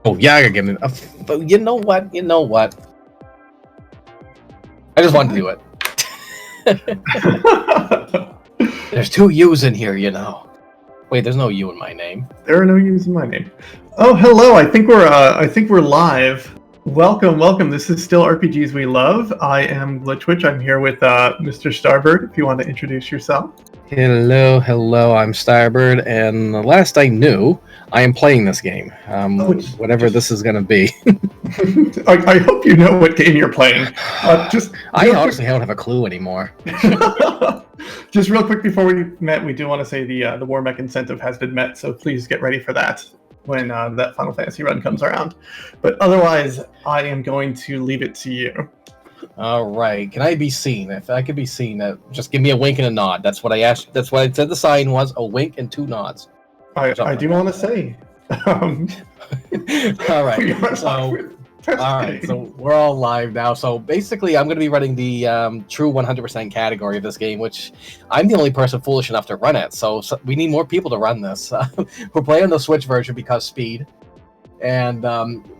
Oh, yeah, I gotta give it. But you know what? You know what? I just wanted to do it. There's 2 U's in here, you know. Wait, there's no U in my name. There are no U's in my name. Oh, hello. I think we're live. Welcome. This is still RPGs We Love. I am Glitchwitch. I'm here with Mr. Starbird. If you want to introduce yourself. Hello. I'm Starbird, and the last I knew, I am playing this game. Whatever this is going to be. I hope you know what game you're playing. I honestly don't have a clue anymore. Just real quick before we met, we do want to say the War Mech incentive has been met, so please get ready for that when that Final Fantasy run comes around. But otherwise, I am going to leave it to you. All right. Can I be seen? If I could be seen, just give me a wink and a nod. That's what I asked. That's what I said the sign was, a wink and 2 nods. I do want to say. All right. So we're all live now. So basically, I'm going to be running the true 100% category of this game, which I'm the only person foolish enough to run it. So we need more people to run this. We're playing the Switch version because speed. And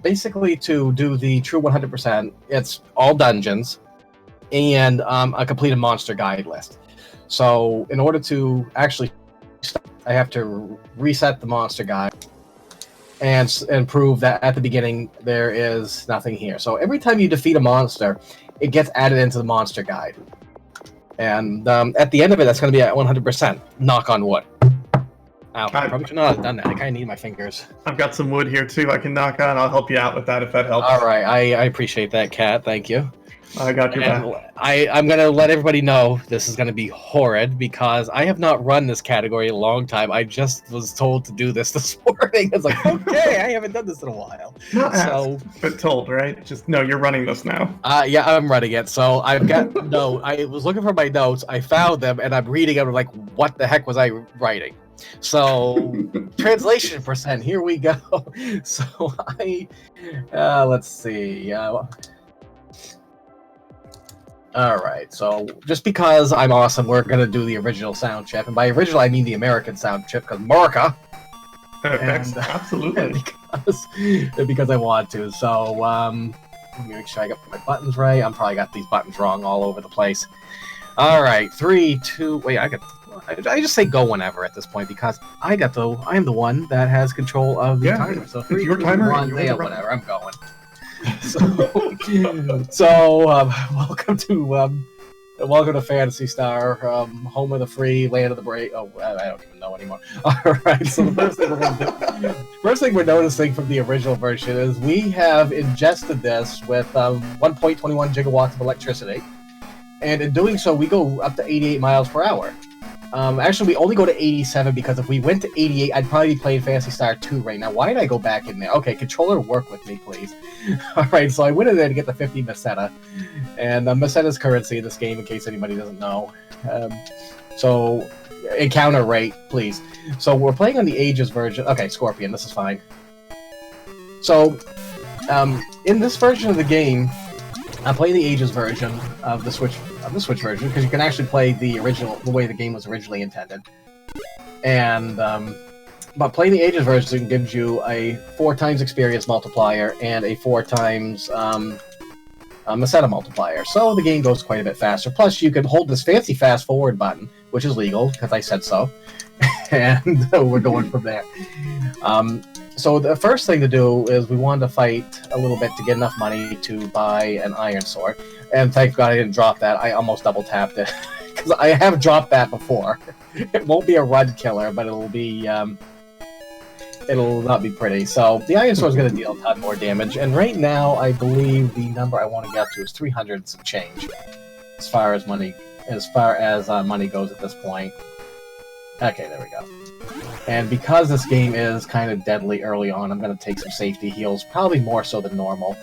basically, to do the true 100%, it's all dungeons and a completed monster guide list. So in order to actually start, I have to reset the monster guide and prove that at the beginning there is nothing here. So every time you defeat a monster, it gets added into the monster guide. And at the end of it, that's going to be at 100%. Knock on wood. Ow, I probably should not have done that. I kind of need my fingers. I've got some wood here too I can knock on. I'll help you out with that if that helps. All right, I appreciate that, Kat. Thank you. I got your back. I'm going to let everybody know this is going to be horrid because I have not run this category in a long time. I just was told to do this morning. It's like, okay, I haven't done this in a while. Not asked, but told, right? Just, no, you're running this now. Yeah, I'm running it. So I've got, I was looking for my notes. I found them, and I'm reading them like, what the heck was I writing? So, translation %, here we go. So let's see. All right, so just because I'm awesome, we're going to do the original sound chip. And by original, I mean the American sound chip, because America. Absolutely. because I want to. So, let me make sure I got my buttons right. I'm probably got these buttons wrong all over the place. All right, 3, 2, wait, I just say go whenever at this point, because I am the one that has control of the timer. So 3, your timer, 1, whatever, I'm going. Welcome to Phantasy Star, home of the free, land of the brave. Oh, I don't even know anymore. All right, so the first thing we're noticing from the original version is we have ingested this with 1.21 gigawatts of electricity, and in doing so, we go up to 88 miles per hour. Actually, we only go to 87 because if we went to 88, I'd probably be playing Phantasy Star 2 right now. Why did I go back in there? Okay, controller, work with me, please. Alright, so I went in there to get the 50 Meseta. And Meseta's currency in this game, in case anybody doesn't know. So, encounter rate, please. So, we're playing on the Ages version. Okay, Scorpion, this is fine. So, in this version of the game, I'm playing the Ages version of the Switch version, because you can actually play the way the game was originally intended. And but playing the Ages version gives you a 4 times experience multiplier and a 4 times Meseta multiplier. So the game goes quite a bit faster. Plus, you can hold this fancy fast forward button, which is legal because I said so, and we're going from there. So the first thing to do is we wanted to fight a little bit to get enough money to buy an iron sword. And thank God I didn't drop that. I almost double tapped it. Because I have dropped that before. It won't be a run killer, but it'll be it'll not be pretty. So the iron sword is going to deal a ton more damage. And right now, I believe the number I want to get to is 300 and some change. As far as money goes at this point. Okay, there we go. And because this game is kind of deadly early on, I'm going to take some safety heals, probably more so than normal.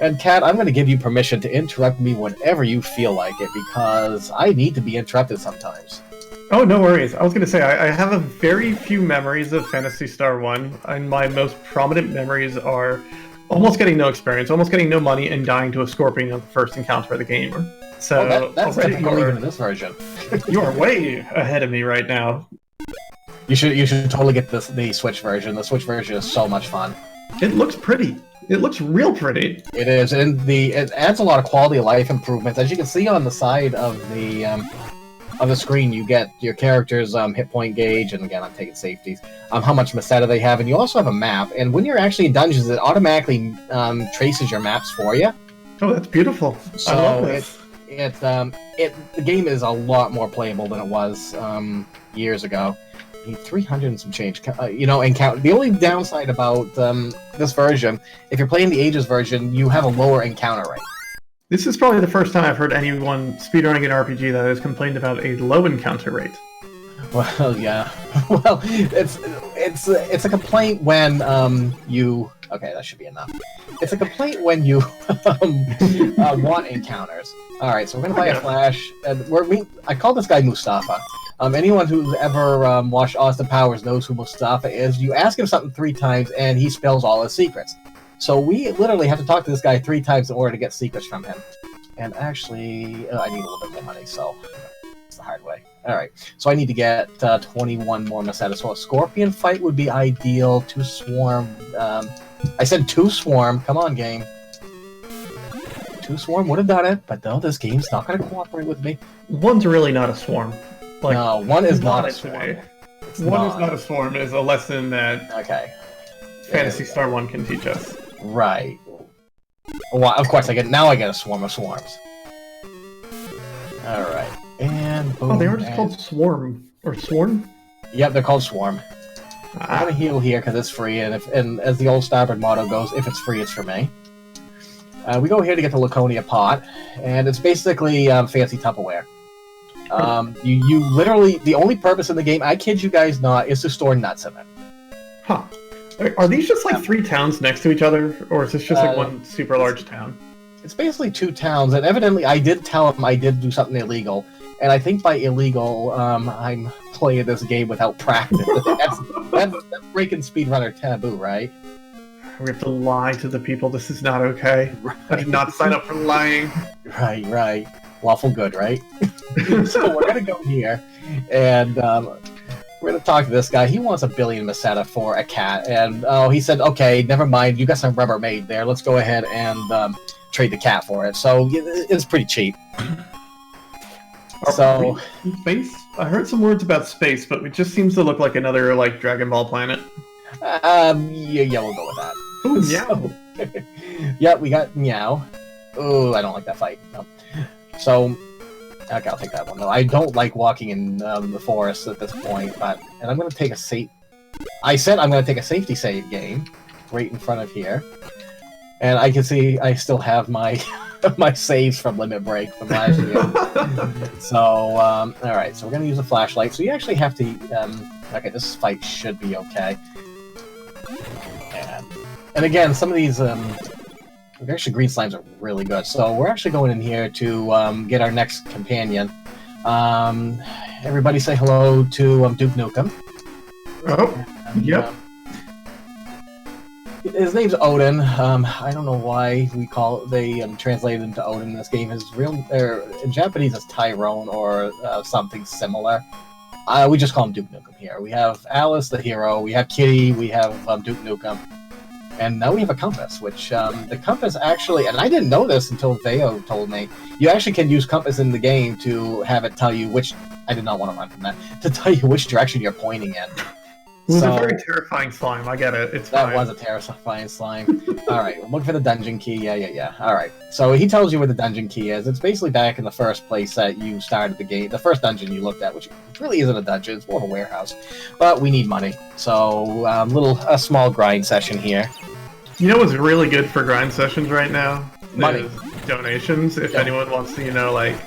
And Kat, I'm going to give you permission to interrupt me whenever you feel like it, because I need to be interrupted sometimes. Oh, no worries. I was going to say, I have a very few memories of Phantasy Star 1, and my most prominent memories are almost getting no experience, almost getting no money, and dying to a scorpion on the first encounter of the game. So that's typical even in this version. You are way ahead of me right now. You should totally get the Switch version. The Switch version is so much fun. It looks pretty. It looks real pretty. It is, and it adds a lot of quality of life improvements. As you can see on the side of the screen, you get your character's hit point gauge, and again, I'm taking safeties. How much Meseta they have, and you also have a map. And when you're actually in dungeons, it automatically traces your maps for you. Oh, that's beautiful. So I love this. The game is a lot more playable than it was years ago. 300 and some change, and count. The only downside about this version, if you're playing the Ages version, you have a lower encounter rate. This is probably the first time I've heard anyone speedrunning an RPG that has complained about a low encounter rate. Well, yeah. Well, it's a complaint when you. Okay, that should be enough. It's a complaint when you want encounters. All right, so we're gonna buy a flash. I call this guy Mustafa. Anyone who's ever watched Austin Powers knows who Mustafa is. You ask him something 3 times, and he spills all his secrets. So we literally have to talk to this guy 3 times in order to get secrets from him. And actually, I need a little bit more money, so it's the hard way. All right, so I need to get 21 more Meseta. So a Scorpion fight would be ideal. 2 Swarm. I said 2 Swarm. Come on, game. 2 Swarm would have done it, but no, this game's not going to cooperate with me. One's really not a swarm. Like, no, one is not a swarm. One is not a swarm is a lesson that Phantasy Star 1 can teach us. Right. Well, of course, I get a swarm of swarms. All right, and boom. Oh, they are just called Swarm or Swarm. Yep, they're called Swarm. I'm gonna heal here because it's free, and as the old Starbird motto goes, if it's free, it's for me. We go here to get the Laconia pot, and it's basically fancy Tupperware. You literally, the only purpose in the game, I kid you guys not, is to store nuts in it. Huh. Are these just like 3 towns next to each other, or is this just like one super large town? It's basically 2 towns, and evidently I did tell him I did do something illegal, and I think by illegal, I'm playing this game without practice. that's breaking speedrunner taboo, right? We have to lie to the people. This is not okay. Right. I did not sign up for lying. Right. Lawful good, right? So we're gonna go here, and we're gonna talk to this guy. He wants 1 billion Meseta for a cat, and he said, "Okay, never mind. You got some Rubbermaid there. Let's go ahead and trade the cat for it." So it's pretty cheap. So space. I heard some words about space, but it just seems to look like another like Dragon Ball planet. Yeah, we'll go with that. Ooh, Meow. Yeah, we got Meow. Oh, I don't like that fight. No. So, okay, I'll take that one. No, I don't like walking in the forest at this point, and I'm going to take a safe. I said I'm going to take a safety save game right in front of here, and I can see I still have my my saves from Limit Break from last year. So, all right, so we're going to use a flashlight. So you actually have to. Okay, this fight should be okay. And again, some of these, actually green slimes are really good. So we're actually going in here to get our next companion. Everybody say hello to Duke Nukem. Oh, yep. His name's Odin. I don't know why they translated him to Odin in this game. His real, in Japanese, it's Tyrone or something similar. We just call him Duke Nukem here. We have Alice, the hero. We have Kitty. We have Duke Nukem. And now we have a compass, which the compass actually, and I didn't know this until Veo told me, you actually can use compass in the game to have it tell you which, I did not want to run from that, to tell you which direction you're pointing in. It was a very terrifying slime, I get it, it's fine. That was a terrifying slime. Alright, look for the dungeon key, yeah. Alright, so he tells you where the dungeon key is. It's basically back in the first place that you started the game, the first dungeon you looked at, which really isn't a dungeon, it's more of a warehouse. But we need money, so a small grind session here. You know what's really good for grind sessions right now? Money. Donations, if anyone wants to,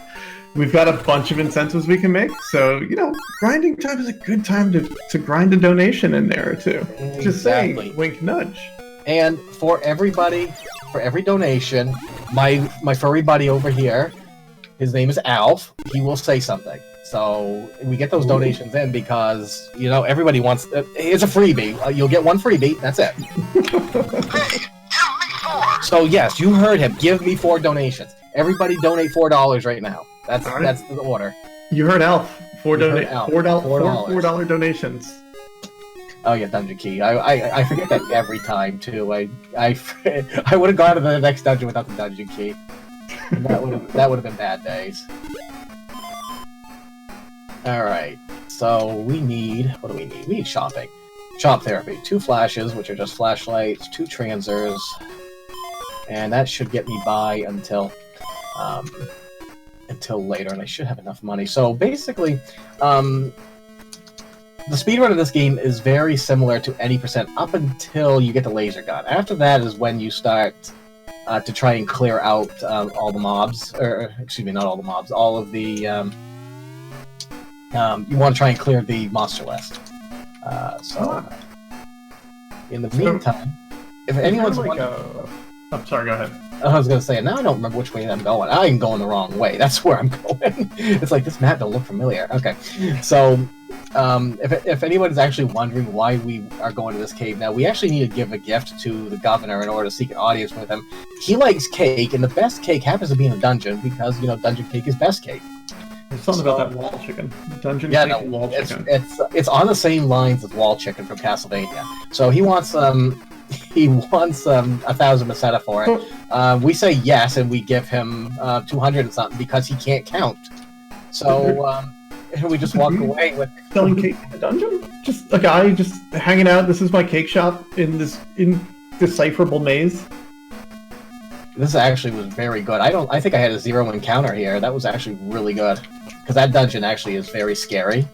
we've got a bunch of incentives we can make, so, grinding time is a good time to grind a donation in there, too. Exactly. Just saying, wink, nudge. And for every donation, my furry buddy over here, his name is Alf, he will say something. So we get those donations in because, everybody wants... it's a freebie. You'll get 1 freebie, that's it. Hey, give me 4! So yes, you heard him. Give me 4 donations. Everybody donate $4 right now. That's the order. You heard Alf. $4 donations. Oh yeah, dungeon key. I forget that every time too. I would have gone to the next dungeon without the dungeon key. And that would have been bad days. All right. So we need, what do we need? We need shopping. Shop therapy. 2 flashes, which are just flashlights. 2 transers, and that should get me by until later. And I should have enough money. So basically, the speedrun of this game is very similar to any percent up until you get the laser gun. After that is when you start to try and clear out all the mobs, or excuse me, not all the mobs, all of the. You want to try and clear the monster list. In the meantime, if anyone's I'm sorry, go ahead. I was going to say, now I don't remember which way I'm going. I'm going the wrong way. That's where I'm going. It's like, this map don't look familiar. Okay, so if anyone's actually wondering why we are going to this cave now, we actually need to give a gift to the governor in order to seek an audience with him. He likes cake, and the best cake happens to be in a dungeon because, you know, dungeon cake is best cake. There's something about that wall chicken. Dungeon cake wall chicken. It's on the same lines as wall chicken from Castlevania. So he wants 1,000 peseta for it. We say yes, and we give him 200 and something because he can't count. So we just walk away with selling cake in the dungeon. Just a guy just hanging out. This is my cake shop in this indecipherable maze. This actually was very good. I think I had a 0 encounter here. That was actually really good. Because that dungeon actually is very scary.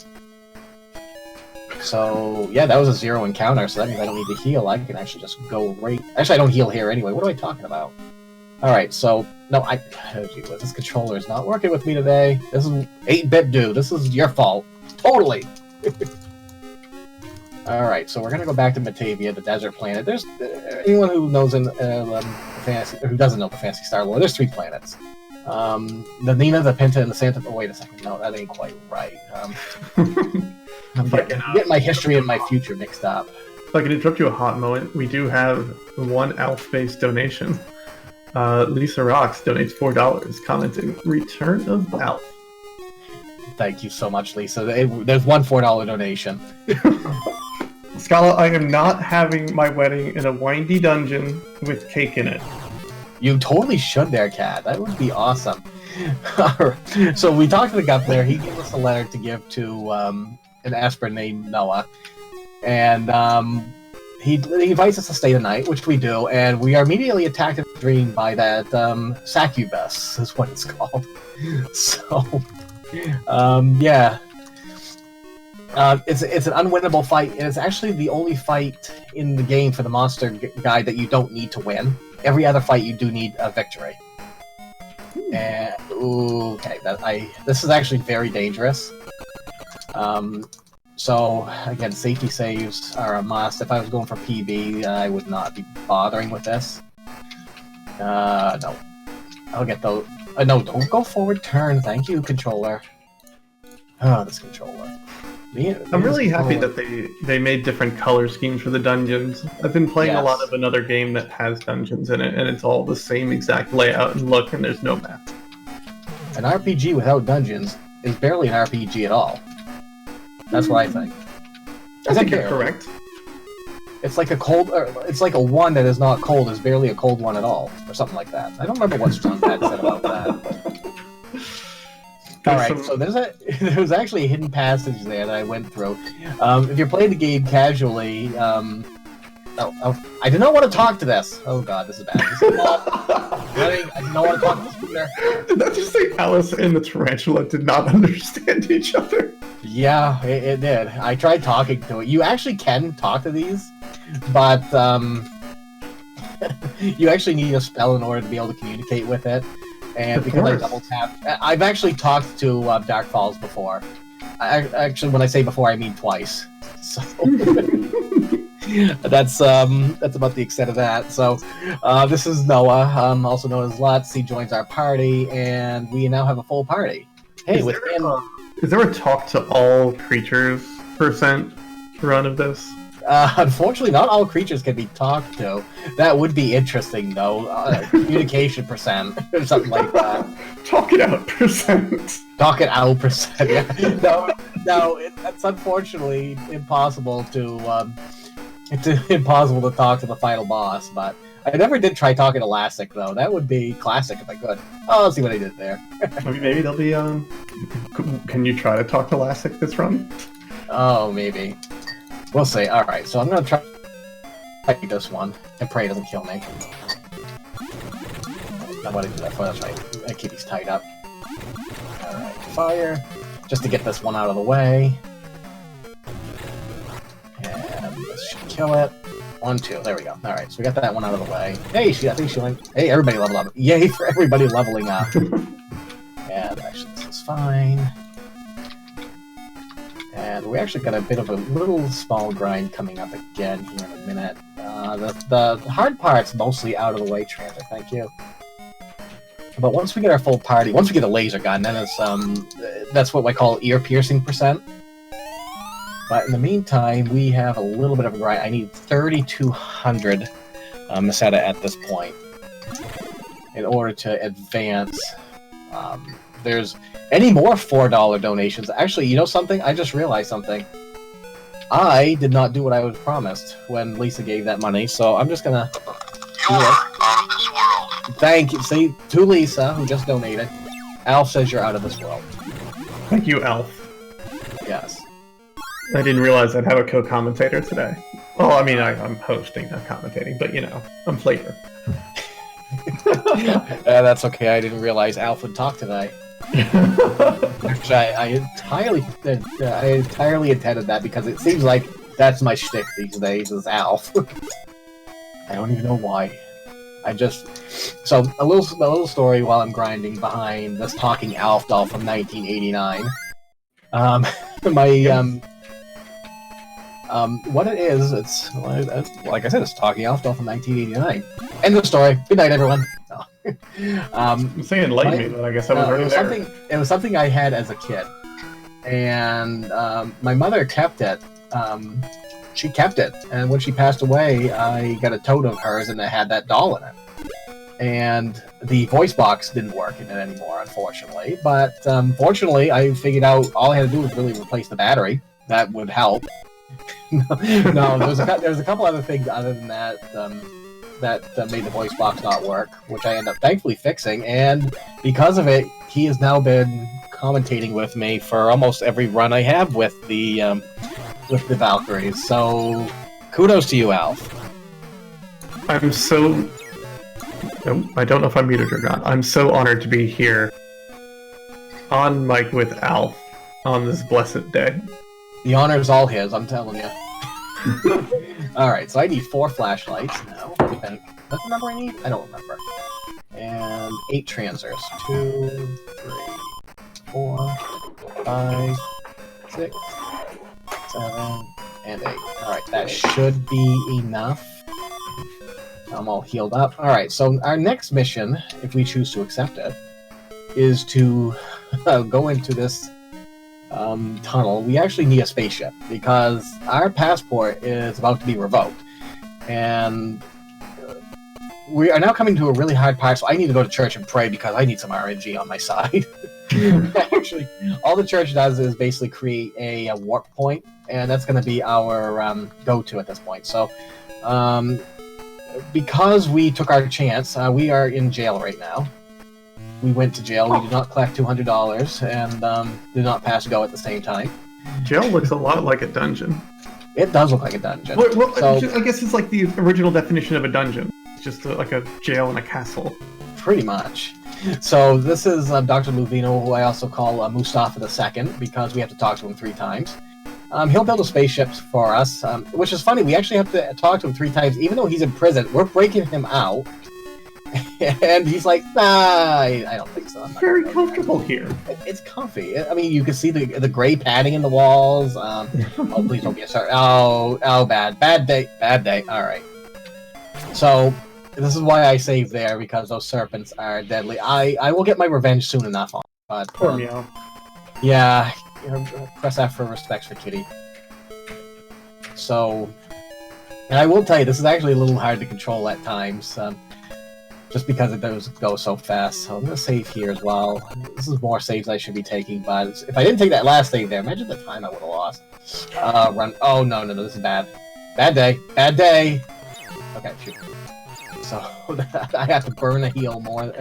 So, yeah, that was a 0 encounter, so that means I don't need to heal. I can actually just go right... Actually, I don't heal here anyway. What am I talking about? Alright, so... No, this controller is not working with me today. This is 8-bit dude. This is your fault. Totally! Alright, so we're gonna go back to Batavia, the desert planet. There's... anyone who knows who doesn't know the Phantasy Star lore, there's 3 planets. The Nina, the Pinta, and the Santa... Oh, wait a second. No, that ain't quite right. I'm getting my history and my future mixed up. If I can interrupt you a hot moment, we do have 1 Alf-based donation. Lisa Rocks donates $4, commenting, Return of Alf. Thank you so much, Lisa. There's 1 $4 donation. Scala, I am not having my wedding in a windy dungeon with cake in it. You totally should there, Cat. That would be awesome. So we talked to the governor. He gave us a letter to give to an Esper named Noah. And he invites us to stay the night, which we do. And we are immediately attacked in the dream by that succubus, is what it's called. So, yeah. It's an unwinnable fight, and it's actually the only fight in the game for the monster guide that you don't need to win. Every other fight you do need a victory. And okay, this is actually very dangerous. So again, safety saves are a must. If I was going for PB, I would not be bothering with this. No, I'll get those. No, don't go forward turn. Thank you, controller. Oh, this controller. I'm really happy that they made different color schemes for the dungeons. I've been playing a lot of another game that has dungeons in it, and it's all the same exact layout and look, and there's no map. An RPG without dungeons is barely an RPG at all. That's what I think. I think you're correct. It's like it's like a 1 that is not cold is barely a cold 1 at all, or something like that. I don't remember what Strong had said about that. Alright, so there's actually a hidden passage there that I went through. If you're playing the game casually, I do not want to talk to this. Oh god, this is bad. This is I do not want to talk to this computer. Did that just say Alice and the tarantula did not understand each other? Yeah, it did. I tried talking to it. You actually can talk to these, but you actually need a spell in order to be able to communicate with it. And because I double tapped, I've actually talked to Dark Falls before. Actually, when I say before, I mean twice. So that's about the extent of that. So this is Noah, also known as Lutz. He joins our party, and we now have a full party. Hey, is there a talk to all creatures % run of this? Unfortunately, not all creatures can be talked to. That would be interesting, though. Communication percent or something like that. Talk it out, percent. Talk it out percent. Yeah. No, that's unfortunately impossible to. It's impossible to talk to the final boss, but I never did try talking to Elastic, though. That would be classic if I could. Oh, let's see what I did there. Maybe there'll be, Can you try to talk to Elastic this run? Oh, maybe. We'll see. Alright, so I'm gonna try this one, and pray it doesn't kill me. I want to do that for, that's right. I keep these tied up. Alright, fire. Just to get this one out of the way. And this should kill it. 1, 2. There we go. Alright, so we got that one out of the way. Hey, I think she went. Hey, everybody leveled up. Yay for everybody leveling up. And actually, this is fine. And we actually got a bit of a little small grind coming up again here in a minute. The hard part's mostly out of the way, Transit, thank you. But once we get our full party, once we get a laser gun, then it's that's what I call ear-piercing percent. But in the meantime, we have a little bit of a grind. I need 3,200 Meseta at this point in order to advance. There's any more $4 donations. Actually, you know something? I just realized something. I did not do what I was promised when Lisa gave that money, so I'm just gonna... You're out of this world. Thank you. See, to Lisa, who just donated. Alf says you're out of this world. Thank you, Alf. Yes. I didn't realize I'd have a co-commentator today. Well, I mean, I'm hosting, not commentating, but you know, I'm flavor. That's okay. I didn't realize Alf would talk today. Actually, I entirely intended that because it seems like that's my shtick these days is Alf. I don't even know why. So a little story while I'm grinding behind this talking Alf doll from 1989. What it is, it's like I said, it's talking Alf doll from 1989. End of story. Good night, everyone. No. I'm saying enlighten me, but I guess I was already there. It was something I had as a kid, and my mother kept it. She kept it, and when she passed away, I got a tote of hers, and it had that doll in it. And the voice box didn't work in it anymore, unfortunately. But fortunately, I figured out all I had to do was really replace the battery. That would help. No, there's a couple other things other than that that made the voice box not work, which I ended up thankfully fixing. And because of it, he has now been commentating with me for almost every run I have with the Valkyries. So kudos to you, Alf. I'm so... I don't know if I'm muted or not. I'm so honored to be here on mic with Alf on this blessed day. The honor is all his, I'm telling you. Alright, so I need 4 flashlights now. I think. That's the number I need? I don't remember. And 8 transers. 2, 3, 4, 5, 6, 7, and 8. Alright, that should be enough. I'm all healed up. Alright, so our next mission, if we choose to accept it, is to go into this tunnel. We actually need a spaceship because our passport is about to be revoked. And we are now coming to a really hard part, so I need to go to church and pray because I need some RNG on my side. Actually, all the church does is basically create a warp point, and that's going to be our go-to at this point. So, because we took our chance, we are in jail right now. We went to jail, we did not collect $200, and did not pass go at the same time. Jail looks a lot like a dungeon. It does look like a dungeon. Well, So- I guess it's like the original definition of a dungeon. It's just like a jail and a castle. Pretty much. So this is Dr. Luvino, who I also call Mustafa II, because we have to talk to him 3 times. He'll build a spaceship for us, which is funny. We actually have to talk to him 3 times, even though he's in prison. We're breaking him out, and he's like, "Nah, I don't think so." I'm not Very gonna go comfortable here. there." It's comfy. I mean, you can see the gray padding in the walls. Oh, please don't get started. Oh, bad day. All right. So this is why I saved there, because those serpents are deadly. I will get my revenge soon enough on. But Poor Meow. yeah, press F for respects for Kitty. So And I will tell you, this is actually a little hard to control at times, just because it does go so fast. So I'm going to save here as well. This is more saves I should be taking, but if I didn't take that last save there, imagine the time I would have lost. Run. Oh, no, this is bad. Bad day. Bad day. Okay, shoot. So I have to burn a heal more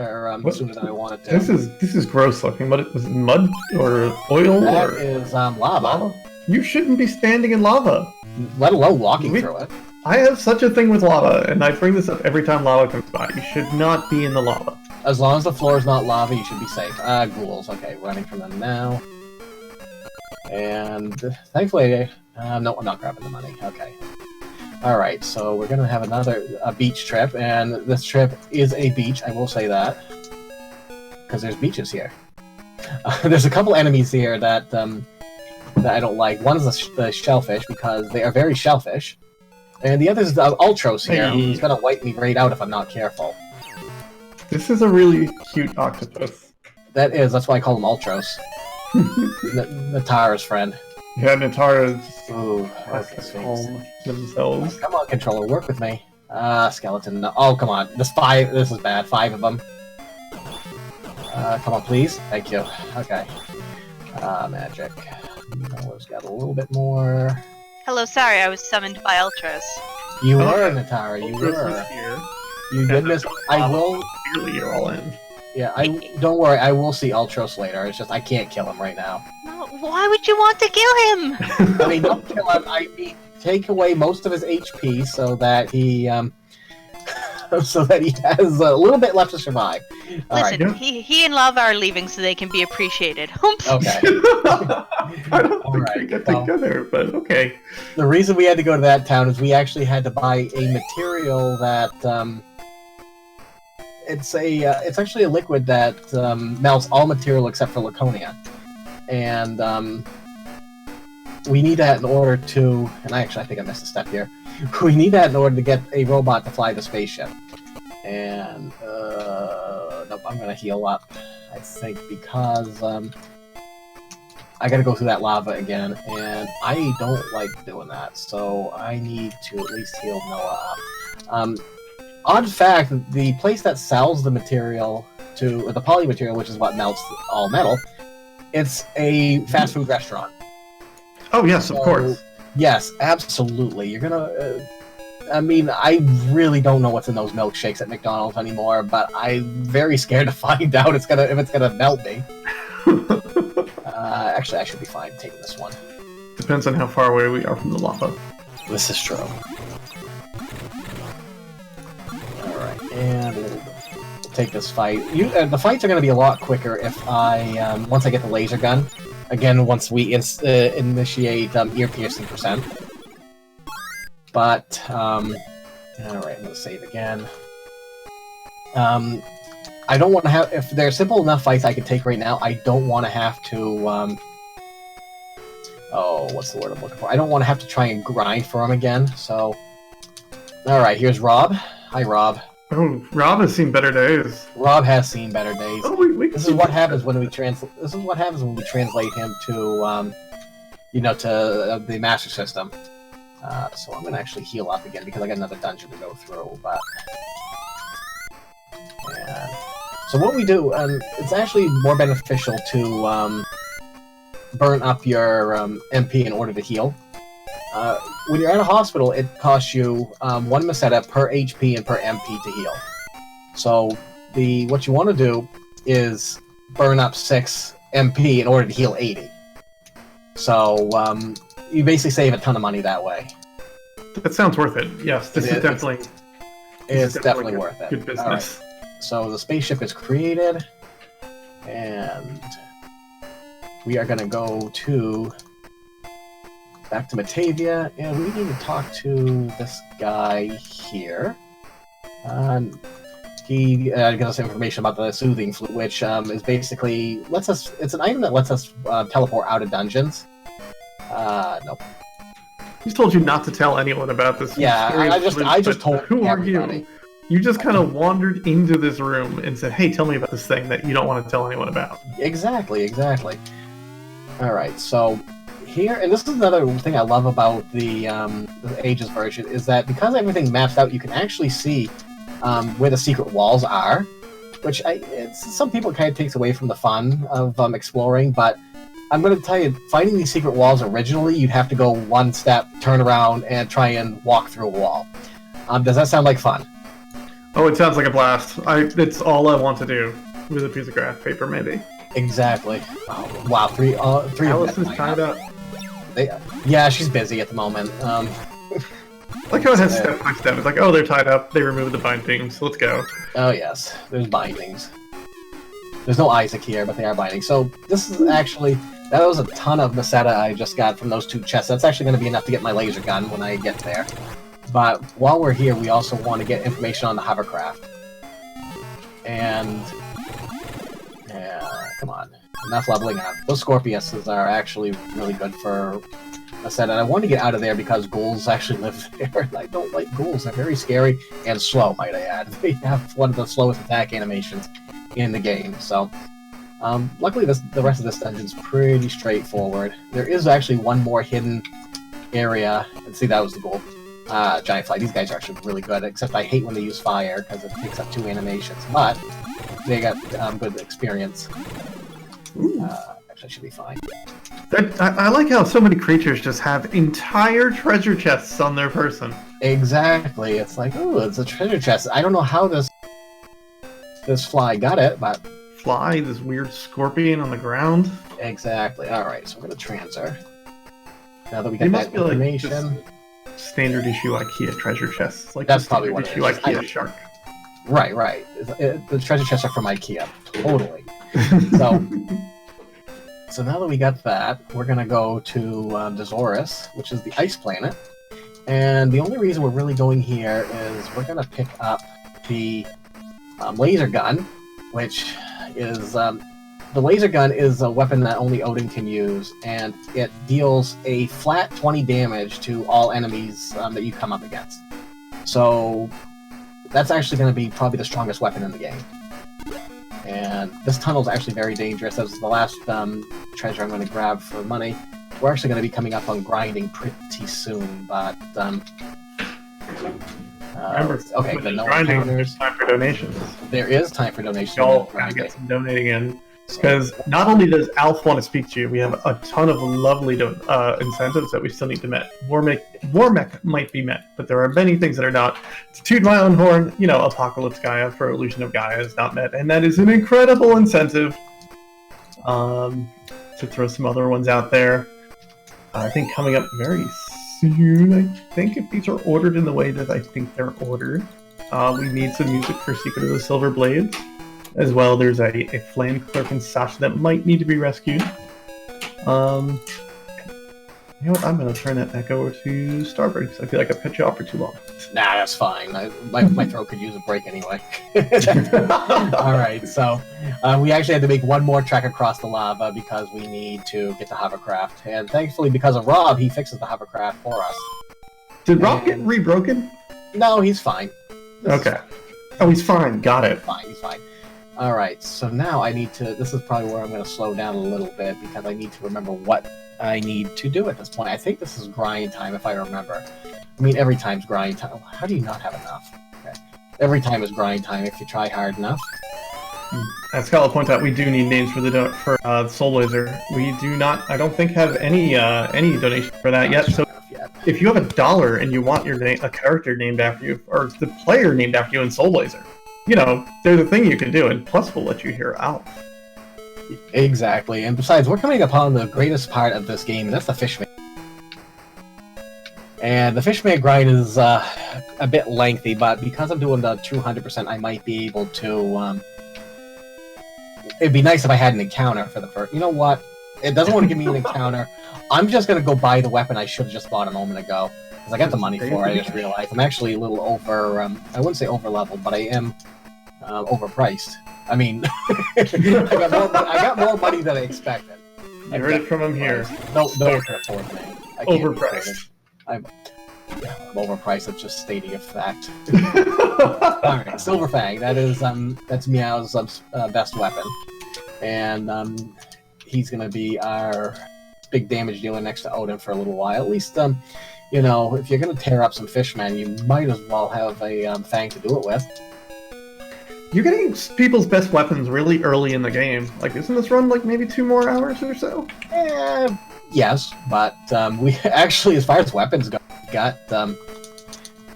sooner than I wanted to. This is gross looking. What was it, mud or oil? That or is lava. You shouldn't be standing in lava. Let alone walking through it. I have such a thing with lava, and I bring this up every time lava comes by. You should not be in the lava. As long as the floor is not lava, you should be safe. Ghouls. Okay, running from them now. And thankfully, no, I'm not grabbing the money. Okay. Alright, so we're going to have another beach trip, and this trip is a beach, I will say that. Because there's beaches here. There's a couple enemies here that I don't like. One is the shellfish, because they are very shellfish. And the other is the Ultros here, who's going to wipe me right out if I'm not careful. This is a really cute octopus. That's why I call them Ultros. Natara's friend. Yeah, Natara's okay, themselves. Come on, controller, work with me. Skeleton. No. Oh, come on. This is bad. 5 of them. Come on, please. Thank you. Okay. Magic. Noah's got a little bit more. Hello, sorry, I was summoned by Ultras. You were, Natara. You were. You did miss. I will. Clearly, you're all in. Yeah, don't worry. I will see Ultros later. It's just I can't kill him right now. No, why would you want to kill him? I mean, don't kill him. I mean, take away most of his HP so that he has a little bit left to survive. Listen, right. he and Lava are leaving so they can be appreciated. Okay. I don't think they get together, but okay. The reason we had to go to that town is we actually had to buy a material that it's actually a liquid that melts all material except for Laconia, and we need that in order to. And I think I missed a step here. We need that in order to get a robot to fly the spaceship. And nope, I'm gonna heal up. I think because I gotta go through that lava again, and I don't like doing that. So I need to at least heal Noah up. Odd fact: the place that sells the material or the poly material, which is what melts all metal, it's a fast food restaurant. Oh yes, of course. Yes, absolutely. You're gonna. I mean, I really don't know what's in those milkshakes at McDonald's anymore, but I'm very scared to find out if it's gonna melt me. Actually, I should be fine taking this one. Depends on how far away we are from the lava. This is true. Alright, and we'll take this fight. The fights are going to be a lot quicker if once I get the laser gun. Again, once we initiate ear-piercing percent. But, alright, I'm going to save again. I don't want to have... If they're simple enough fights I can take right now, I don't want to have to... oh, what's the word I'm looking for? I don't want to have to try and grind for them again, so... Alright, here's Rob. Hi, Rob. Oh, Rob has seen better days. Rob has seen better days. Oh, this is what happens when we translate. This is what happens when we translate him to, to the Master System. So I'm gonna actually heal up again because I got another dungeon to go through. But and so what we do, it's actually more beneficial to burn up your MP in order to heal. When you're at a hospital, it costs you 1 Meseta per HP and per MP to heal. So what you want to do is burn up 6 MP in order to heal 80. So you basically save a ton of money that way. That sounds worth it. Yes, this is definitely. It's definitely worth it. Good business. All right. So the spaceship is created, and we are going to go back to Matavia, and we need to talk to this guy here. He gives us information about the soothing flute, which is basically it's an item that lets us teleport out of dungeons. Nope. He's told you not to tell anyone about this. Yeah, I just told who everybody. Are you? You just kind of wandered into this room and said, "Hey, tell me about this thing that you don't want to tell anyone about." Exactly. All right, so here, and this is another thing I love about the Ages version, is that because everything maps out, you can actually see where the secret walls are, which some people kind of takes away from the fun of exploring, but I'm going to tell you, finding these secret walls originally, you'd have to go one step, turn around, and try and walk through a wall. Does that sound like fun? Oh, it sounds like a blast. It's all I want to do with a piece of graph paper, maybe. Exactly. Oh, wow, three Allison's tied up. Yeah, she's busy at the moment. Like how it has step by step. It's like, oh, they're tied up. They removed the bindings. Let's go. Oh yes, there's bindings. There's no Isaac here, but they are bindings. So this is actually, that was a ton of Meseta I just got from those 2 chests. That's actually going to be enough to get my laser gun when I get there. But while we're here, we also want to get information on the hovercraft. And come on, enough leveling up. Those Scorpiuses are actually really good for Meseta, and I want to get out of there because ghouls actually live there. I don't like ghouls. They're very scary and slow, might I add. They have one of the slowest attack animations in the game. So, luckily the rest of this dungeon's pretty straightforward. There is actually one more hidden area, and see, that was the ghoul. Giant Fly. These guys are actually really good, except I hate when they use fire because it takes up 2 animations, but they got good experience. Actually, should be fine. I like how so many creatures just have entire treasure chests on their person. Exactly. It's like, oh, it's a treasure chest. I don't know how this fly got it, but... Fly, this weird scorpion on the ground. Exactly. Alright, so we're going to transfer. Now that we got that information... Like standard issue IKEA treasure chests. Like that's probably what issue IKEA shark. Right. The treasure chests are from IKEA. Totally. So now that we got that, we're going to go to Dezoris, which is the ice planet. And the only reason we're really going here is we're going to pick up the laser gun, which is... the laser gun is a weapon that only Odin can use, and it deals a flat 20 damage to all enemies that you come up against. So that's actually going to be probably the strongest weapon in the game. And this tunnel is actually very dangerous. That was the last treasure I'm going to grab for money. We're actually going to be coming up on grinding pretty soon, but... Remember, okay, but no grinding, there's time for donations. There is time for donations. Y'all gotta get some donating in. Because not only does Alf want to speak to you, we have a ton of lovely incentives that we still need to met. Warmech might be met, but there are many things that are not. To toot my own horn, Apocalypse Gaia for Illusion of Gaia is not met, and that is an incredible incentive. To throw some other ones out there. I think coming up very soon, I think, if these are ordered in the way that I think they're ordered, we need some music for Secret of the Silver Blades. As well, there's a flame clerk in Sasha that might need to be rescued. You know what? I'm going to turn that back over to Starbird because I feel like I put you off for too long. Nah, that's fine. My throat could use a break anyway. Alright, so we actually had to make one more trek across the lava because we need to get the hovercraft. And thankfully, because of Rob, he fixes the hovercraft for us. Did Rob get rebroken? No, he's fine. Okay. Oh, he's fine. Got it. He's fine. Alright, so now I need to... This is probably where I'm going to slow down a little bit because I need to remember what I need to do at this point. I think this is grind time, if I remember. I mean, every time's grind time. How do you not have enough? Okay. Every time is grind time if you try hard enough. As Scala pointed out, we do need names for the Soul Blazer. We do not, I don't think, have any donation for that yet. So if you have $1 and you want a character named after you, or the player named after you in Soul Blazer, there's a thing you can do, and plus we'll let you hear Alf. Exactly, and besides, we're coming upon the greatest part of this game, and that's the Fishman. And the Fishman grind is a bit lengthy, but because I'm doing the 200%, I might be able to... It'd be nice if I had an encounter for the first... You know what? It doesn't want to give me an encounter. I'm just going to go buy the weapon I should have just bought a moment ago. Because I got the money for it, I just realized. I'm actually a little over... I wouldn't say over-leveled, but I am overpriced. I mean, I got more money than I expected. I heard it from him here. No one can afford me. Overpriced. I'm overpriced. It's just stating a fact. All right, Silverfang. That's Meow's best weapon, and he's gonna be our big damage dealer next to Odin for a little while. At least, you know, if you're gonna tear up some fishmen, you might as well have a thing to do it with. You're getting people's best weapons really early in the game. Like, isn't this run like maybe 2 more hours or so? Yes, but we actually, as far as weapons go,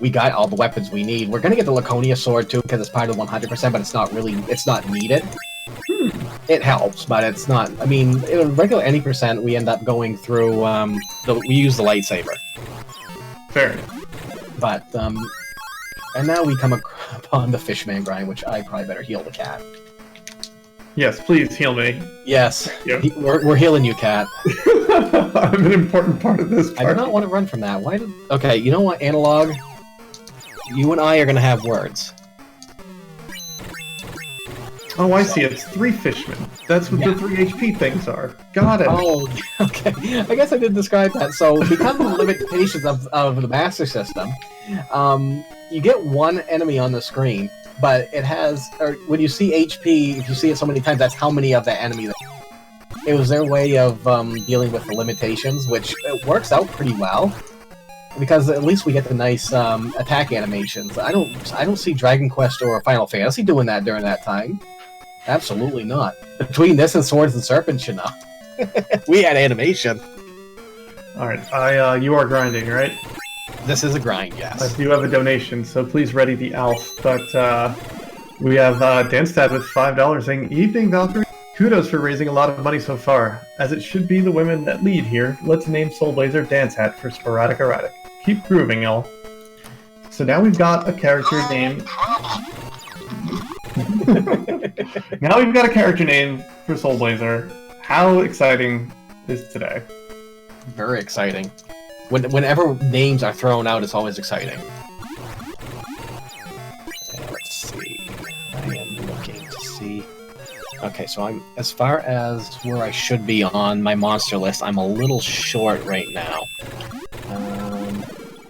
we got all the weapons we need. We're gonna get the Laconia sword too because it's part of 100%, but it's not needed. It helps, but it's not. I mean, in a regular any percent, we end up going through. We use the lightsaber. Fair. But and now we come upon the fishman grind, which I probably better heal the cat. Yes, please heal me. Yes, Yeah. We're healing you, cat. I'm an important part of this part. I do not want to run from that. Why did? Okay, you know what, Analog? You and I are gonna have words. Oh, I see. It's 3 fishmen. That's what the 3 HP things are. Got it. Oh, okay. I guess I didn't describe that. So, because of the limitations of the Master System, you get one enemy on the screen, but it has, or when you see HP, if you see it so many times, that's how many of the enemy. It was their way of dealing with the limitations, which it works out pretty well. Because at least we get the nice attack animations. I don't see Dragon Quest or Final Fantasy doing that during that time. Absolutely not. Between this and Swords and Serpents, you know. We had animation. Alright, you are grinding, right? This is a grind, yes. I do have a donation, so please ready the Alf. But we have Danstad with $5 saying, "Evening, Valkyrie. Kudos for raising a lot of money so far. As it should be the women that lead here, let's name Soulblazer Dance Hat for Sporadic Erratic. Keep grooving, y'all." So now we've got a character name. Now we've got a character name for Soulblazer. How exciting is today? Very exciting. Whenever names are thrown out, it's always exciting. Let's see. I am looking to see. Okay, so I'm as far as where I should be on my monster list. I'm a little short right now.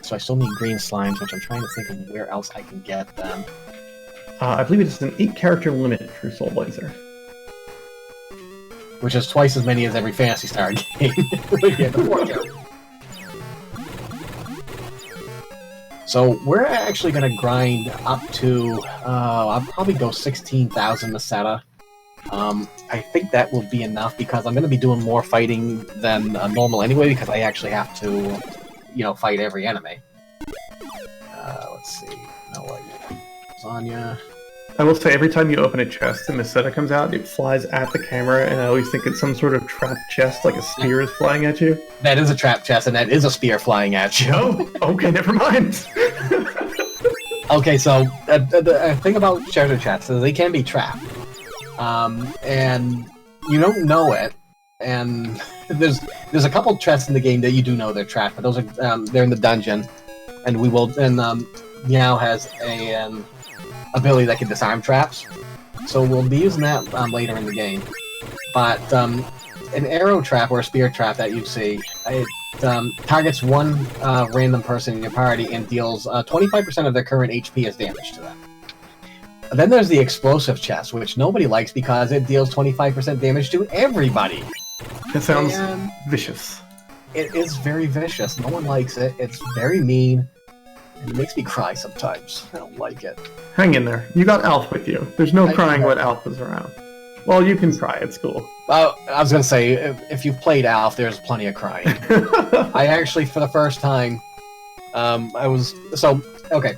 So I still need green slimes, which I'm trying to think of where else I can get them. I believe it's an 8-character limit for Soulblazer. Which is twice as many as every Phantasy Star game. Yeah, the 4 characters. So we're actually going to grind up to, I'll probably go 16,000 Meseta. I think that will be enough because I'm going to be doing more fighting than normal anyway because I actually have to, you know, fight every enemy. Let's see. No, Lasagna. I will say, every time you open a chest and Meseta comes out, it flies at the camera, and I always think it's some sort of trapped chest, like a spear is flying at you. That is a trap chest, and that is a spear flying at you. Oh, okay, never mind. Okay, so the thing about treasure chests is they can be trapped. And you don't know it, and there's a couple chests in the game that you do know they're trapped, but those are they're in the dungeon, and we will. And Meow has an ability that can disarm traps, so we'll be using that later in the game. But an arrow trap or a spear trap that you see, it targets one random person in your party and deals 25% of their current HP as damage to them. Then there's the explosive chest, which nobody likes because it deals 25% damage to everybody. It sounds vicious. It is very vicious. No one likes it. It's very mean. And it makes me cry sometimes. I don't like it. Hang in there. You got Alf with you. There's no crying when Alf is around. Well, you can cry. It's cool. I was going to say, if you've played Alf, there's plenty of crying. I actually, for the first time, okay.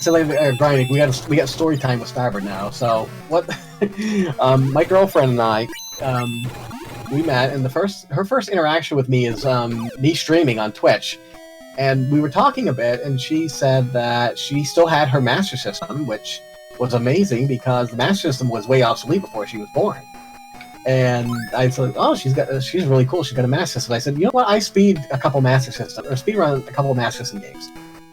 So grinding, we got story time with Starbird now. So what? My girlfriend and I, we met, and her first interaction with me is me streaming on Twitch, and we were talking a bit, and she said that she still had her Master System, which was amazing because the Master System was way obsolete before she was born. And I said, "Oh, she's really cool. She's got a Master System." I said, "You know what? I speed run a couple Master System games.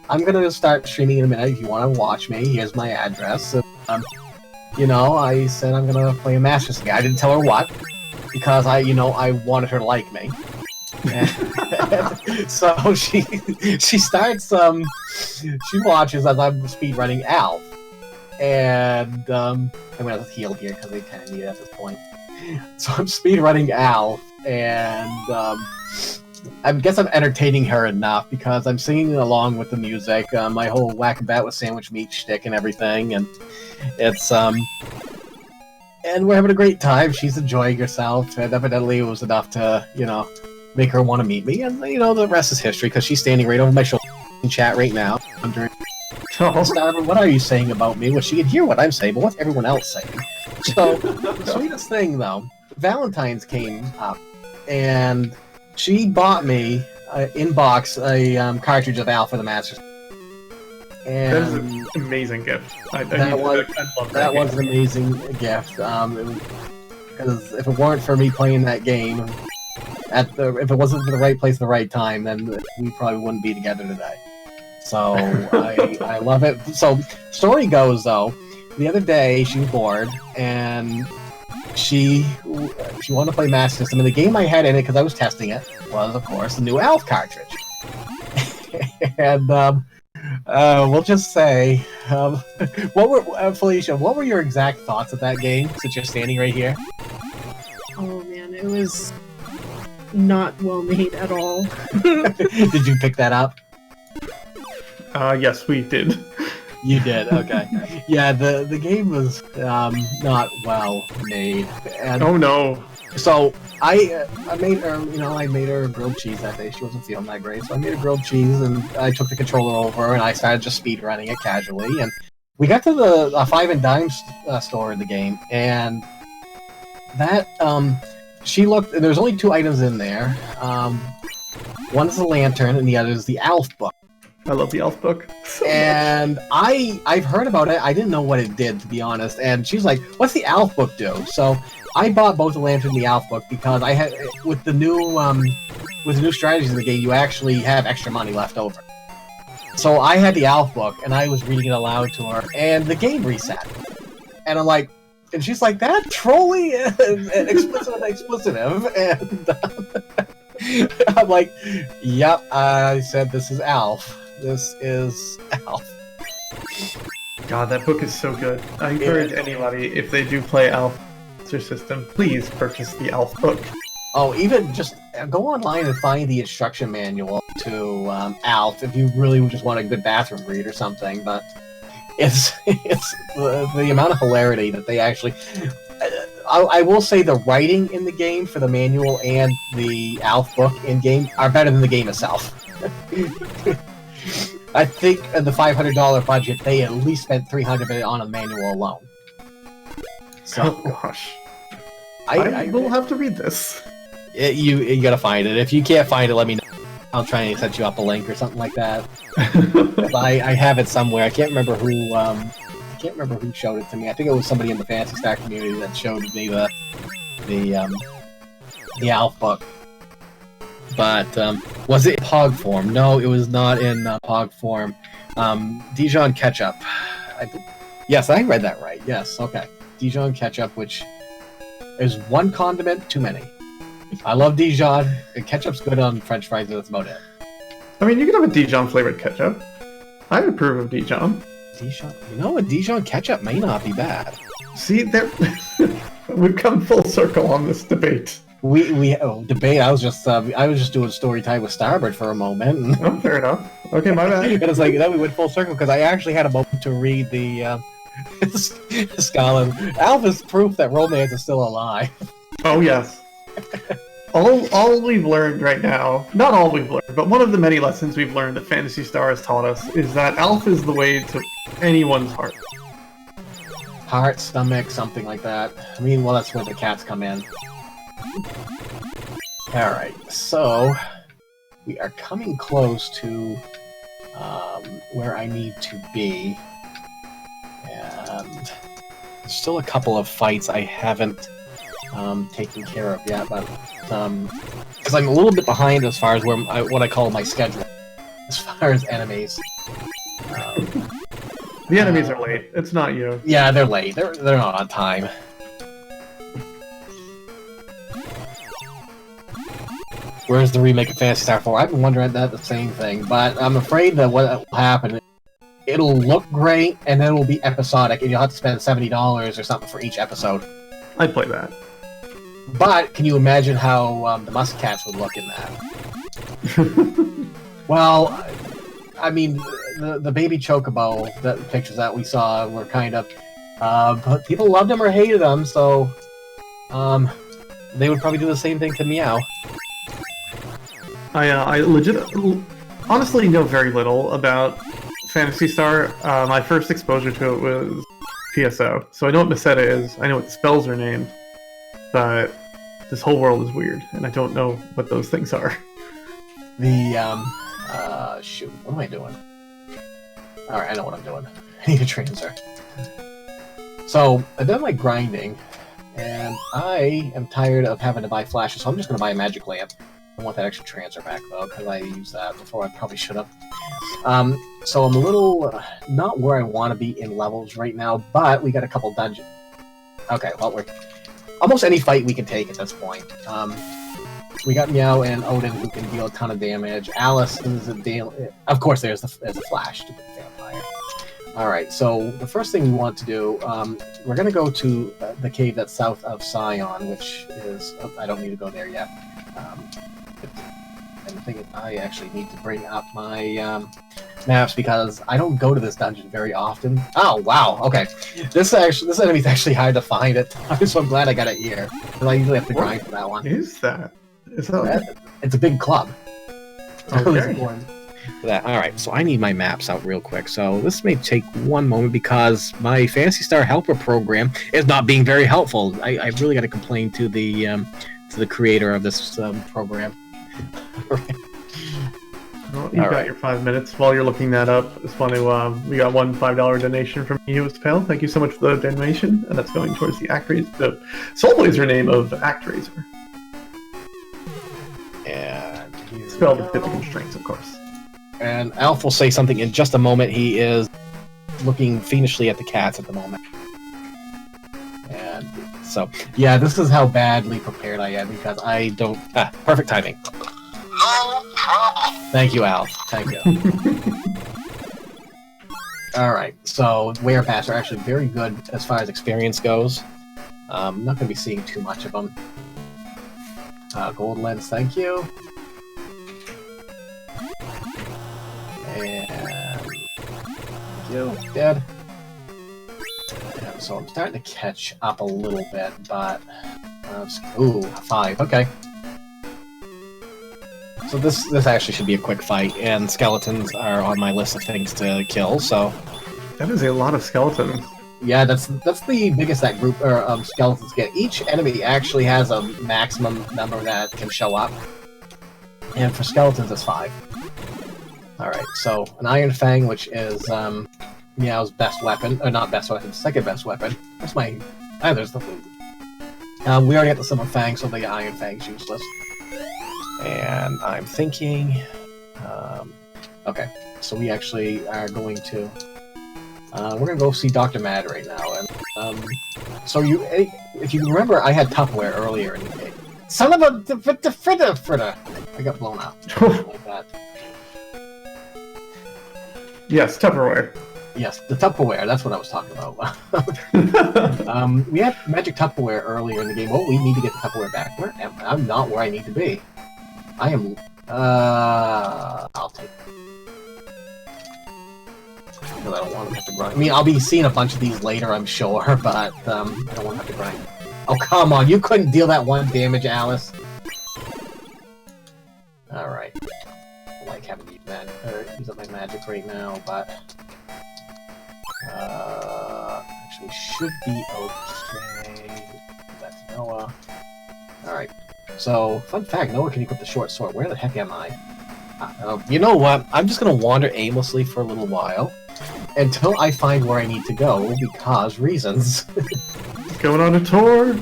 I'm gonna start streaming in a minute. If you want to watch me, here's my address." So, you know, I said I'm gonna play a Master System game. I didn't tell her what because I wanted her to like me. So she starts she watches as I'm speedrunning Alf, and I'm gonna heal here because they kind of need it at this point. So I'm speedrunning Alf, and I guess I'm entertaining her enough because I'm singing along with the music. My whole whack a bat with sandwich meat shtick and everything, and it's and we're having a great time. She's enjoying herself, and evidently it was enough to make her want to meet me. And the rest is history because she's standing right over my shoulder in chat right now, wondering, Starbird, what are you saying about me? Well, she can hear what I'm saying, but what's everyone else saying? So, the sweetest thing though, Valentine's came up, and she bought me in box a cartridge of Alpha the Master. And that is an amazing gift. That was an amazing gift. Because if it weren't for me playing that game, if it wasn't for the right place at the right time, then we probably wouldn't be together today. So I love it. So story goes though, the other day she was bored and she wanted to play Master System, and the game I had in it because I was testing it was of course the new Alf cartridge. And we'll just say, Felicia, what were your exact thoughts of that game, since you're standing right here? Oh man, it was not well made at all. Did you pick that up? Yes, we did. You did, okay. Yeah, the game was not well made. And oh no. So I made her, I made her grilled cheese that day. She wasn't feeling that great, so I made her grilled cheese, and I took the controller over, and I started just speed running it casually. And we got to the Five and Dime store in the game, and that she looked. There's only 2 items in there. One is the lantern, and the other is the Alf book. I love the Alf book so and much. I've heard about it. I didn't know what it did, to be honest. And she's like, "What's the Alf book do?" So I bought both the lantern and the Alf book because I had with the new strategies in the game, you actually have extra money left over. So I had the Alf book and I was reading it aloud to her, and the game reset. And I'm like, and she's like, "That trolling explicitive," and I'm like, "Yep." I said, "This is Alf. This is Alf." God, that book is so good. I encourage anybody, if they do play Alf System, please purchase the Alf book. Oh, even just go online and find the instruction manual to Alf if you really just want a good bathroom read or something. But it's the amount of hilarity that they actually. I will say the writing in the game for the manual and the Alf book in game are better than the game itself. I think in the $500 budget, they at least spent $300 of it on a manual alone. So, oh gosh. I will have to read this. You gotta find it. If you can't find it, let me know. I'll try and set you up a link or something like that. I have it somewhere. I can't remember who. I can't remember who showed it to me. I think it was somebody in the Phantasy Star community that showed me the Alf book. But was it in Pog form? No, it was not in Pog form. Dijon ketchup. Yes, I read that right. Yes, okay. Dijon ketchup, which is one condiment too many. I love Dijon. Ketchup's good on French fries, but that's about it. I mean, you can have a Dijon flavored ketchup. I approve of Dijon. Dijon, a Dijon ketchup may not be bad. See, there, we've come full circle on this debate. We debate. I was just doing story time with Starbird for a moment. Oh, fair enough. Okay, my bad. And it's like then we went full circle because I actually had a moment to read the Scotland. Alf is proof that romance is still alive. Oh yes. All we've learned right now, not all we've learned, but one of the many lessons we've learned that Phantasy Star has taught us is that Alf is the way to anyone's heart. Heart, stomach, something like that. I mean, well, that's where the cats come in. Alright, so we are coming close to where I need to be. And there's still a couple of fights I haven't taken care of yet, but because I'm a little bit behind as far as what I call my schedule, as far as enemies. The enemies are late. It's not you. Yeah, they're late. They're not on time. Where's the remake of Phantasy Star 4? I've been wondering the same thing, but I'm afraid that what will happen, it'll look great, and then it'll be episodic, and you'll have to spend $70 or something for each episode. I'd play that. But can you imagine how the Muscats would look in that? Well, I mean, the baby Chocobo, the pictures that we saw were kind of... but people loved him or hated him, so... they would probably do the same thing to Meow. I honestly know very little about Phantasy Star. My first exposure to it was PSO, so I know what Meseta is, I know what the spells are named, but this whole world is weird, and I don't know what those things are. Shoot, what am I doing? Alright, I know what I'm doing. I need a transfer. So, I've done my grinding, and I am tired of having to buy flashes, so I'm just going to buy a magic lamp. I want that extra transfer back, though, because I used that before I probably should have. So I'm a little not where I want to be in levels right now, but we got a couple dungeons. Okay, well, we're almost any fight we can take at this point. We got Meow and Odin who can deal a ton of damage. Alice is a deal. Of course, there's the Flash, stupid vampire. Alright, so the first thing we want to do, we're going to go to the cave that's south of Scion, which is... Oh, I don't need to go there yet. And the thing is, I actually need to bring up my maps because I don't go to this dungeon very often. Oh, wow, okay. This enemy's actually hard to find at times, so I'm glad I got it here. Because I usually have to grind for that one. What is that? It's a big club. Okay. Alright, so I need my maps out real quick. So this may take one moment because my Phantasy Star Helper program is not being very helpful. I really got to complain to the creator of this program. Well, you've got your 5 minutes. While you're looking that up, it's funny, we got one $5 donation from US Pal. Thank you so much for the donation, and that's going towards the Soul Blazer name of ActRaiser. And spelled with different constraints, of course. And Alf will say something in just a moment. He is looking fiendishly at the cats at the moment. And so, yeah, this is how badly prepared I am because I don't... perfect timing. No problem. Thank you, Alf. Thank you. Alright, so Werebats are actually very good as far as experience goes. I'm not going to be seeing too much of them. Gold lens, thank you. And... thank you. Dead. And so I'm starting to catch up a little bit, but... ooh, 5, okay. So this actually should be a quick fight, and skeletons are on my list of things to kill, so... That is a lot of skeletons. Yeah, that's the biggest that group of skeletons get. Each enemy actually has a maximum number that can show up. And for skeletons, it's 5. Alright, so an Iron Fang, which is Meow's best weapon. Or not best weapon, second best weapon. Where's my... there's the food. We already got the Silver Fang, so the Iron Fang's useless. And I'm thinking... okay, so we actually are going to... we're gonna go see Dr. Mad right now, and so if you remember, I had Tupperware earlier in the game. Son of a fritter! I got blown up like that. Yes, Tupperware. Yes, the Tupperware. That's what I was talking about. We had Magic Tupperware earlier in the game. Oh, we need to get the Tupperware back. I'm not where I need to be. I am. I'll take it. Because I don't want to have to grind. I mean, I'll be seeing a bunch of these later, I'm sure, but I don't want to have to grind. Oh, come on, you couldn't deal that 1 damage, Alice. Alright. I like having to use up my magic right now, but... actually should be okay. That's Noah. Alright. So, fun fact, Noah can equip the short sword. Where the heck am I? You know what? I'm just gonna wander aimlessly for a little while. Until I find where I need to go, because reasons. Going on a tour?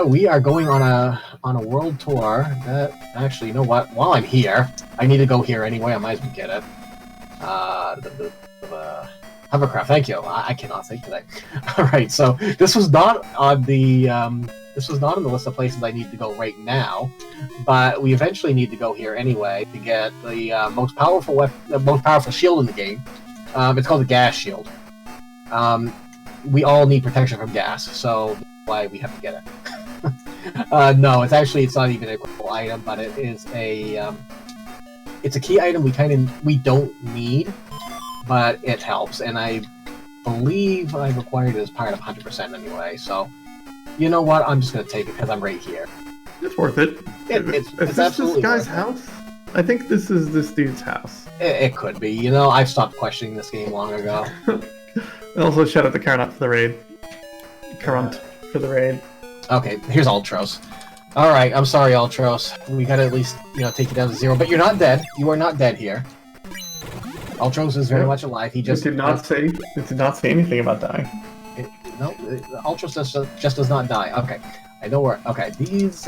We are going on a world tour. That actually, you know what? While I'm here, I need to go here anyway. I might as well get it. Hovercraft. Thank you. I cannot think today. All right. So this was not on the this was not on the list of places I need to go right now, but we eventually need to go here anyway to get the most powerful shield in the game. It's called the gas shield. We all need protection from gas, so that's why we have to get it. No, it's not even an equipable item, but it is a it's a key item we don't need, but it helps, and I believe I've acquired it as part of 100% anyway. So, you know what? I'm just gonna take it because I'm right here. It's worth it. It's this absolutely guy's worth house? I think this is this dude's house. It could be. You know, I've stopped questioning this game long ago. And also, shout out to Karnat for the raid. Karant for the raid. Okay, here's Ultros. Alright, I'm sorry, Ultros. We gotta at least, take you down to 0. But you're not dead. You are not dead here. Ultros is very much alive. He just It did not say anything about dying. No, Ultros just does not die. Okay, I know where. Okay, these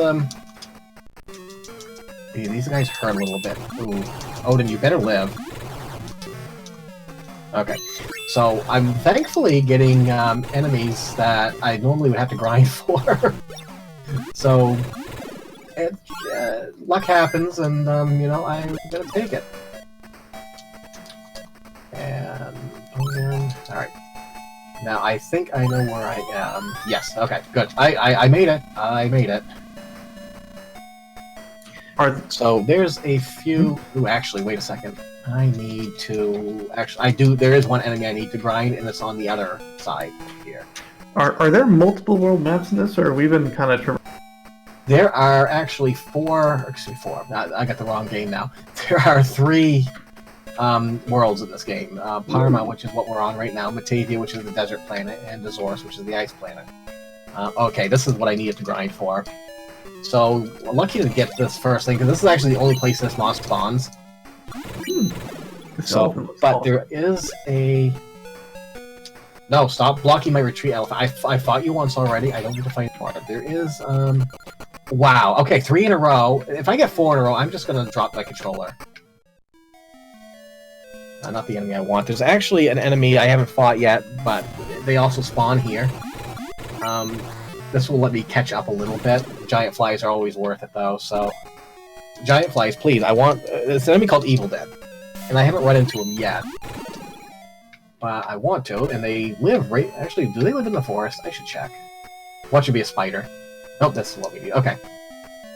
guys hurt a little bit. Ooh, Odin, you better live. Okay, so I'm thankfully getting enemies that I normally would have to grind for. So, luck happens, and I'm gonna take it. And all right. Now I think I know where I am. Yes. Okay. Good. I made it. I made it. So there's a few. Ooh, actually, wait a second. I need to actually. There is one enemy I need to grind, and it's on the other side here. Are there multiple world maps in this, or are we been kind of? There are actually 4. Excuse me, 4. I got the wrong game now. There are 3 worlds in this game. Parma, which is what we're on right now. Matavia, which is the desert planet, and Azores, which is the ice planet. Okay, this is what I needed to grind for. So, I'm lucky to get this first thing, because this is actually the only place this monster spawns. So, but there is a... No, stop blocking my retreat elephant. I fought you once already. I don't need to fight more. There is, Wow, okay, 3 in a row. If I get 4 in a row, I'm just gonna drop my controller. Not the enemy I want. There's actually an enemy I haven't fought yet, but they also spawn here. This will let me catch up a little bit. Giant flies are always worth it, though, so... Giant flies, please. I want... It's an enemy called Evil Dead. And I haven't run into him yet. But I want to, and they live right... Actually, do they live in the forest? I should check. What should be a spider? Nope, that's what we need. Okay.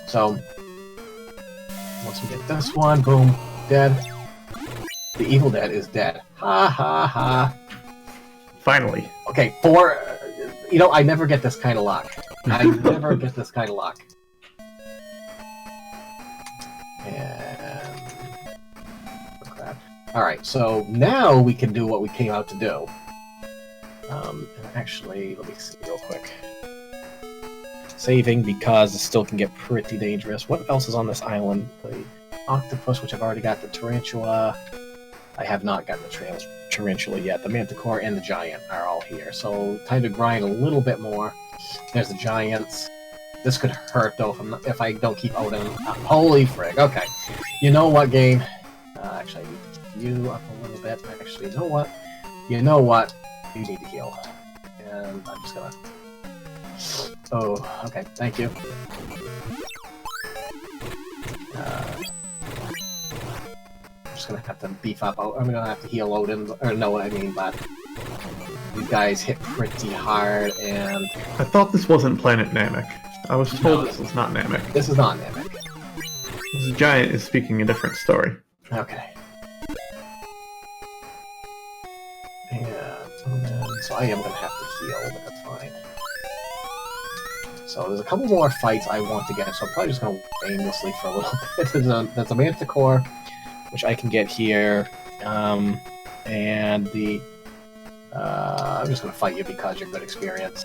So... Once we get this one, boom, dead. The Evil Dead is dead. Ha ha ha. Finally. Okay, 4... I never get this kind of luck. I never get this kind of luck. And... Oh, crap. Alright, so now we can do what we came out to do. Actually, let me see real quick. Saving, because it still can get pretty dangerous. What else is on this island? The octopus, which I've already got. The tarantula... I have not gotten the tarantula yet. The manticore and the giant are all here. So, time to grind a little bit more. There's the giants. This could hurt, though, if I don't keep Odin. Holy frig. Okay. You know what, game? Actually, I need to keep you up a little bit. Actually, you know what? You know what? You need to heal. And I'm just gonna... Oh, okay. Thank you. I'm just gonna have to beef up. I'm gonna have to heal Odin, or know what I mean, but these guys hit pretty hard, and I thought this wasn't Planet Namek. I was told this was not Namek. This is not Namek. This giant is speaking a different story. Okay. And so I am gonna have to heal, but that's fine. So there's a couple more fights I want to get, so I'm probably just gonna aimlessly for a little bit. There's a manticore, which I can get here, and the... I'm just gonna fight you because you're good experience.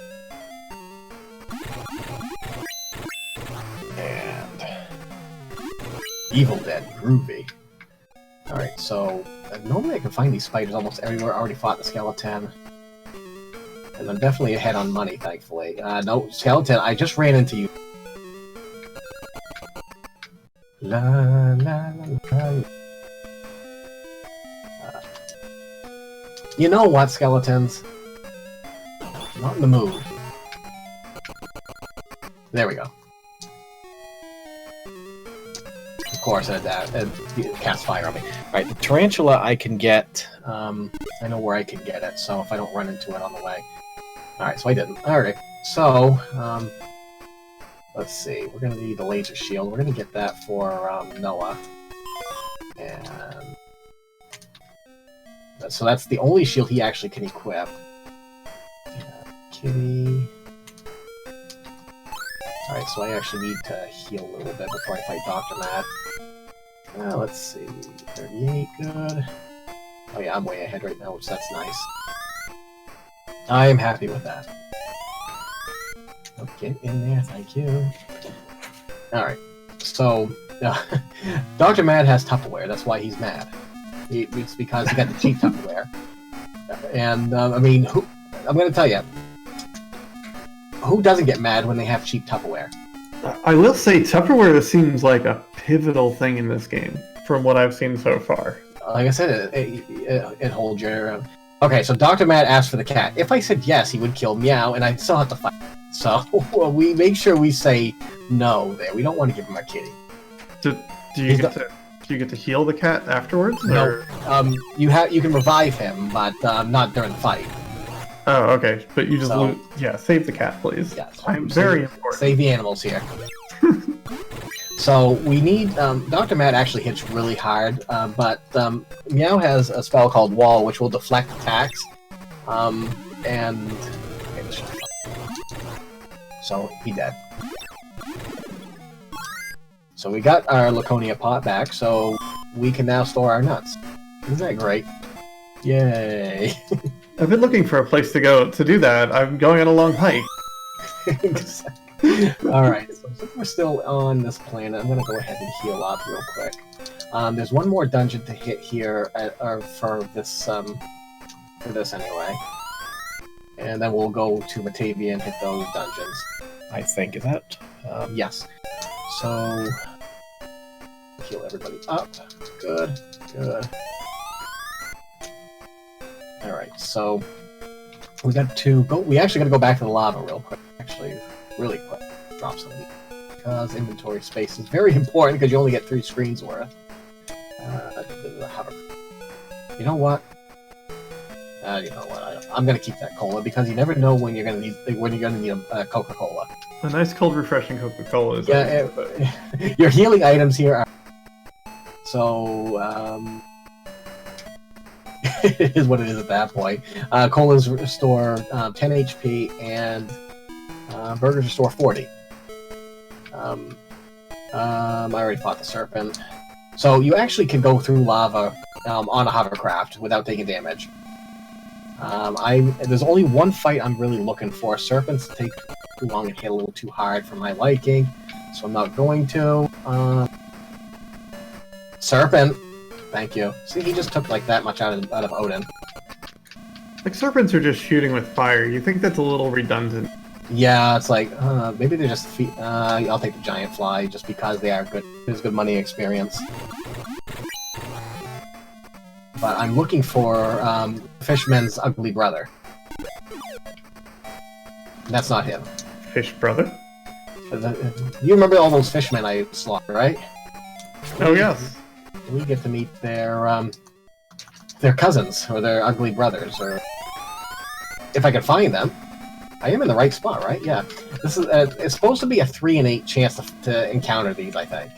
And... Evil Dead, groovy. Alright, so... normally I can find these spiders almost everywhere. I already fought the skeleton. And I'm definitely ahead on money, thankfully. No, skeleton, I just ran into you. La la la la. You know what, skeletons? Not in the mood. There we go. Of course, it casts fire on me. Alright, the tarantula I can get. I know where I can get it, so if I don't run into it on the way. Alright, so I didn't. Alright, so, let's see. We're gonna need the laser shield. We're gonna get that for Noah. And so that's the only shield he actually can equip. Kitty. Alright, so I actually need to heal a little bit before I fight Dr. Matt. Let's see. 38, good. Oh yeah, I'm way ahead right now, which that's nice. I am happy with that. Oh, get in there, thank you. Alright, so Dr. Mad has Tupperware, that's why he's mad. It's because he got the cheap Tupperware. And, I mean, I'm gonna tell you, who doesn't get mad when they have cheap Tupperware? I will say Tupperware seems like a pivotal thing in this game, from what I've seen so far. Like I said, it holds your... Okay, so Dr. Matt asked for the cat. If I said yes, he would kill Meow, and I'd still have to fight. So we make sure we say no there. We don't want to give him a kitty. Do you get to heal the cat afterwards? No. You can revive him, but not during the fight. Oh, okay. But you just save the cat, please. Yes, I'm very important. Save the animals here. So we need Dr. Matt actually hits really hard, but Meow has a spell called Wall, which will deflect attacks, and so he dead. So we got our Laconia pot back, so we can now store our nuts. Isn't that great? Yay! I've been looking for a place to go to do that. I'm going on a long hike. Alright, so since we're still on this planet, I'm going to go ahead and heal up real quick. There's one more dungeon to hit here, for this anyway. And then we'll go to Batavia and hit those dungeons. I think, is that? Yes. So, heal everybody up. Good, good. Alright, so we got to go. We actually got to go back to the lava real quick. Actually, really quick. Drop some because inventory space is very important because you only get 3 screens worth. You know what? I'm gonna keep that cola because you never know when you're gonna need a Coca-Cola. A nice cold, refreshing Coca-Cola is. Yeah, your healing items here are so. It is what it is at that point. Colas restore 10 HP and burgers restore 40. I already fought the serpent. So you actually can go through lava on a hovercraft without taking damage. There's only one fight I'm really looking for. Serpents take too long and hit a little too hard for my liking, so I'm not going to. Serpent! Thank you. See, he just took like that much out of Odin. Like, serpents are just shooting with fire. You think that's a little redundant? Yeah, it's like, maybe they're just I'll take the giant fly just because they are good. There's good money experience. But I'm looking for Fishman's ugly brother. That's not him. Fish brother? You remember all those fishmen I slaughtered, right? Oh, yes. We get to meet their cousins, or their ugly brothers, or... If I can find them. I am in the right spot, right? Yeah. This is it's supposed to be a 3 in 8 chance to encounter these, I think.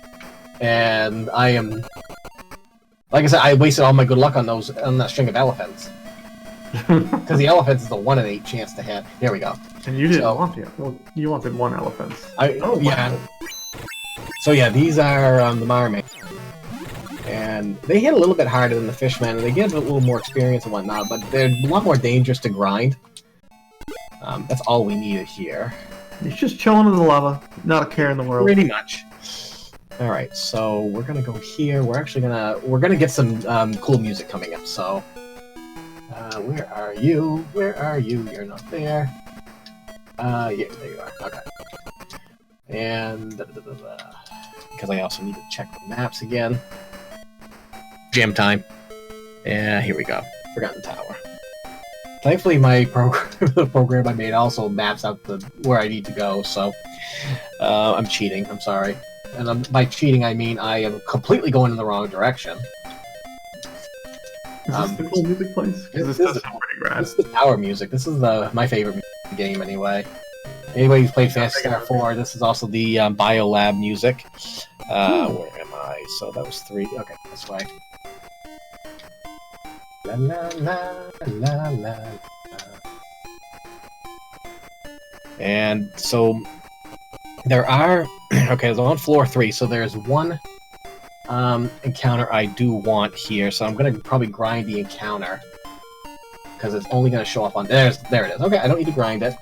And I am... Like I said, I wasted all my good luck on that string of elephants. Because the elephants is a 1 in 8 chance to hit. There we go. And you didn't want it. Well, you wanted 1 elephant. Yeah. So yeah, these are the Marmot. And they hit a little bit harder than the Fishmen, and they get a little more experience and whatnot, but they're a lot more dangerous to grind. That's all we needed here. He's just chilling in the lava. Not a care in the world. Pretty much. Alright, so we're gonna go here. We're gonna get some cool music coming up, so... where are you? Where are you? You're not there. Yeah, there you are. Okay. And... because I also need to check the maps again. Jam time. Yeah, here we go. Forgotten Tower. Thankfully, my the program I made also maps out where I need to go, so... I'm cheating, I'm sorry. And by cheating, I mean I am completely going in the wrong direction. Is this the cool music place? Because this does sound pretty rad. This is the tower music. This is my favorite game, anyway. Anybody who's played Phantasy Star 4, this is also the Biolab music. Where am I? So that was 3. Okay, this way. La la la la la. And so there are okay, it's on floor 3, so there's one encounter I do want here, so I'm gonna probably grind the encounter because it's only gonna show up on there it is. Okay, I don't need to grind it.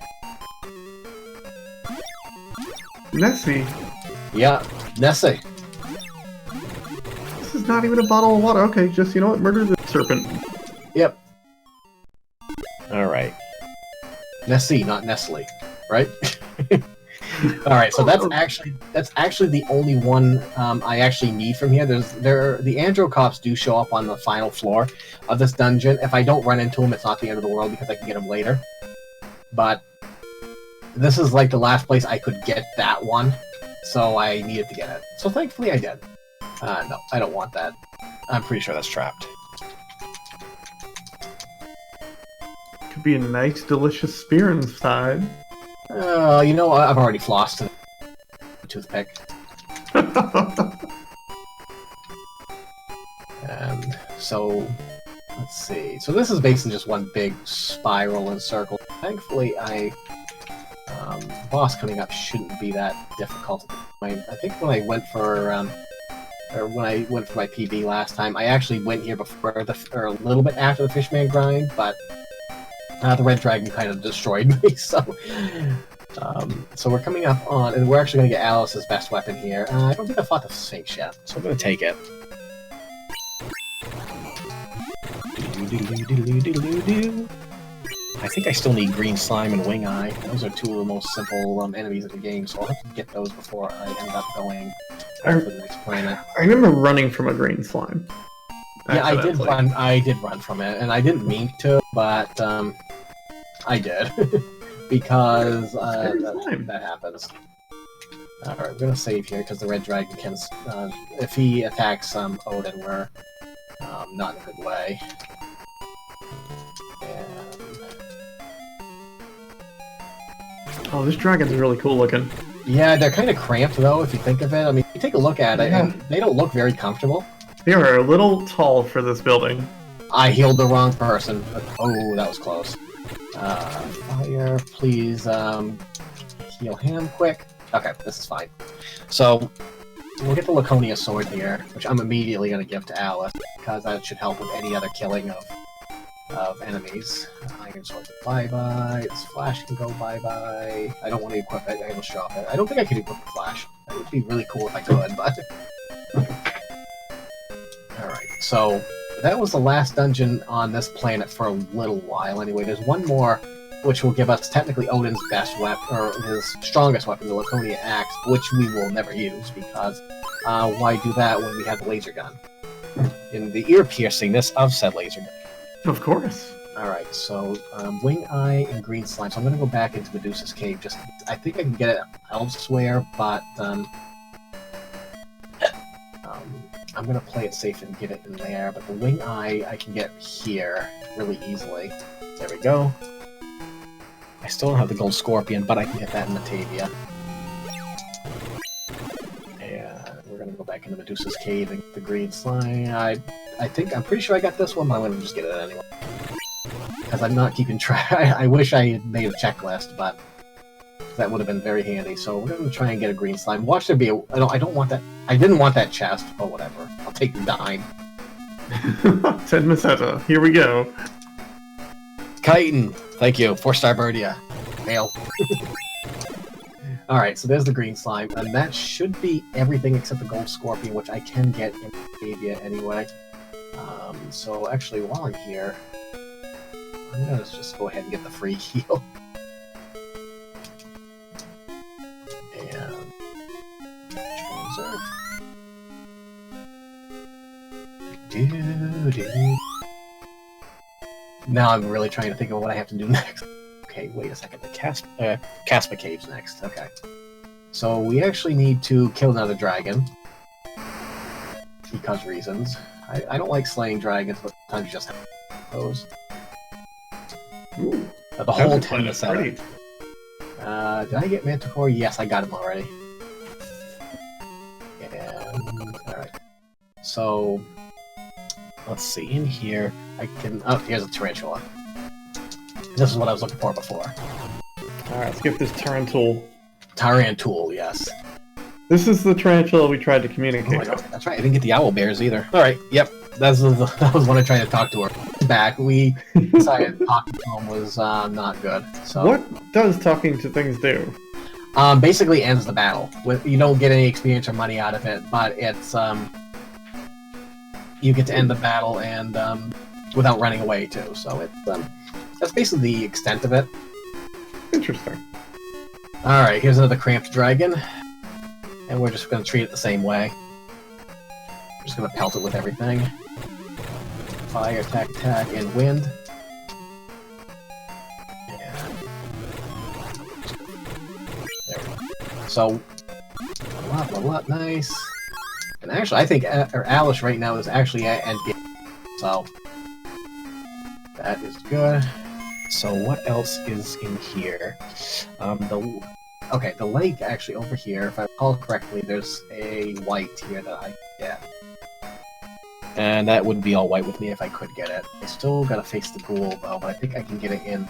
Nessie. Yeah, Nessie. This is not even a bottle of water. Okay, just, you know what? Murder the serpent. Yep. Alright. Nessie, not Nestle, right? Alright, so that's actually the only one I actually need from here. The Androcops do show up on the final floor of this dungeon. If I don't run into them, it's not the end of the world because I can get them later. But this is like the last place I could get that one, so I needed to get it. So thankfully I did. No, I don't want that. I'm pretty sure that's trapped. Could be a nice, delicious spear inside. You know what? I've already flossed the toothpick. And so, let's see. So this is basically just one big spiral and circle. Thankfully, boss coming up shouldn't be that difficult. I think when I went for my PB last time, I actually went here before or a little bit after the Fishman grind, but the Red Dragon kind of destroyed me. So we're coming up on, and we're actually going to get Alice's best weapon here. I don't think I fought the Sphinx yet, so I'm going to take it. I think I still need Green Slime and Wing Eye. Those are two of the most simple enemies in the game, so I'll have to get those before I end up going to the next planet. I remember running from a green slime. Yeah, I did run. I did run from it, and I didn't mean to, but I did because that happens. All right, we're gonna save here because the Red Dragon can, if he attacks Odin, we're not in a good way. Oh, this dragon's really cool looking. Yeah, they're kind of cramped though, if you think of it. I mean, you take a look at it, and they don't look very comfortable. They are a little tall for this building. I healed the wrong person. Oh, that was close. Fire, please heal him quick. Okay, this is fine. So, we'll get the Laconia sword here, which I'm immediately going to give to Alice, because that should help with any other killing of enemies. Iron sword, bye-bye. This flash can go bye-bye. I don't want to equip it, I will shop it. I don't think I could equip the flash. That would be really cool if I could, but... Alright, so that was the last dungeon on this planet for a little while anyway. There's one more, which will give us technically Odin's best weapon, or his strongest weapon, the Laconia Axe, which we will never use, because why do that when we have the laser gun? In the ear-piercingness of said laser gun. Of course. Alright, so Wing Eye and Green Slime. So I'm going to go back into Medusa's Cave. I think I can get it elsewhere, but I'm going to play it safe and get it in there. But the Wing Eye I can get here really easily. There we go. I still don't have the Gold Scorpion, but I can get that in Matavia. And we're going to go back into Medusa's Cave and get the Green Slime. I'm pretty sure I got this one, but I'm going to just get it anyway. Because I'm not keeping track. I wish I had made a checklist, but that would have been very handy. So we're going to try and get a Green Slime. Watch there be a... I don't want that... I didn't want that chest, but whatever. I'll take the dime. 10 Meseta. Here we go. Chitin. Thank you. For Starbirdia. Fail. Alright, so there's the Green Slime. And that should be everything except the Gold Scorpion, which I can get in Batavia anyway. So actually, while I'm here, I'm gonna just go ahead and get the free heal. And transfer. Now I'm really trying to think of what I have to do next. Okay, wait a second. The Caspa Cave's next. Okay. So we actually need to kill another dragon. Because reasons. I don't like slaying dragons, but sometimes you just have those. Ooh, The whole 10 to 7. Did I get Manticore? Yes, I got him already. And alright. So let's see. In here, I can. Oh, here's a tarantula. This is what I was looking for before. Alright, let's get this Tarantul. Tarantul, yes. This is the tarantula we tried to Oh, communicate with. that's right. I didn't get the owl bears either. All right. Yep. That was when I tried to talk to her. Back, we decided talking to him was not good. So What does talking to things do? basically ends the battle. You don't get any experience or money out of it, but it's you get to end the battle and without running away too. So it's that's basically the extent of it. Interesting. All right. Here's another cramped dragon, and we're just going to treat it the same way. We're just going to pelt it with everything. Fire, attack, and wind. And there we go. So, level up, nice. And actually, I think Alice right now is actually at endgame. So, that is good. So, what else is in here? Okay, the lake actually over here, if I recall correctly, there's a white here that I can get. And that wouldn't be all white with me if I could get it. I still gotta face the ghoul though, but I think I can get it in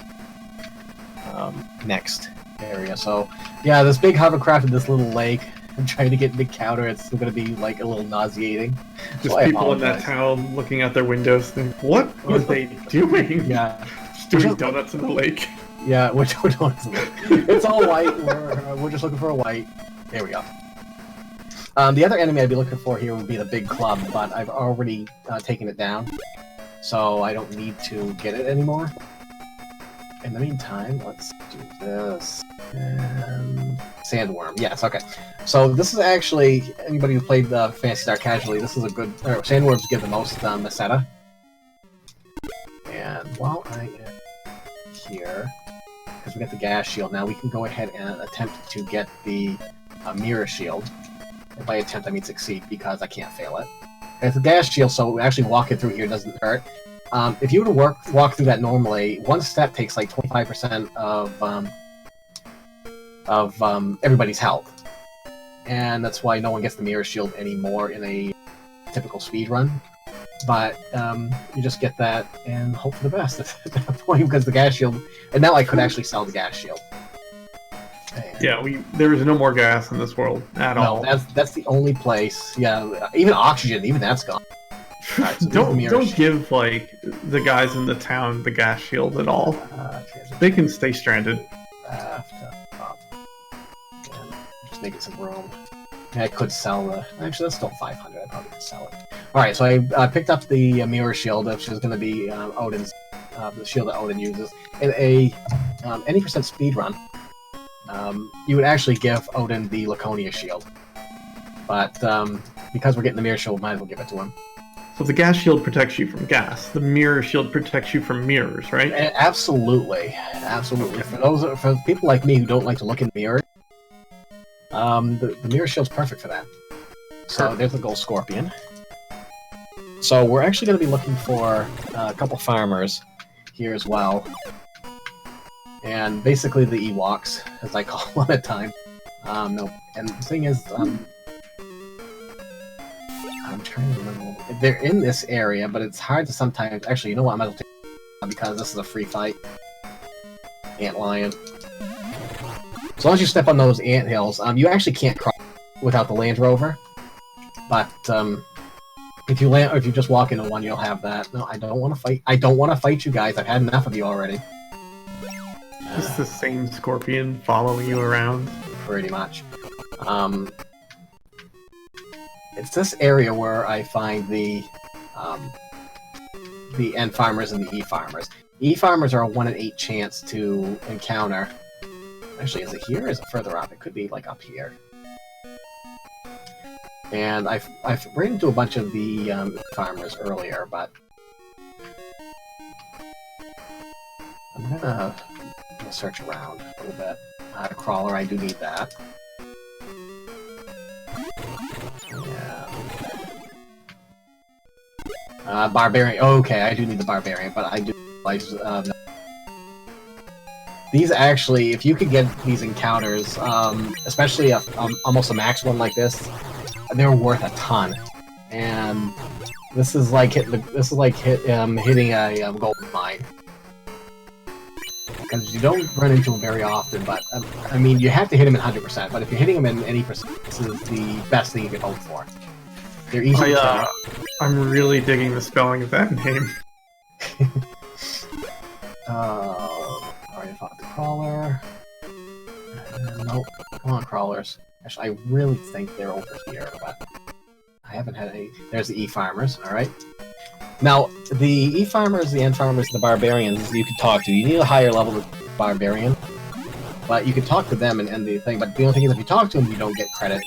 next area. So, yeah, this big hovercraft in this little lake, I'm trying to get big counter, it's still gonna be like a little nauseating. Just So people in that town looking out their windows think, what are they doing? Yeah. Just doing donuts in the lake. Yeah, we're doing it's all white. We're just looking for a white. There we go. The other enemy I'd be looking for here would be the big club, but I've already taken it down, so I don't need to get it anymore. In the meantime, let's do this. And Sandworm. Yes, okay. So this is actually, anybody who played Phantasy Star casually, this is a good... Sandworms give the most Meseta. And while I am here, because we got the gas shield, now we can go ahead and attempt to get the mirror shield. And by attempt, I mean succeed, because I can't fail it. And it's a gas shield, so actually walking through here doesn't hurt. If you were to walk through that normally, one step takes like 25% of everybody's health. And that's why no one gets the mirror shield anymore in a typical speed run. But you just get that and hope for the best at that point, because the gas shield... And now I could actually sell the gas shield. And Yeah, there is no more gas in this world at all. that's the only place. Yeah, even oxygen, even that's gone. Alright, so Don't give like the guys in the town the gas shield at all. They can stay stranded. Just making some room. I could sell the... Actually, that's still 500. I probably could sell it. Alright, so I picked up the mirror shield, which is going to be Odin's... the shield that Odin uses. In a any percent speed run, you would actually give Odin the Laconia shield. But because we're getting the mirror shield, might as well give it to him. So the gas shield protects you from gas. The mirror shield protects you from mirrors, right? Absolutely. Absolutely. For people like me who don't like to look in the mirror, the mirror shield's perfect for that. So there's the gold scorpion. So we're actually going to be looking for a couple farmers here as well. And basically the Ewoks, as I call them at time. No, and the thing is, I'm trying to remember. They're in this area, but it's hard to sometimes... Actually, you know what? I might as well take because this is a free fight. Antlion. As long as you step on those ant hills, you actually can't cross without the Land Rover. But if you just walk into one, you'll have that. No, I don't want to fight. I don't want to fight you guys. I've had enough of you already. It's the same scorpion following you around. Pretty much. It's this area where I find the N farmers and the E farmers. E farmers are a 1 in 8 chance to encounter. Actually, is it here or is it further up? It could be like up here. And I've ran into a bunch of the farmers earlier, but I'm gonna search around a little bit. Crawler, I do need that. Yeah. Barbarian. Okay, I do need the barbarian, but I do like. these actually, if you could get these encounters, especially almost a max one like this, they're worth a ton. And this is like hitting a golden mine. Because you don't run into them very often, but I mean, you have to hit them in 100%. But if you're hitting them in any percent, this is the best thing you can hope for. They're easy to kill. I'm really digging the spelling of that name. Already fought the crawler. Nope. Come on, crawlers. Actually, I really think they're over here, but I haven't had any. There's the E-Farmers, alright. Now, the E-Farmers, the N-Farmers, the Barbarians, you can talk to. You need a higher level of Barbarian, but you can talk to them and end the thing. But the only thing is, if you talk to them, you don't get credit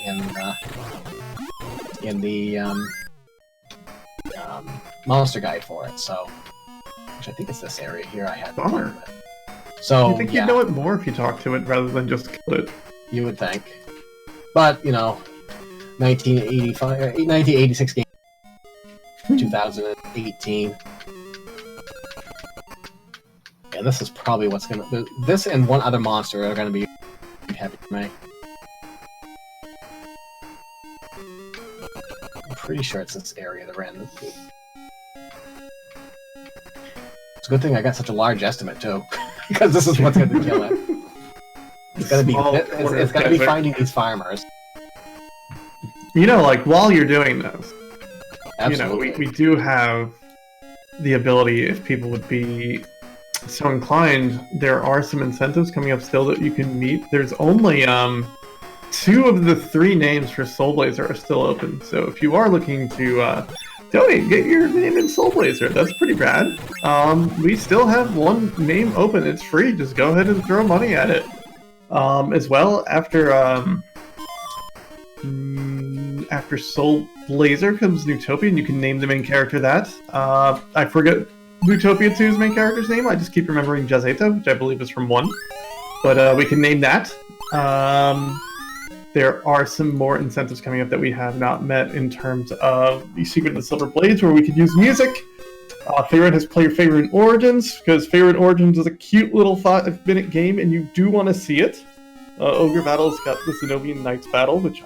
in the monster guide for it. So, which I think it's this area here. I had. Bummer. So you think you'd know it more if you talked to it rather than just kill it? You would think, but you know, 1986 game. 2018. And this is probably what's gonna... This and one other monster are gonna be happy for me. I'm pretty sure it's this area they're in. It's a good thing I got such a large estimate, too. Because this is what's gonna kill it. It's gonna be... It's gonna be finding these farmers. You know, like, while you're doing this, Absolutely. you know, we do have the ability, if people would be so inclined, there are some incentives coming up still that you can meet. There's only 2 of the 3 names for Soul Blazer are still open. So if you are looking to donate, get your name in Soul Blazer. That's pretty rad. We still have 1 name open. It's free. Just go ahead and throw money at it. As well, after Soul Blazer comes Newtopia, and you can name the main character that. I forget Newtopia 2's main character's name. I just keep remembering Jazeta, which I believe is from 1. But we can name that. There are some more incentives coming up that we have not met in terms of the Secret of the Silver Blades, where we could use music. Favorite has player favorite in Origins, because Favorite Origins is a cute little 5-minute game, and you do want to see it. Ogre Battle's got the Zenobian Knights Battle, which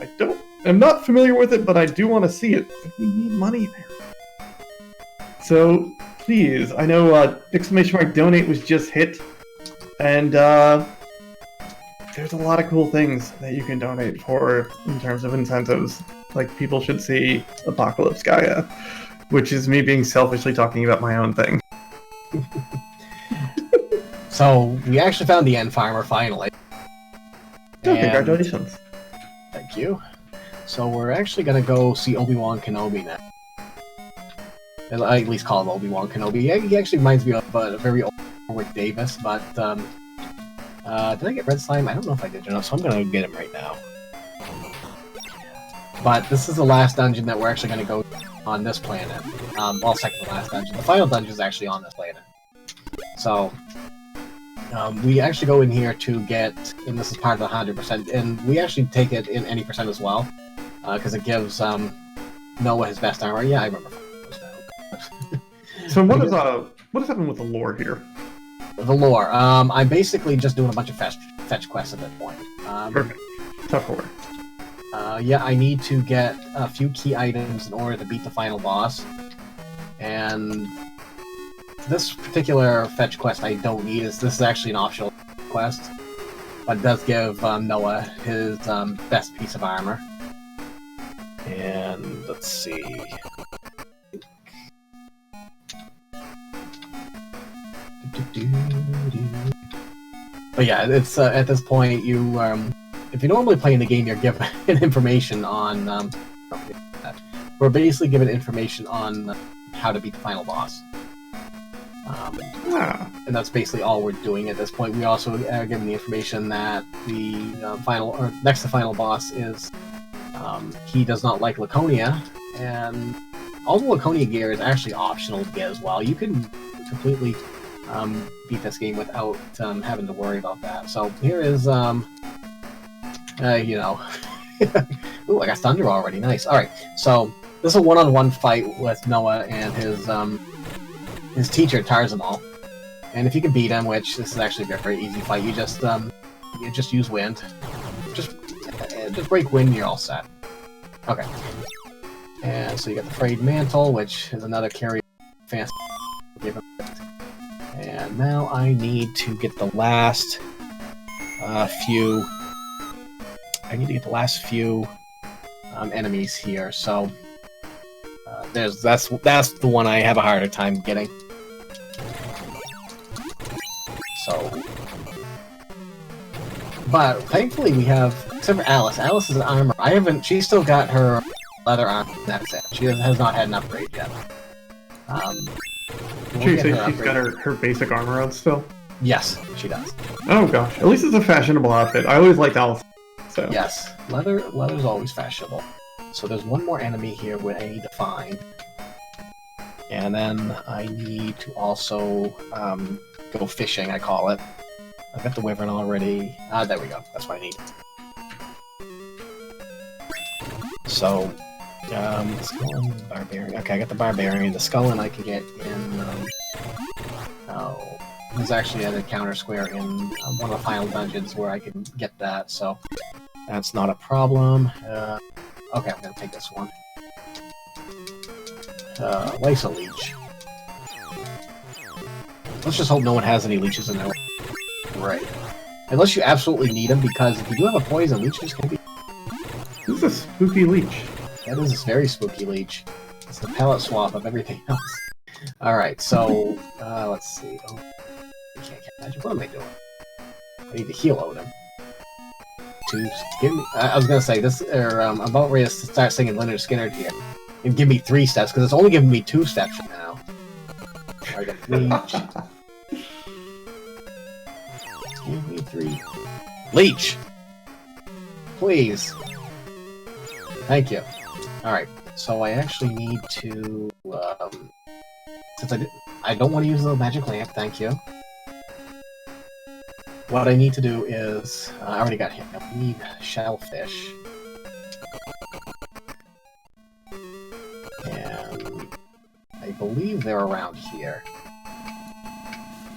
I'm not familiar with it, but I do want to see it. We need money there. So, please, I know !donate was just hit, and there's a lot of cool things that you can donate for in terms of incentives. Like, people should see Apocalypse Gaia, which is me being selfishly talking about my own thing. So, we actually found the N-Farmer, finally. Congratulations. Thank you. So we're actually gonna go see Obi-Wan Kenobi now. I at least call him Obi-Wan Kenobi. He actually reminds me of a very old Rick Davis, but did I get Red Slime? I don't know if I did or not, so I'm gonna get him right now. But this is the last dungeon that we're actually gonna go on this planet. Well, second to last dungeon. The final dungeon is actually on this planet. So we actually go in here to get, and this is part of the 100%, and we actually take it in any percent as well, because it gives Noah his best armor. Yeah, I remember. So what has happened with the lore here? The lore. I'm basically just doing a bunch of fetch quests at this point. Perfect. Tough lore. Yeah, I need to get a few key items in order to beat the final boss, and this particular fetch quest I don't need. This is actually an optional quest, but it does give Noah his best piece of armor. And let's see. But yeah, it's at this point you if you normally play in the game, you're given information on we're basically given information on how to beat the final boss. And that's basically all we're doing at this point. We also are given the information that the next to final boss is he does not like Laconia, and all the Laconia gear is actually optional to get as well. You can completely beat this game without having to worry about that. So here is you know, ooh, I got thunder already. Nice. All right, so this is a one-on-one fight with Noah and his teacher Tarzamal, And if you can beat him, which this is actually a very easy fight, you just use wind. Just break wind, you're all set. Okay. And so you got the Frayed Mantle, which is another carry fancy. And now I need to get the last few. I need to get the last few enemies here. So that's the one I have a harder time getting. So, but thankfully we have, except for Alice. Alice is an armor. She's still got her leather armor. That's it. She has not had an upgrade yet. She's got her basic armor on still? Yes, she does. Oh gosh, at least it's a fashionable outfit. I always liked Alice. So. Yes, leather's always fashionable. So there's one more enemy here where I need to find. And then I need to also go fishing, I call it. I've got the wyvern already. There we go. That's what I need. So, Skull and Barbarian. Okay, I got the Barbarian. The Skull and I can get in... there's actually an encounter square in one of the final dungeons where I can get that, so that's not a problem. Okay, I'm gonna take this one. Lace a leech. Let's just hope no one has any leeches in there. Right. Unless you absolutely need them, because if you do have a poison, leeches can be... This is a spooky leech. That is a very spooky leech. It's the palette swap of everything else. Alright, so, let's see. Oh, I can't catch. What am I doing? I need to heal Odin. Give me... I was gonna say, I'm about ready to start singing Leonard Skinner here. And give me 3 steps, because it's only giving me 2 steps now. Alright, leech. Give me 3. Leech! Please! Thank you. Alright, so I actually need to, since I don't want to use the magic lamp, thank you. What I need to do is, I already got him, I need shellfish. And I believe they're around here.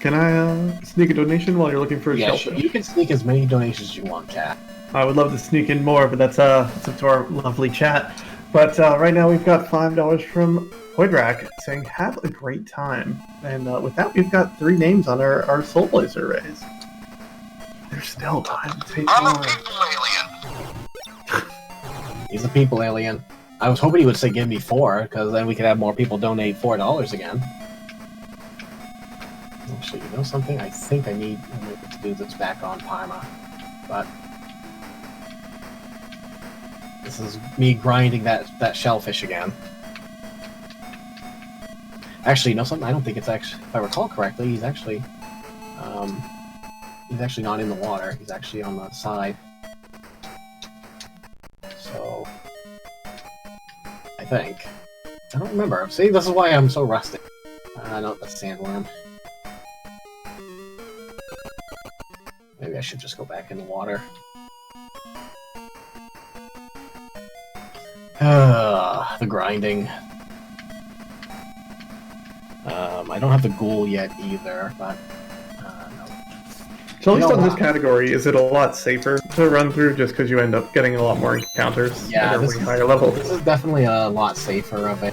Can I sneak a donation while you're looking for a shellfish? You can sneak as many donations as you want, Cat. I would love to sneak in more, but that's up to our lovely chat. But right now we've got $5 from Hoydrak saying, have a great time. And with that, we've got 3 names on our Soul Blazer raise. There's still time to take I'm a more. people alien. He's a people alien. I was hoping he would say give me 4, because then we could have more people donate $4 again. Actually, you know something? I think I need to do this back on Parma. But this is me grinding that shellfish again. Actually, you know something? I don't think it's actually, if I recall correctly, he's actually not in the water. He's actually on the side. So I think. I don't remember. See, this is why I'm so rusty. No, that's sandworm. Maybe I should just go back in the water. The grinding. I don't have the ghoul yet either, but no. So at least on this category, is it a lot safer to run through just because you end up getting a lot more encounters at a way higher level? This is definitely a lot safer of a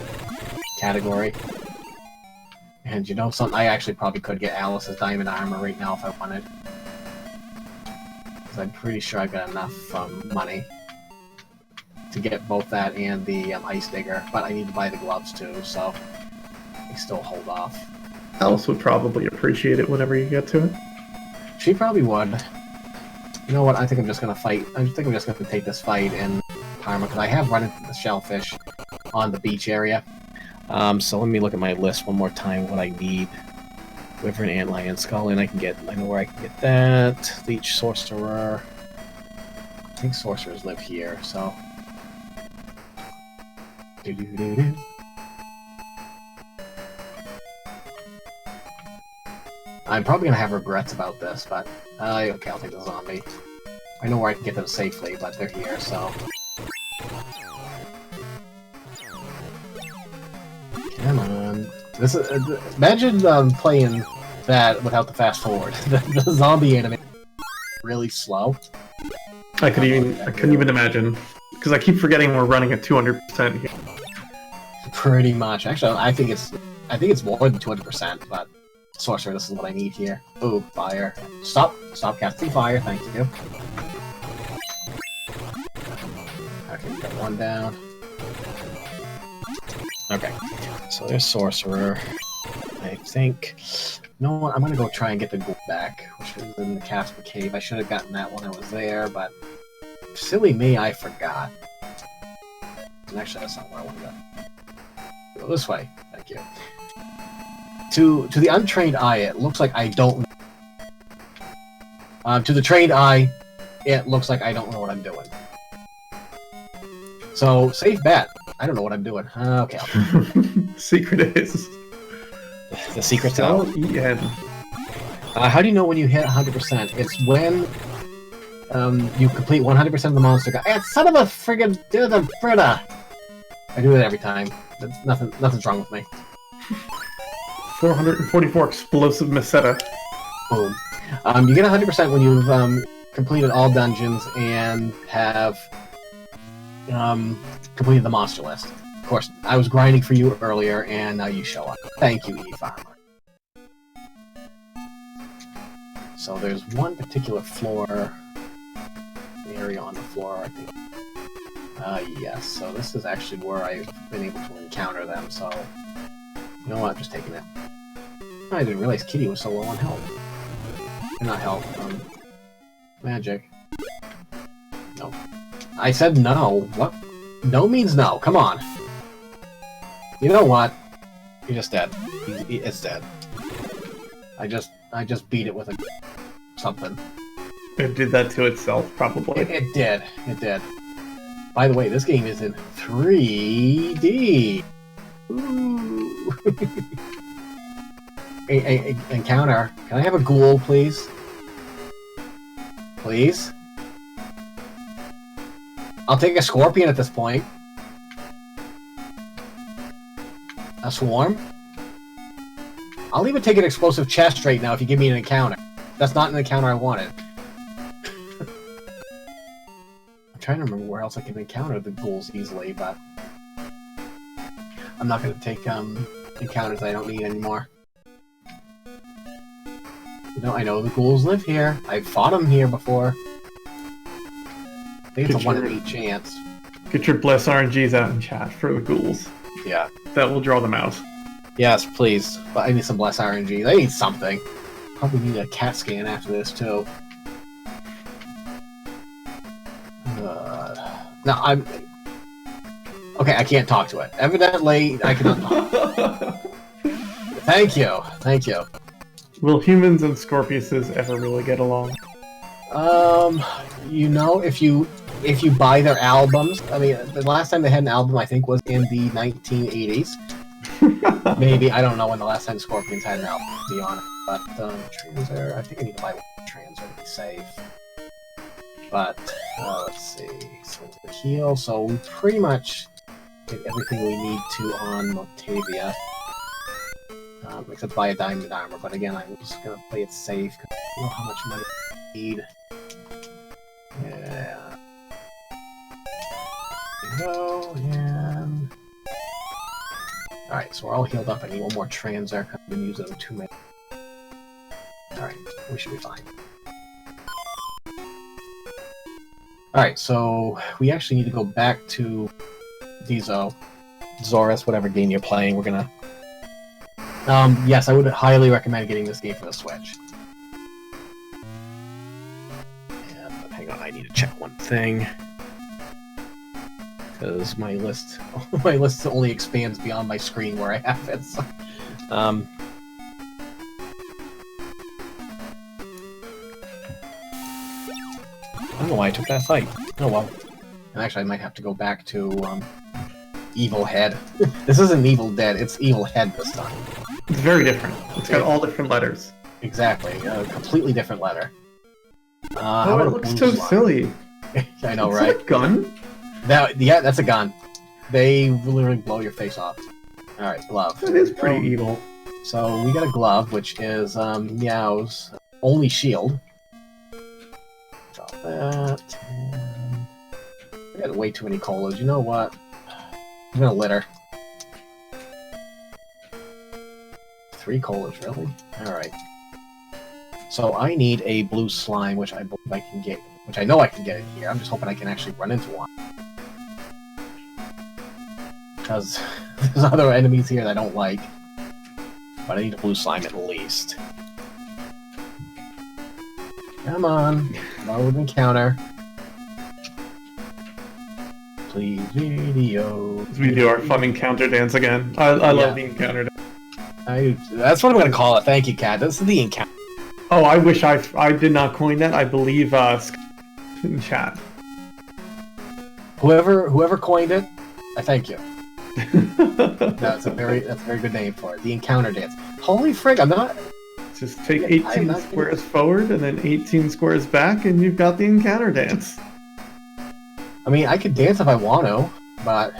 category. And you know something? I actually probably could get Alice's diamond armor right now if I wanted. Because I'm pretty sure I've got enough money to get both that and the ice digger. But I need to buy the gloves too, so I still hold off. Alice would probably appreciate it whenever you get to it. She probably would. You know what? I think I'm just gonna fight. I think I'm just gonna take this fight in Parma because I have run into the shellfish on the beach area. So let me look at my list one more time. What I need: Wyvern, Antlion, Skull, and I know where I can get that. Leech, Sorcerer. I think sorcerers live here. So. Do-do-do-do. I'm probably gonna have regrets about this, but okay, I'll take the zombie. I know where I can get them safely, but they're here, so. Come on. This is imagine playing that without the fast forward. The zombie anime really slow. I couldn't even imagine because I keep forgetting we're running at 200% here. Pretty much. Actually, I think it's more than 200%. But sorcerer, this is what I need here. Ooh, fire! Stop casting fire. Thank you. Okay, got one down. Okay, so there's sorcerer. I think. You know what? I'm gonna go try and get the gold back, which is in the Casper Cave. I should have gotten that when I was there, but silly me, I forgot. And actually, that's not where I want to go. Go this way. Thank you. To the untrained eye, it looks like I don't. To the trained eye, it looks like I don't know what I'm doing. So safe bet. I don't know what I'm doing. Okay. Secret is. The secret's out. How do you know when you hit 100%? It's when you complete 100% of the monster. Son of a friggin' Britta! I do it every time. Nothing's wrong with me. 444 explosive Meseta. Boom. You get 100% when you've completed all dungeons and have completed the monster list. Of course, I was grinding for you earlier, and now you show up. Thank you, E-Farmer. So there's one particular floor area on the floor, I think. Yes, so this is actually where I've been able to encounter them, so... You know what, I'm just taking it. I didn't realize Kitty was so low on health. Not health, magic. No. I said no. What? No means no, come on. You know what? You're just dead. It's dead. I just beat it with a... something. It did that to itself, probably. It did. It did. By the way, this game is in 3D. Ooh. Encounter. Can I have a ghoul, please? Please? I'll take a scorpion at this point. A swarm? I'll even take an explosive chest right now if you give me an encounter. That's not an encounter I wanted. I'm trying to remember where else I can encounter the ghouls easily, but... I'm not going to take encounters I don't need anymore. You know, I know the ghouls live here. I've fought them here before. I think it's a 1 in 8 chance. Get your Bless RNGs out in chat for the ghouls. Yeah. That will draw them out. Yes, please. But I need some Bless RNGs. I need something. Probably need a CAT scan after this, too. No, I'm... Okay, I can't talk to it. Evidently, I cannot talk. Thank you. Thank you. Will humans and Scorpiuses ever really get along? You know, if you buy their albums, I mean, the last time they had an album, I think, was in the 1980s. Maybe, I don't know when the last time Scorpions had an album, to be honest. But, Transer, I think I need to buy one Transer to be safe. But, let's see. So, the heal, so we pretty much get everything we need to on Motavia. Except buy a diamond armor, but again, I'm just gonna play it safe, because I don't know how much money I need. Yeah. There we go, and... Alright, so we're all healed up. I need one more Transer. I've been using them too many. Alright, we should be fine. Alright, so we actually need to go back to Zorus, whatever game you're playing. We're gonna... yes, I would highly recommend getting this game for the Switch. And, hang on, I need to check one thing. Because my list only expands beyond my screen where I have it. So, I don't know why I took that fight. Oh well. And actually, I might have to go back to Evil Head. This isn't Evil Dead, it's Evil Head this time. It's very different. It's got all different letters. Exactly, a completely different letter. Oh, it looks so silly. I know, Is right? that a gun? Yeah, that's a gun. They literally blow your face off. Alright, glove. That is pretty evil. So we got a glove, which is Meow's only shield. Drop that. I got way too many colas. You know what? I'm gonna litter. 3 colas, really? Alright. So I need a blue slime, which I believe I can get, which I know I can get it here. I'm just hoping I can actually run into one. Because there's other enemies here that I don't like. But I need a blue slime at least. Come on. Load encounter. Please, video. We do our fun encounter dance again. I love the encounter dance. That's what I'm going to call it. Thank you, Kat. This is the encounter. Oh, I wish I did not coin that. I believe in chat. Whoever coined it, I thank you. That's a very good name for it. The encounter dance. Holy frig! I'm not. Just take 18 squares forward and then 18 squares back, and you've got the encounter dance. I mean, I could dance if I want to, but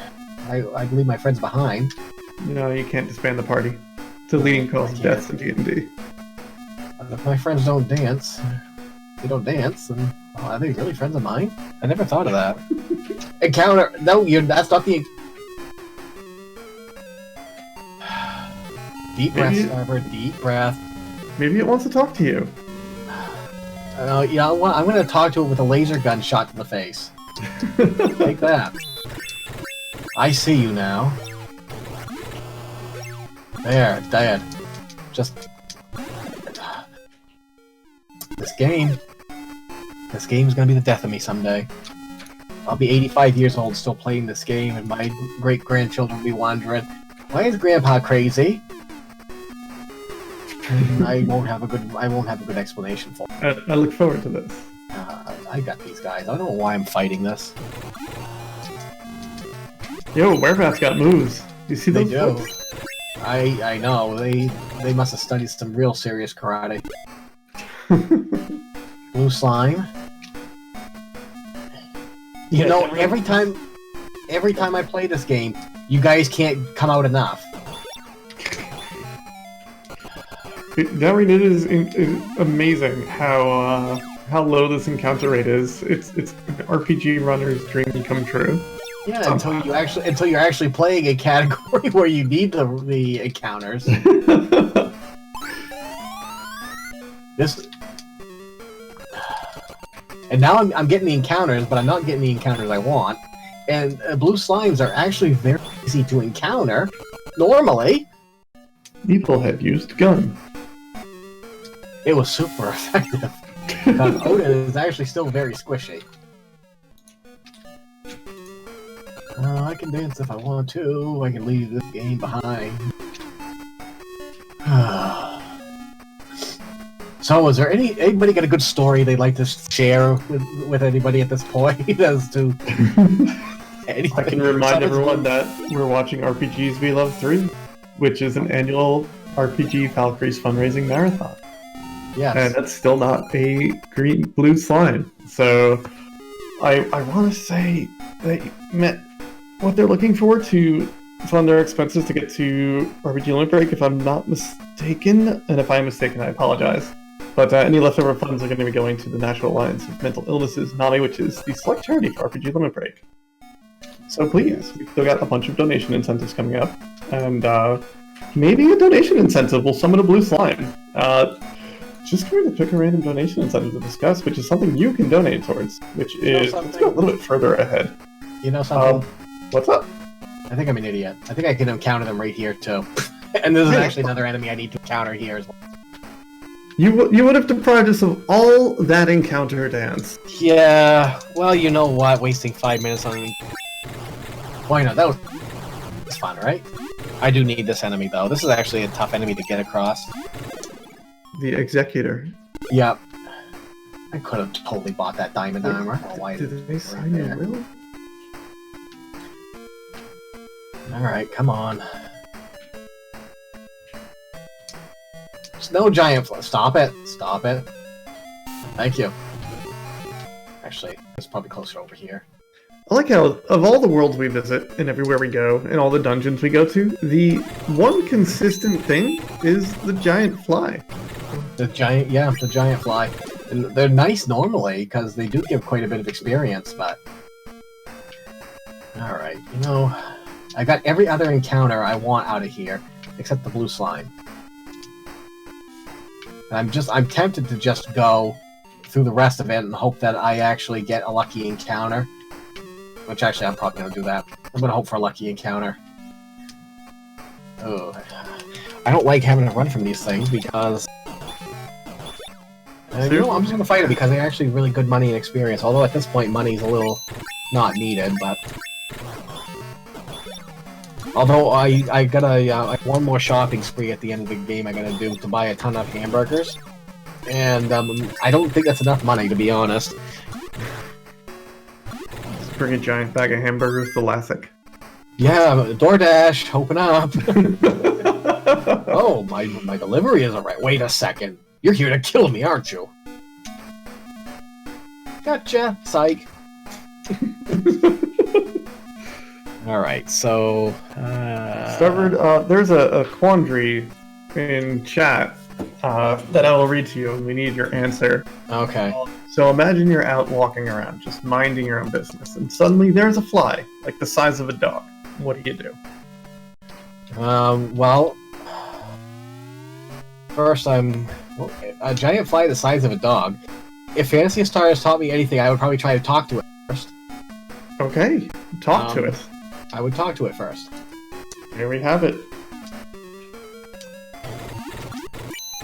I leave my friends behind. No, you can't disband the party. It's a leading cause of deaths in D&D. If my friends don't dance, they don't dance, then are they really friends of mine? I never thought of that. Encounter. No, that's not the. Deep breath, Starbird. Deep breath. Maybe it wants to talk to you. You know what? I'm going to talk to it with a laser gun shot to the face. Take that. I see you now. There, dead. Just... This game's gonna be the death of me someday. I'll be 85 years old still playing this game, and my great-grandchildren will be wondering, why is Grandpa crazy? And I won't have a good explanation for it. I look forward to this. I got these guys. I don't know why I'm fighting this. Yo, Werebat's got moves. You see those? They do. I know. They must have studied some real serious karate. Blue slime. You know, every time I play this game, you guys can't come out enough. It is amazing how low this encounter rate is. It's an RPG runner's dream come true. Yeah, until you're actually playing a category where you need the encounters. This. And now I'm getting the encounters, but I'm not getting the encounters I want. And blue slimes are actually very easy to encounter, normally. Needlehead used gun. It was super effective. Odin is actually still very squishy. I can dance if I want to. I can leave this game behind. So, is there anybody got a good story they'd like to share with anybody at this point as to anything? I can remind everyone that we're watching RPGs We Love 3, which is an annual RPG Valkyries fundraising marathon. Yes. And that's still not a blue slime. So, I want to say that what they're looking for to fund their expenses to get to RPG Limit Break, if I'm not mistaken, and if I'm mistaken, I apologize. But any leftover funds are going to be going to the National Alliance of Mental Illnesses, NAMI, which is the select charity for RPG Limit Break. So please, we've still got a bunch of donation incentives coming up, and maybe a donation incentive will summon a blue slime. Just going to pick a random donation incentive to discuss, which is something you can donate towards, which is let's go a little bit further ahead. You know something? What's up? I think I'm an idiot. I think I can encounter them right here too. And this is actually another enemy I need to encounter here as well. You would have deprived us of all that encounter dance. Yeah, well, you know what? Wasting 5 minutes on... Why not? That was fun, right? I do need this enemy, though. This is actually a tough enemy to get across. The Executor. Yep. I could have totally bought that diamond armor. I don't know why Did they sign your will? Alright, come on. Snow giant flow. Stop it. Stop it. Thank you. Actually, it's probably closer over here. I like how, of all the worlds we visit and everywhere we go and all the dungeons we go to, the one consistent thing is the giant fly. The giant fly. And they're nice normally, because they do give quite a bit of experience, but... Alright, you know... I got every other encounter I want out of here, except the blue slime. And I'm tempted to just go through the rest of it and hope that I actually get a lucky encounter. Which actually, I'm probably going to do that. I'm going to hope for a lucky encounter. Oh, I don't like having to run from these things because... you know, I'm just going to fight it because they're actually really good money and experience. Although at this point, money's a little not needed, but... Although I got one more shopping spree at the end of the game I gotta do to buy a ton of hamburgers. And I don't think that's enough money, to be honest. Just bring a giant bag of hamburgers to Lassic. Yeah, DoorDash, open up. Oh, my delivery isn't right. Wait a second. You're here to kill me, aren't you? Gotcha, psych. Alright, so... Starbird, there's a quandary in chat that I will read to you, and we need your answer. Okay. So imagine you're out walking around, just minding your own business, and suddenly there's a fly, like the size of a dog. What do you do? Well... First, a giant fly the size of a dog. If Phantasy Star has taught me anything, I would probably try to talk to it first. Okay, talk to it. I would talk to it first. Here we have it.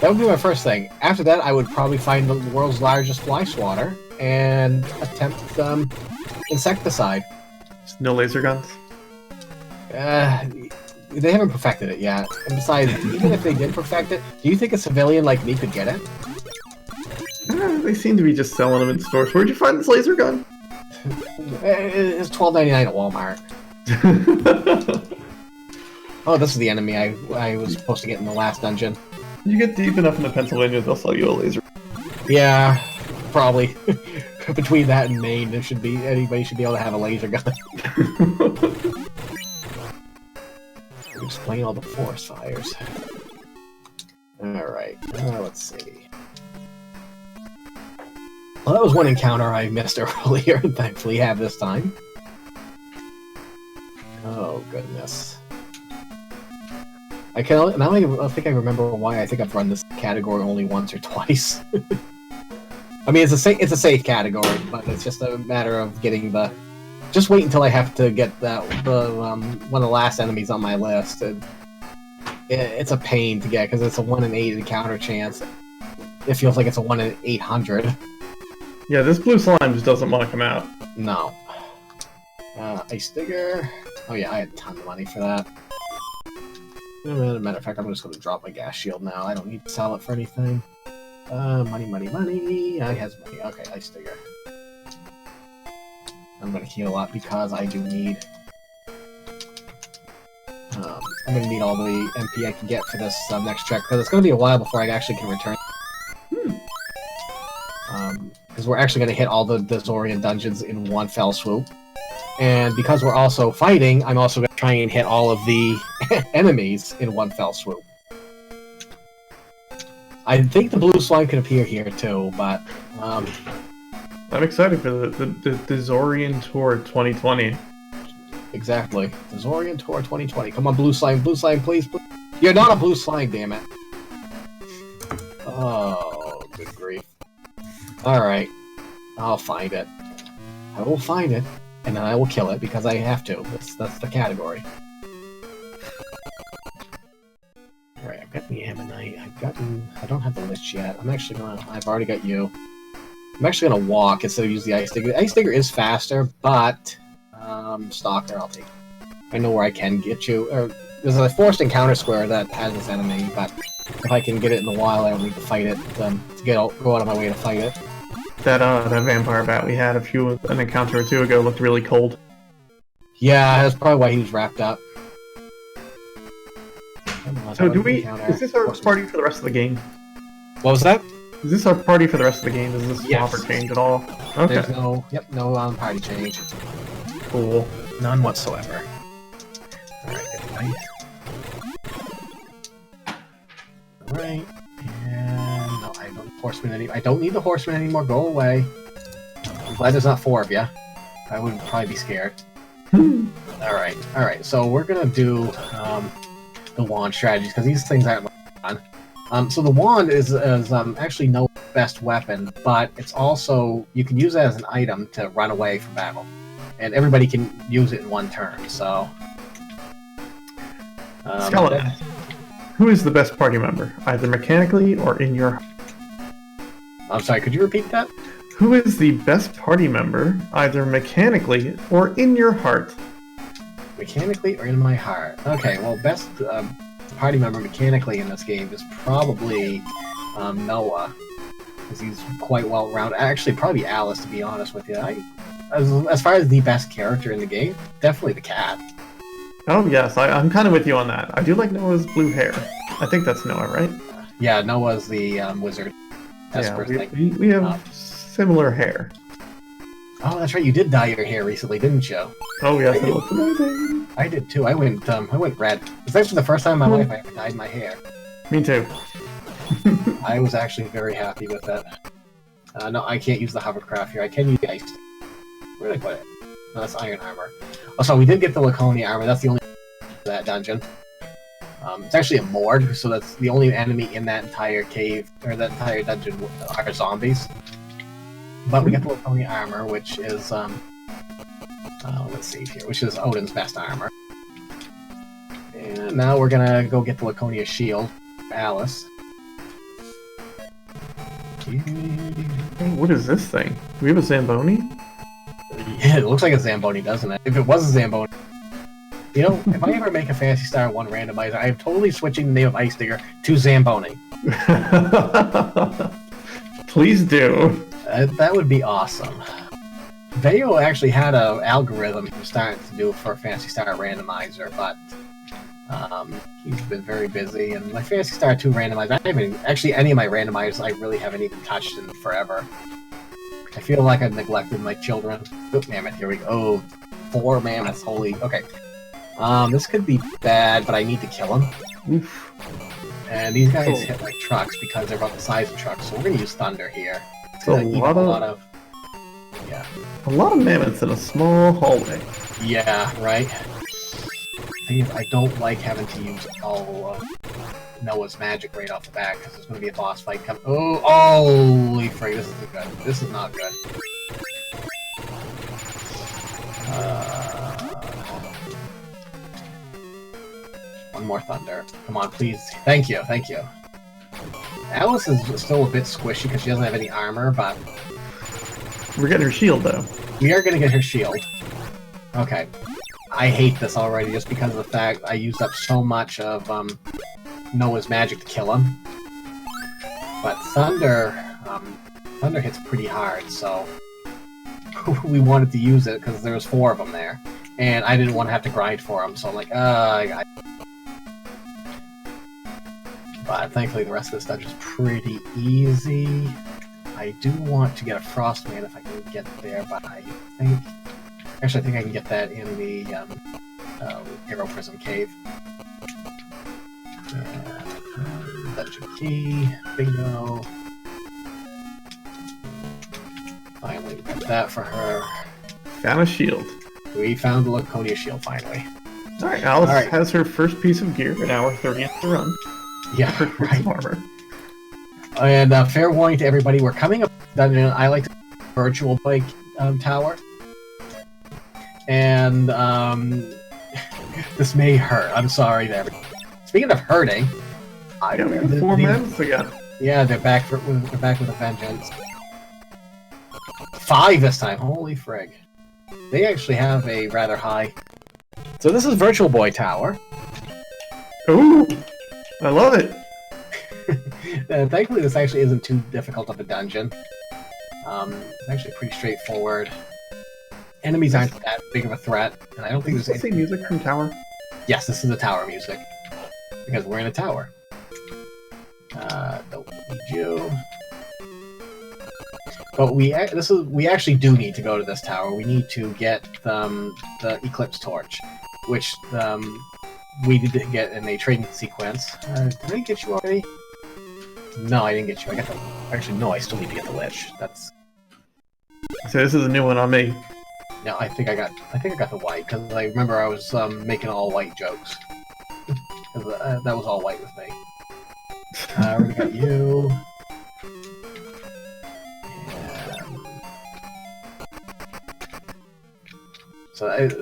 That would be my first thing. After that, I would probably find the world's largest fly swatter and attempt insecticide. No laser guns? They haven't perfected it yet. And besides, even if they did perfect it, do you think a civilian like me could get it? They seem to be just selling them in stores. Where'd you find this laser gun? It's $12.99 at Walmart. Oh, this is the enemy I was supposed to get in the last dungeon. You get deep enough into Pennsylvania, they'll sell you a laser. Yeah, probably. Between that and Maine, anybody should be able to have a laser gun. Explain all the forest fires. Alright, let's see. Well, that was one encounter I missed earlier, and thankfully have this time. Oh, goodness. I think I remember why I think I've run this category only once or twice. I mean, it's a safe category, but it's just a matter of getting the... Just wait until I have to get one of the last enemies on my list. It's a pain to get, because it's a 1 in 8 encounter chance. It feels like it's a 1 in 800. Yeah, this blue slime just doesn't want to come out. No. Ice Digger. Oh yeah, I had a ton of money for that. As a matter of fact, I'm just going to drop my gas shield now. I don't need to sell it for anything. Money. I has money. Okay, Ice Digger. I'm going to heal up because I do need... I'm going to need all the MP I can get for this next trek, because it's going to be a while before I actually can return. Because we're actually going to hit all the Zorian dungeons in one fell swoop. And because we're also fighting, I'm also going to try and hit all of the enemies in one fell swoop. I think the blue slime could appear here too, but... I'm excited for the Zorian Tour 2020. Exactly. The Zorian Tour 2020. Come on, blue slime, please. You're not a blue slime, damn it. Oh, good grief. Alright. I'll find it. I will find it, and then I will kill it, because I have to. That's the category. Alright, I've got the Ammonite. I don't have the Lich yet. I've already got you. I'm actually gonna walk instead of use the Ice Digger. The Ice Digger is faster, but... Stalker, I'll take it. I know where I can get you. There's a forced encounter square that has this enemy, but if I can get it in the wild, I don't need to fight it to go out of my way to fight it. That vampire bat we had an encounter or two ago looked really cold. Yeah, that's probably why he was wrapped up. So is this our party for the rest of the game? What was that? Is this our party for the rest of the game? Does this swap or change at all? Okay. There's no party change. Cool. None whatsoever. Alright, get the knife. Alright, and no, I don't horseman I don't need the horseman anymore. Go away. I'm glad there's not 4 of you. I would probably be scared. Alright, so we're gonna do the wand strategies, because these things aren't fun. So the wand is actually no best weapon, but it's also, you can use it as an item to run away from battle. And everybody can use it in one turn, so... Skeleton, who is the best party member, either mechanically or in your... I'm sorry, could you repeat that? Who is the best party member, either mechanically or in your heart? Mechanically or in my heart? Okay, well, best party member mechanically in this game is probably Noah, because he's quite well rounded. Actually, probably Alice, to be honest with you. As far as the best character in the game, definitely the cat. Oh yes, I'm kind of with you on that. I do like Noah's blue hair. I think that's Noah, right? Yeah, Noah's the wizard. Yeah, we have similar hair. Oh, that's right. You did dye your hair recently, didn't you? Oh yes, it looks amazing. I did too. I went red. It's actually the first time in my life I ever dyed my hair. Me too. I was actually very happy with it. No, I can't use the hovercraft here. I can use the ice. Where did I put it? No, that's iron armor. Oh, so we did get the Laconia armor. That's the only that dungeon. It's actually a morgue, so that's the only enemy in that entire cave, or that entire dungeon are zombies. But we got the Laconia armor, which is, let's see here, which is Odin's best armor. And now we're gonna go get the Laconia shield, Alice. Hey, what is this thing? Do we have a Zamboni? Yeah, it looks like a Zamboni, doesn't it? If it was a Zamboni... You know, if I ever make a Phantasy Star 1 randomizer, I am totally switching the name of Ice Digger to Zamboni. Please do. That would be awesome. Vayo actually had an algorithm he was starting to do for Phantasy Star randomizer, but he's been very busy. And my Phantasy Star 2 randomizer, I haven't actually any of my randomizers I really haven't even touched in forever. I feel like I've neglected my children. Oh, mammoth, here we go. Oh, 4 mammoths, holy... Okay. This could be bad, but I need to kill him. Oof. And these guys hit like trucks because they're about the size of trucks, so we're gonna use thunder here. It's A gonna eat lot of mammoths in a small hallway. Yeah, right. Thing is, I don't like having to use all of Noah's magic right off the bat, because there's gonna be a boss fight coming. Oh, holy frig, this isn't good. This is not good. One more thunder. Come on, please. Thank you, thank you. Alice is still a bit squishy because she doesn't have any armor, but... We're getting her shield, though. We are going to get her shield. Okay. I hate this already just because of the fact I used up so much of Noah's magic to kill him. But Thunder hits pretty hard, so... we wanted to use it because there was 4 of them there. And I didn't want to have to grind for them, so I'm like, But thankfully the rest of this dungeon is pretty easy. I do want to get a Frostman if I can get there, but I think... Actually, I think I can get that in the Arrow Prism Cave. Dungeon key, bingo. Finally, we got that for her. Found a shield. We found the Laconia shield, finally. Alright, Alice has her first piece of gear in our 30th to run. Yeah, Her right. armor. And fair warning to everybody, we're coming up dungeon. I like the virtual bike tower. And this may hurt. I'm sorry to everybody. Speaking of hurting, We have 4 mammoths again. Yeah, they're back with a vengeance. 5 this time. Holy frig! They actually have a rather high. So this is Virtual Boy Tower. Ooh, I love it. Thankfully, this actually isn't too difficult of a dungeon. It's actually pretty straightforward. Enemies aren't that big of a threat, and I don't think Is there's this any... music from Tower? Yes, this is the tower music. Because we're in a tower. Don't need you. But we actually do need to go to this tower. We need to get the Eclipse Torch, which we did get in a trading sequence. Did I get you already? No, I didn't get you. I got the. Actually, no. I still need to get the Lich. That's. So this is a new one on me. No, I think I got the white because I remember I was making all white jokes. That was all white with me. I already got you.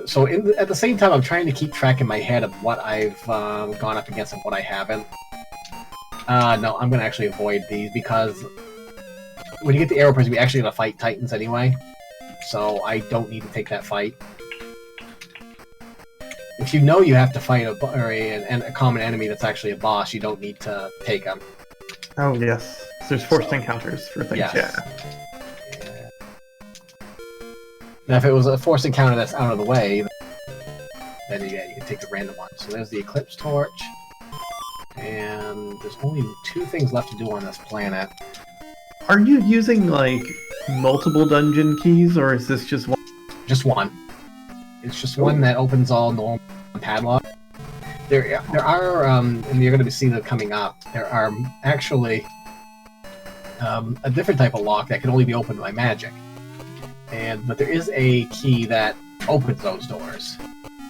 So at the same time, I'm trying to keep track in my head of what I've gone up against and what I haven't. No, I'm gonna actually avoid these because when you get the Arrow Prison, we actually gotta fight Titans anyway. So I don't need to take that fight. If you know you have to fight a common enemy that's actually a boss, you don't need to take them. Oh yes, so there's forced encounters for things. Yes. Yeah. Now, if it was a forced encounter that's out of the way, then yeah, you can take the random one. So there's the Eclipse Torch, and there's only 2 things left to do on this planet. Are you using like multiple dungeon keys, or is this just one? Just one. It's just one that opens all normal padlock. There are, and you're going to see them coming up. There are actually a different type of lock that can only be opened by magic. But there is a key that opens those doors,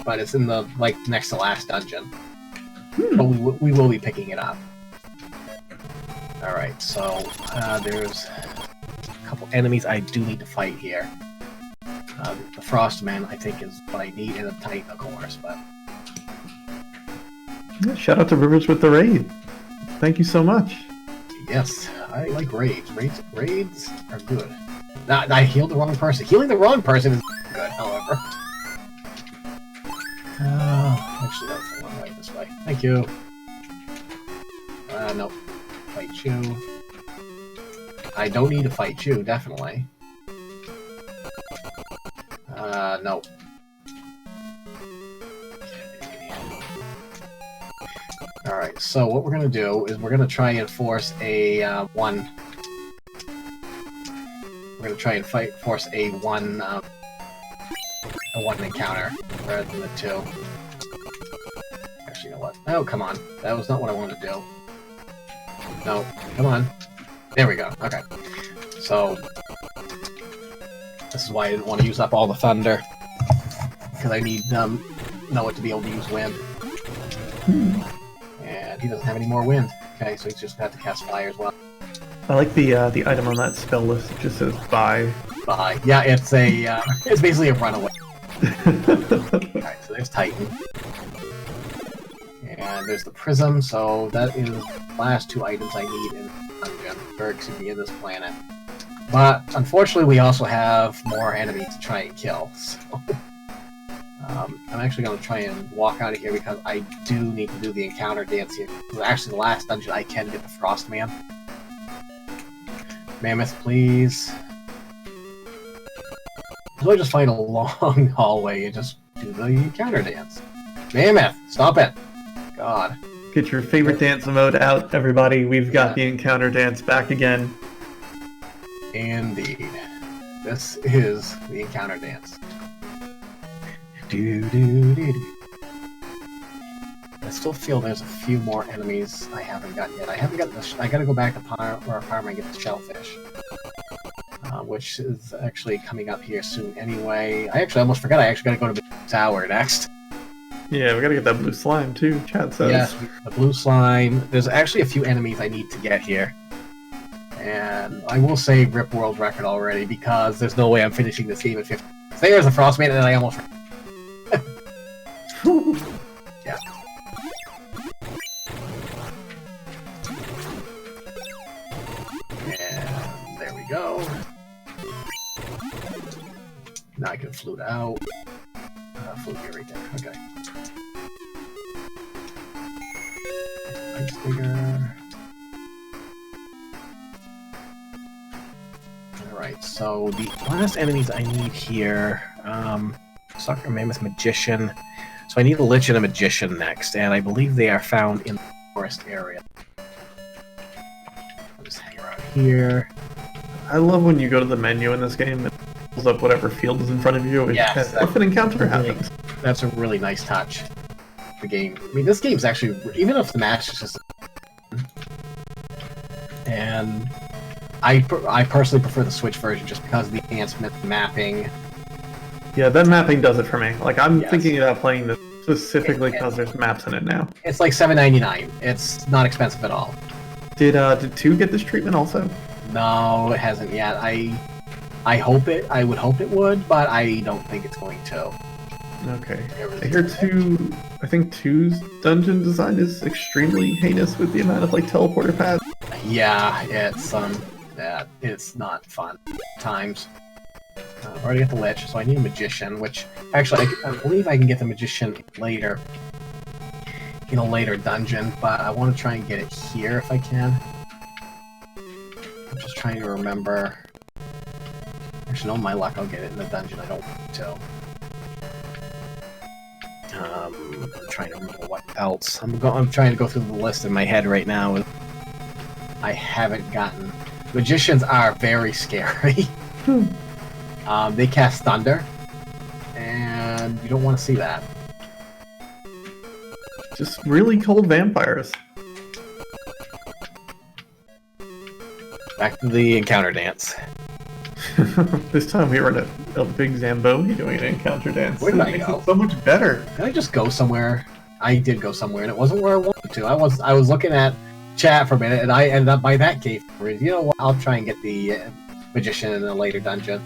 but it's in the next to last dungeon. But we will be picking it up. All right, so there's a couple enemies I do need to fight here. The Frostman, I think, is what I need, and the Titan, of course. But Yeah, shout out to Rivers with the raid. Thank you so much. yes, I like raids. Raids are good. I healed the wrong person. Healing the wrong person is good, however. Actually, that's the one way this way. Thank you. Nope. Fight you. I don't need to fight you, definitely. Nope. Alright, so what we're gonna do is we're gonna try and force a one. We're gonna try and force a one encounter rather than the 2. Actually, you know what? Oh, come on. That was not what I wanted to do. No, come on. There we go. Okay. So this is why I didn't want to use up all the thunder, because I need Noah to be able to use wind. And he doesn't have any more wind. Okay, so he's just gonna have to cast fire as well. I like the item on that spell list. It just says bye. Bye. Yeah, it's it's basically a runaway. Alright, so there's Titan. And there's the Prism, so that is the last 2 items I need in the dungeon, or excuse me, in this planet. But unfortunately, we also have more enemies to try and kill. So I'm actually going to try and walk out of here because I do need to do the encounter dance here. This is actually the last dungeon I can get the Frostman. Mammoth, please. So I just find a long hallway and just do the encounter dance. Mammoth, stop it! God. Get your favorite dance mode out, everybody. We've got the encounter dance back again. Indeed. This is the encounter dance. Do. I still feel there's a few more enemies I haven't got yet. I haven't got the. I gotta go back to Parma and get the shellfish, which is actually coming up here soon. Anyway, I actually almost forgot. I actually gotta go to the tower next. Yeah, we gotta get that blue slime too. Chad says. Yes, the blue slime. There's actually a few enemies I need to get here. And I will say rip world record already because there's no way I'm finishing this game at 50. There's a Frostman and I almost... yeah. And there we go. Now I can flute out. Flute here right there. Okay. Ice digger. Alright, so the last enemies I need here, Sucker Mammoth Magician. So I need a Lich and a Magician next, and I believe they are found in the forest area. I'll just hang around here. I love when you go to the menu in this game and it pulls up whatever field is in front of you. Yes, If an encounter happens. That's a really nice touch. The game. I mean, this game's actually, even if the match is just, and I personally prefer the Switch version just because of the enhancement mapping. Yeah, that mapping does it for me. Like, I'm Yes. thinking about playing this specifically because there's maps in it now. It's like $7.99. It's not expensive at all. Did 2 get this treatment also? No, it hasn't yet. I hope it. I would hope it would, but I don't think it's going to. Okay. I hear 2. I think 2's dungeon design is extremely heinous with the amount of like teleporter paths. Yeah, it's not fun times. I've already got the Lich, so I need a Magician, which actually I believe I can get the Magician later in a later dungeon, but I want to try and get it here if I can. I'm just trying to remember. Actually, no, my luck, I'll get it in the dungeon. I don't want to. I'm trying to remember what else. I'm trying to go through the list in my head right now. I haven't gotten. Magicians are very scary. They cast thunder, and you don't want to see that. Just really cold vampires. Back to the encounter dance. This time we were in a big Zamboni doing an encounter dance. Where did That I makes go? it so much better. Did I just go somewhere? I did go somewhere, and it wasn't where I wanted to. I was looking at chat for a minute, and I ended up by that cave. You know what? I'll try and get the Magician in a later dungeon.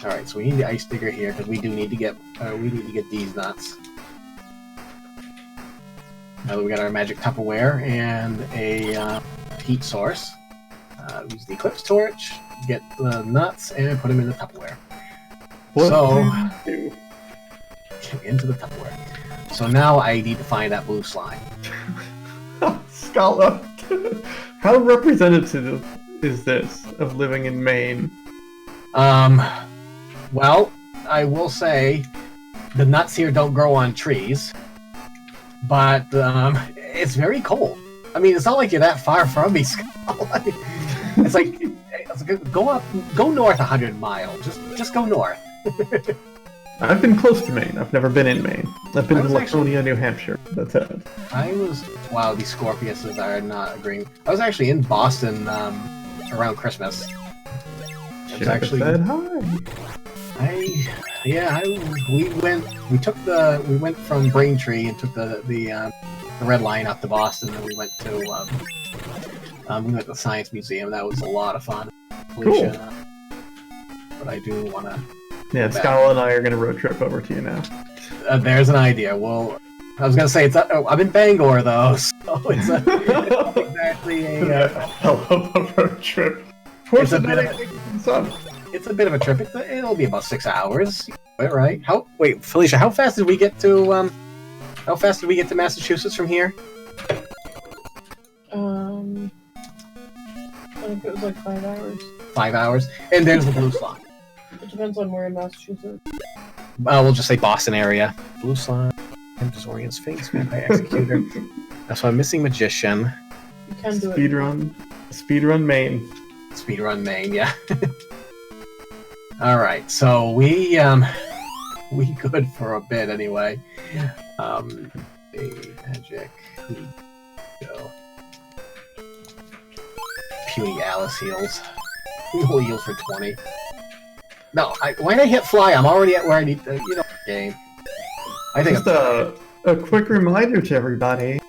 All right, so we need the Ice Digger here because we do need to get these nuts. Now that we got our magic Tupperware and a heat source, use the Eclipse Torch, get the nuts, and put them in the Tupperware. What So- do you Into the Tupperware. So now I need to find that blue slime. do? Scala, how representative is this of living in Maine? Well, I will say the nuts here don't grow on trees, but it's very cold. I mean, it's not like you're that far from me, Skull. it's like go north 100 miles. Just go north. I've been close to Maine. I've never been in Maine. I've been I to was Laconia, New Hampshire. That's it. Wow, these Scorpiuses are not agreeing. I was actually in Boston around Christmas. It was actually said hi. we went from Braintree and took the red line up to Boston, and we went to the Science Museum. That was a lot of fun. Cool. But I do want to. Yeah, Scala and I are going to road trip over to you now. There's an idea. Well, I was gonna say I'm in Bangor though, so it's not exactly a. Hell of a road trip. It's a bit of a trip. It'll be about 6 hours, right? Wait, Felicia, how fast did we get to Massachusetts from here? I think it was like 5 hours. 5 hours, and there's the blue slime. It depends on where in Massachusetts. We'll just say Boston area. Blue slime, Disorian Sphinx, Vampire Executor. So I'm missing Magician. You can do it. Speedrun Maine. Speedrun Maine, yeah. All right, so we good for a bit anyway. Magic. Go. Puny Alice heals. We will heal for 20. No, when I hit fly, I'm already at where I need to, game. I think Just a quick reminder to everybody.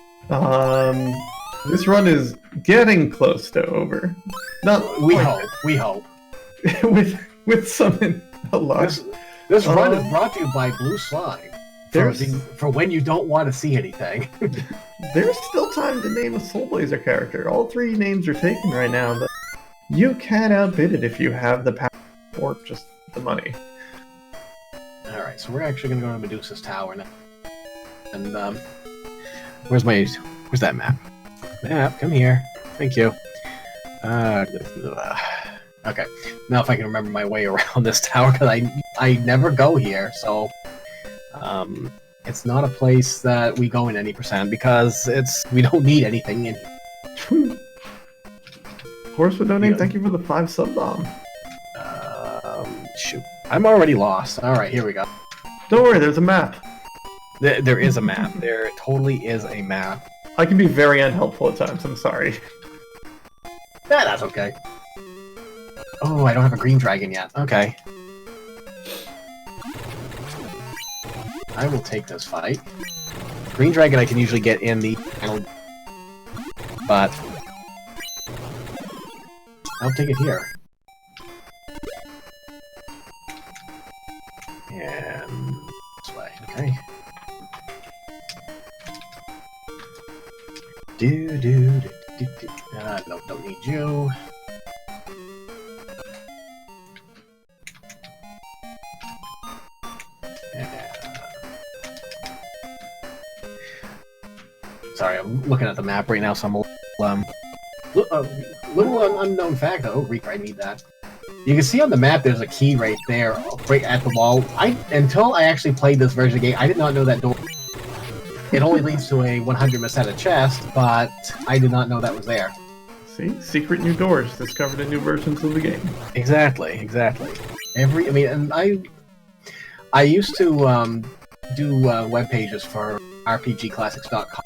This run is getting close to over. Not we quite. hope. with some luck. This run is brought to you by Blue Slime. For when you don't want to see anything. There's still time to name a Soul Blazer character. All 3 names are taken right now, but you can outbid it if you have the power or just the money. Alright, so we're actually going to go to Medusa's Tower now. And, where's that map? Map, come here. Thank you. Okay, now if I can remember my way around this tower, because I never go here, so... it's not a place that we go in any percent, because we don't need anything in here. Horse with no name, Yeah. thank you for the 5 sub bomb. Shoot. I'm already lost. Alright, here we go. Don't worry, there's a map. There is a map. There totally is a map. I can be very unhelpful at times, I'm sorry. That's okay. Oh, I don't have a green dragon yet. Okay. I will take this fight. Green dragon I can usually get in the final, but I'll take it here. And this way, okay. Do. No, don't need you. Sorry, I'm looking at the map right now, so I'm a little unknown fact though. I need that. You can see on the map there's a key right there, right at the wall. Until I actually played this version of the game, I did not know that door. It only leads to a 100 Meseta chest, but I did not know that was there. See? Secret new doors discovered in new versions of the game. Exactly. I used to do web pages for RPGClassics.com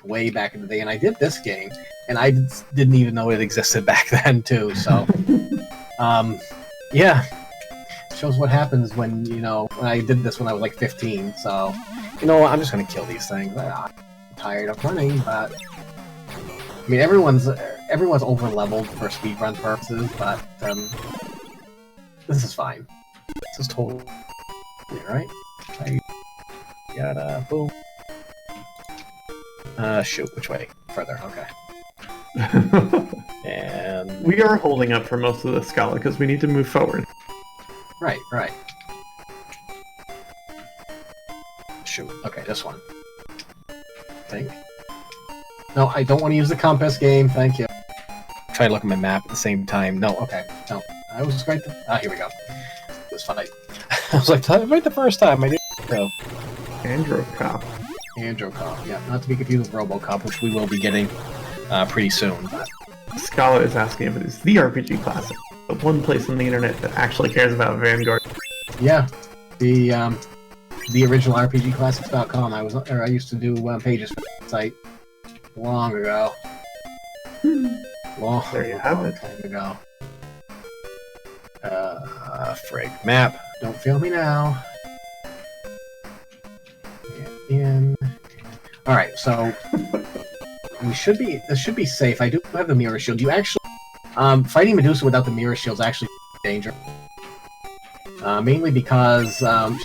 way back in the day, and I did this game, and I didn't even know it existed back then too. So, yeah, shows what happens when I did this when I was like 15. So, I'm just gonna kill these things. I'm tired of running, but I mean everyone's over leveled for speedrun purposes, but this is fine. This is totally right. I gotta boom. Shoot, which way? Further, okay. And We are holding up for most of the Scala because we need to move forward. right. Shoot. Okay, this one. I think. No, I don't want to use the compass game. Thank you. Try to look at my map at the same time. No, okay. No. I was right here we go. This fight. I was like, right the first time. I didn't go. Androcop. Androcop, yeah. Not to be confused with Robocop, which we will be getting pretty soon. But Scala is asking if it is the RPG classic, the one place on the internet that actually cares about Vanguard. yeah, the original RPGClassics.com. I used to do pages for that site long ago. There you have it. Time ago. Frig. Map. Don't fail me now. And alright, so this should be safe. I do have the mirror shield. You actually fighting Medusa without the mirror shield is actually dangerous. Mainly because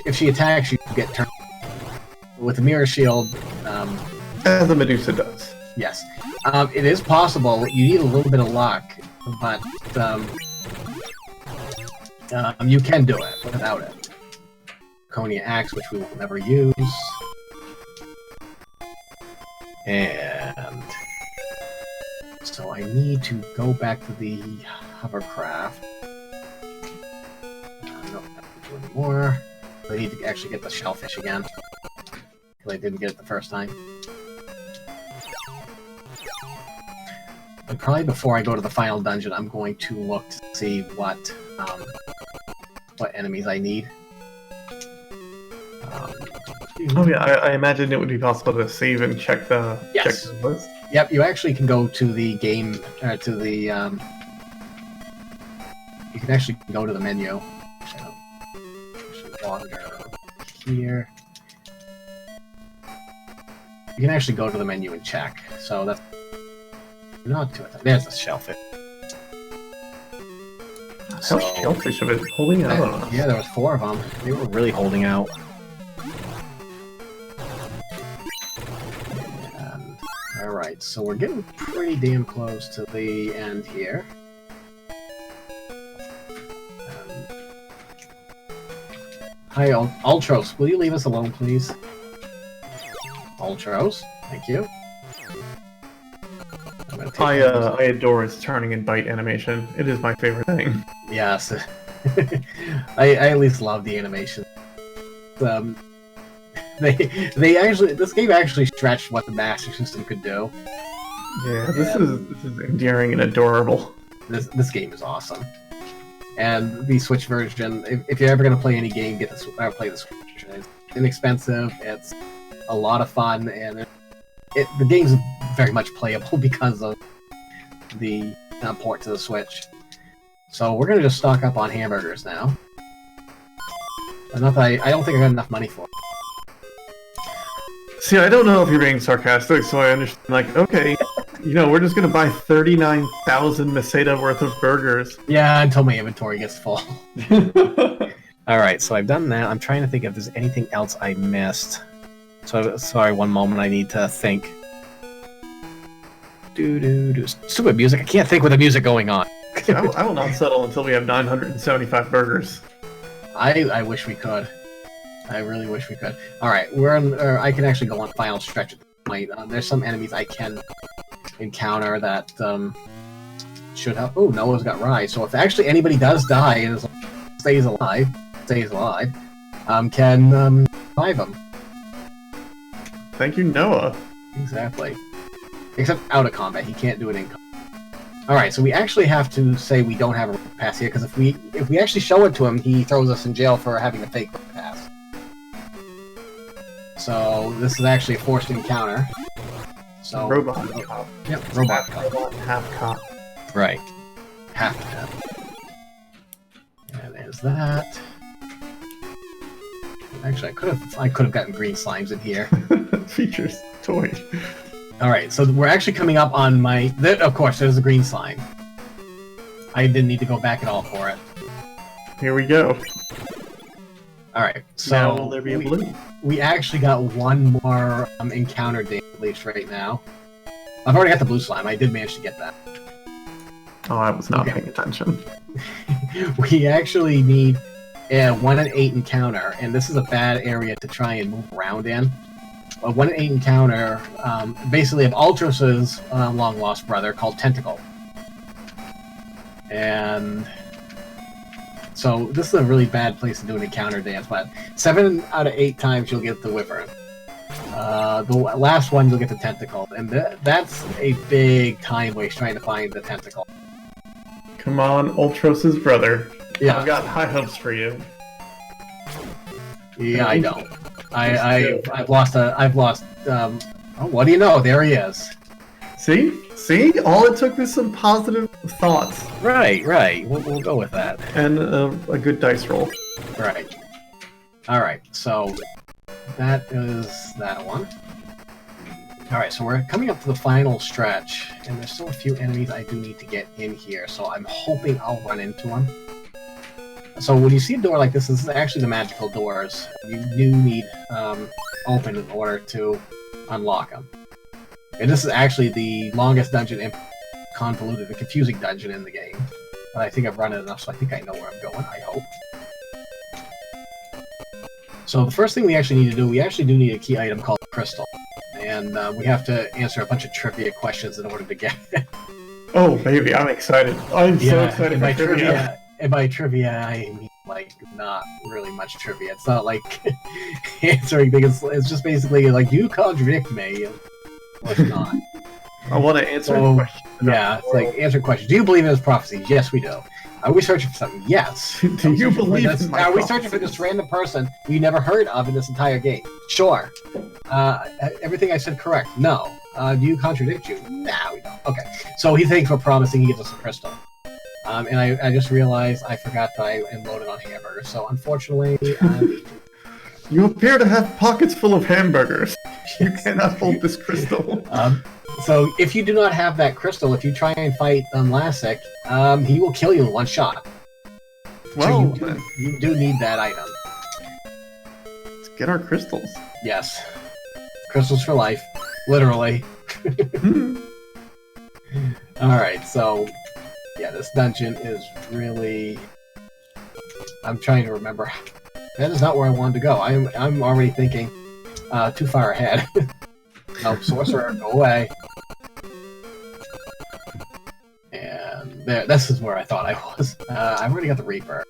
if she attacks you get turned with the mirror shield, As the Medusa does. yes. It is possible. You need a little bit of luck, but you can do it without it. Konya Axe, which we will never use. And so I need to go back to the hovercraft. No, not do anymore. I need to actually get the shellfish again. Because I didn't get it the first time. And probably before I go to the final dungeon, I'm going to look to see what enemies I need. Oh yeah, I imagine it would be possible to save and check the Yes. check the list. Yep, you actually can go to the game, to the, you can actually go to the menu. So, actually wander here. You can actually go to the menu and check, so that's not too much. There's the shellfish. How shellfish have been holding out on us? Yeah, there was 4 of them. They were really holding out. Alright, so we're getting pretty damn close to the end here. Hi, Ultros. Will you leave us alone, please? Ultros, thank you. I'm gonna take I adore its turning and bite animation. It is my favorite thing. Yes. I at least love the animation. They actually, this game actually stretched what the Master System could do. Yeah, this is endearing and adorable. This game is awesome. And the Switch version, if you're ever going to play any game, play the Switch version. It's inexpensive, it's a lot of fun, and the game's very much playable because of the port to the Switch. So we're going to just stock up on hamburgers now. Not that I don't think I got enough money for it. See, I don't know if you're being sarcastic, so I understand, like, okay, we're just gonna buy 39,000 Meseta worth of burgers. Yeah, until my inventory gets full. Alright, so I've done that. I'm trying to think if there's anything else I missed. So, sorry, one moment, I need to think. Stupid music, I can't think with the music going on. I will not settle until we have 975 burgers. I wish we could. I really wish we could. Alright, I can actually go on final stretch at this point. There's some enemies I can encounter that should help. Oh, Noah's got Rye. So if actually anybody does die and stays alive, can revive him. Thank you, Noah. Exactly. Except out of combat, he can't do it in combat. Alright, so we actually have to say we don't have a pass here, because if we actually show it to him, he throws us in jail for having a fake pass. So this is actually a forced encounter. So Robot cop. Yep, robot cop. Robot half cop. Right. Half cop. And there's that. Actually, I could have gotten green slimes in here. Features toy. All right, so we're actually coming up on my. Of course, there's a green slime. I didn't need to go back at all for it. Here we go. All right, so now will there be a blue? We actually got one more encounter date, at least right now. I've already got the blue slime. I did manage to get that. Oh, I was not paying attention. We actually need a 1 in 8 encounter, and this is a bad area to try and move around in. A 1 in 8 encounter, basically of Ultras's long-lost brother called Tentacle. And so this is a really bad place to do an encounter dance, but 7 out of 8 times you'll get the Wyvern. The last one you'll get the Tentacle, and that's a big time waste trying to find the Tentacle. Come on, Ultros's brother. Yeah. I've got high hopes for you. Yeah, I know. I've lost. Oh, what do you know? There he is. See? All it took was some positive thoughts. Right. We'll go with that. And a good dice roll. Right. Alright, so that is that one. Alright, so we're coming up to the final stretch, and there's still a few enemies I do need to get in here, so I'm hoping I'll run into them. So when you see a door like this is actually the magical doors. You do need open in order to unlock them. And this is actually the longest dungeon and convoluted and confusing dungeon in the game. But I think I've run it enough, so I think I know where I'm going, I hope. So the first thing we actually need to do, we actually do need a key item called Crystal. And we have to answer a bunch of trivia questions in order to get it. Oh, baby, I'm excited. I'm so excited for trivia. And by trivia, I mean, like, not really much trivia. It's not like answering things. It's just basically like, you contradict me. Well, it's not. I want to answer questions. Yeah, it's like, answer questions. Do you believe in this prophecy? Yes, we do. Are we searching for something? Yes. Do you believe in my Are we prophecy? searching for this random person we never heard of in this entire game? Sure. Everything I said correct? No. Do you contradict you? Nah, we don't. Okay. So he thanks for promising he gives us a crystal. And I just realized I forgot that I am loaded on hamburgers, so unfortunately... You appear to have pockets full of hamburgers. You cannot hold this crystal. So if you do not have that crystal, if you try and fight Lassic, he will kill you in one shot. Well, so you do need that item. Let's get our crystals. Yes. Crystals for life. Literally. Alright, so... Yeah, this dungeon is really... I'm trying to remember. That is not where I wanted to go. I'm already thinking too far ahead. No, sorcerer, go away. And there, this is where I thought I was. I've already got the Reaper.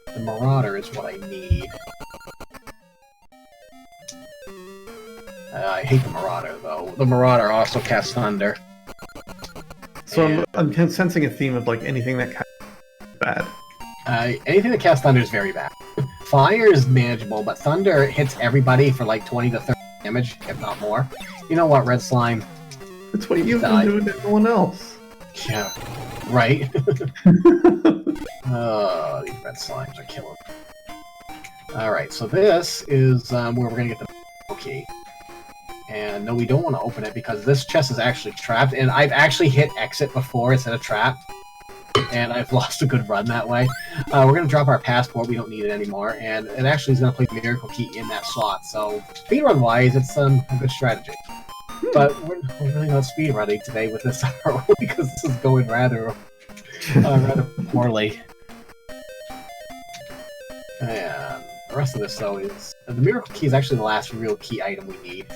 The Marauder is what I need. I hate the Marauder, though. The Marauder also casts Thunder. So And, I'm sensing a theme of like anything that kind of bad. anything that casts thunder is very bad. Fire is manageable, but thunder hits everybody for like 20 to 30 damage, if not more. You know what, Red Slime? It's what you've Die. been doing to everyone else. Yeah, right? Oh, these red slimes are killing me. Alright, so this is where we're gonna get the key. And no, we don't want to open it because this chest is actually trapped, and I've actually hit exit before instead of trapped. And I've lost a good run that way. We're going to drop our passport, we don't need it anymore, and it actually is going to play the Miracle Key in that slot, so speedrun-wise, it's a good strategy. But we're really not speedrunning today with this because this is going rather poorly. And the rest of this, though, is... the Miracle Key is actually the last real key item we need.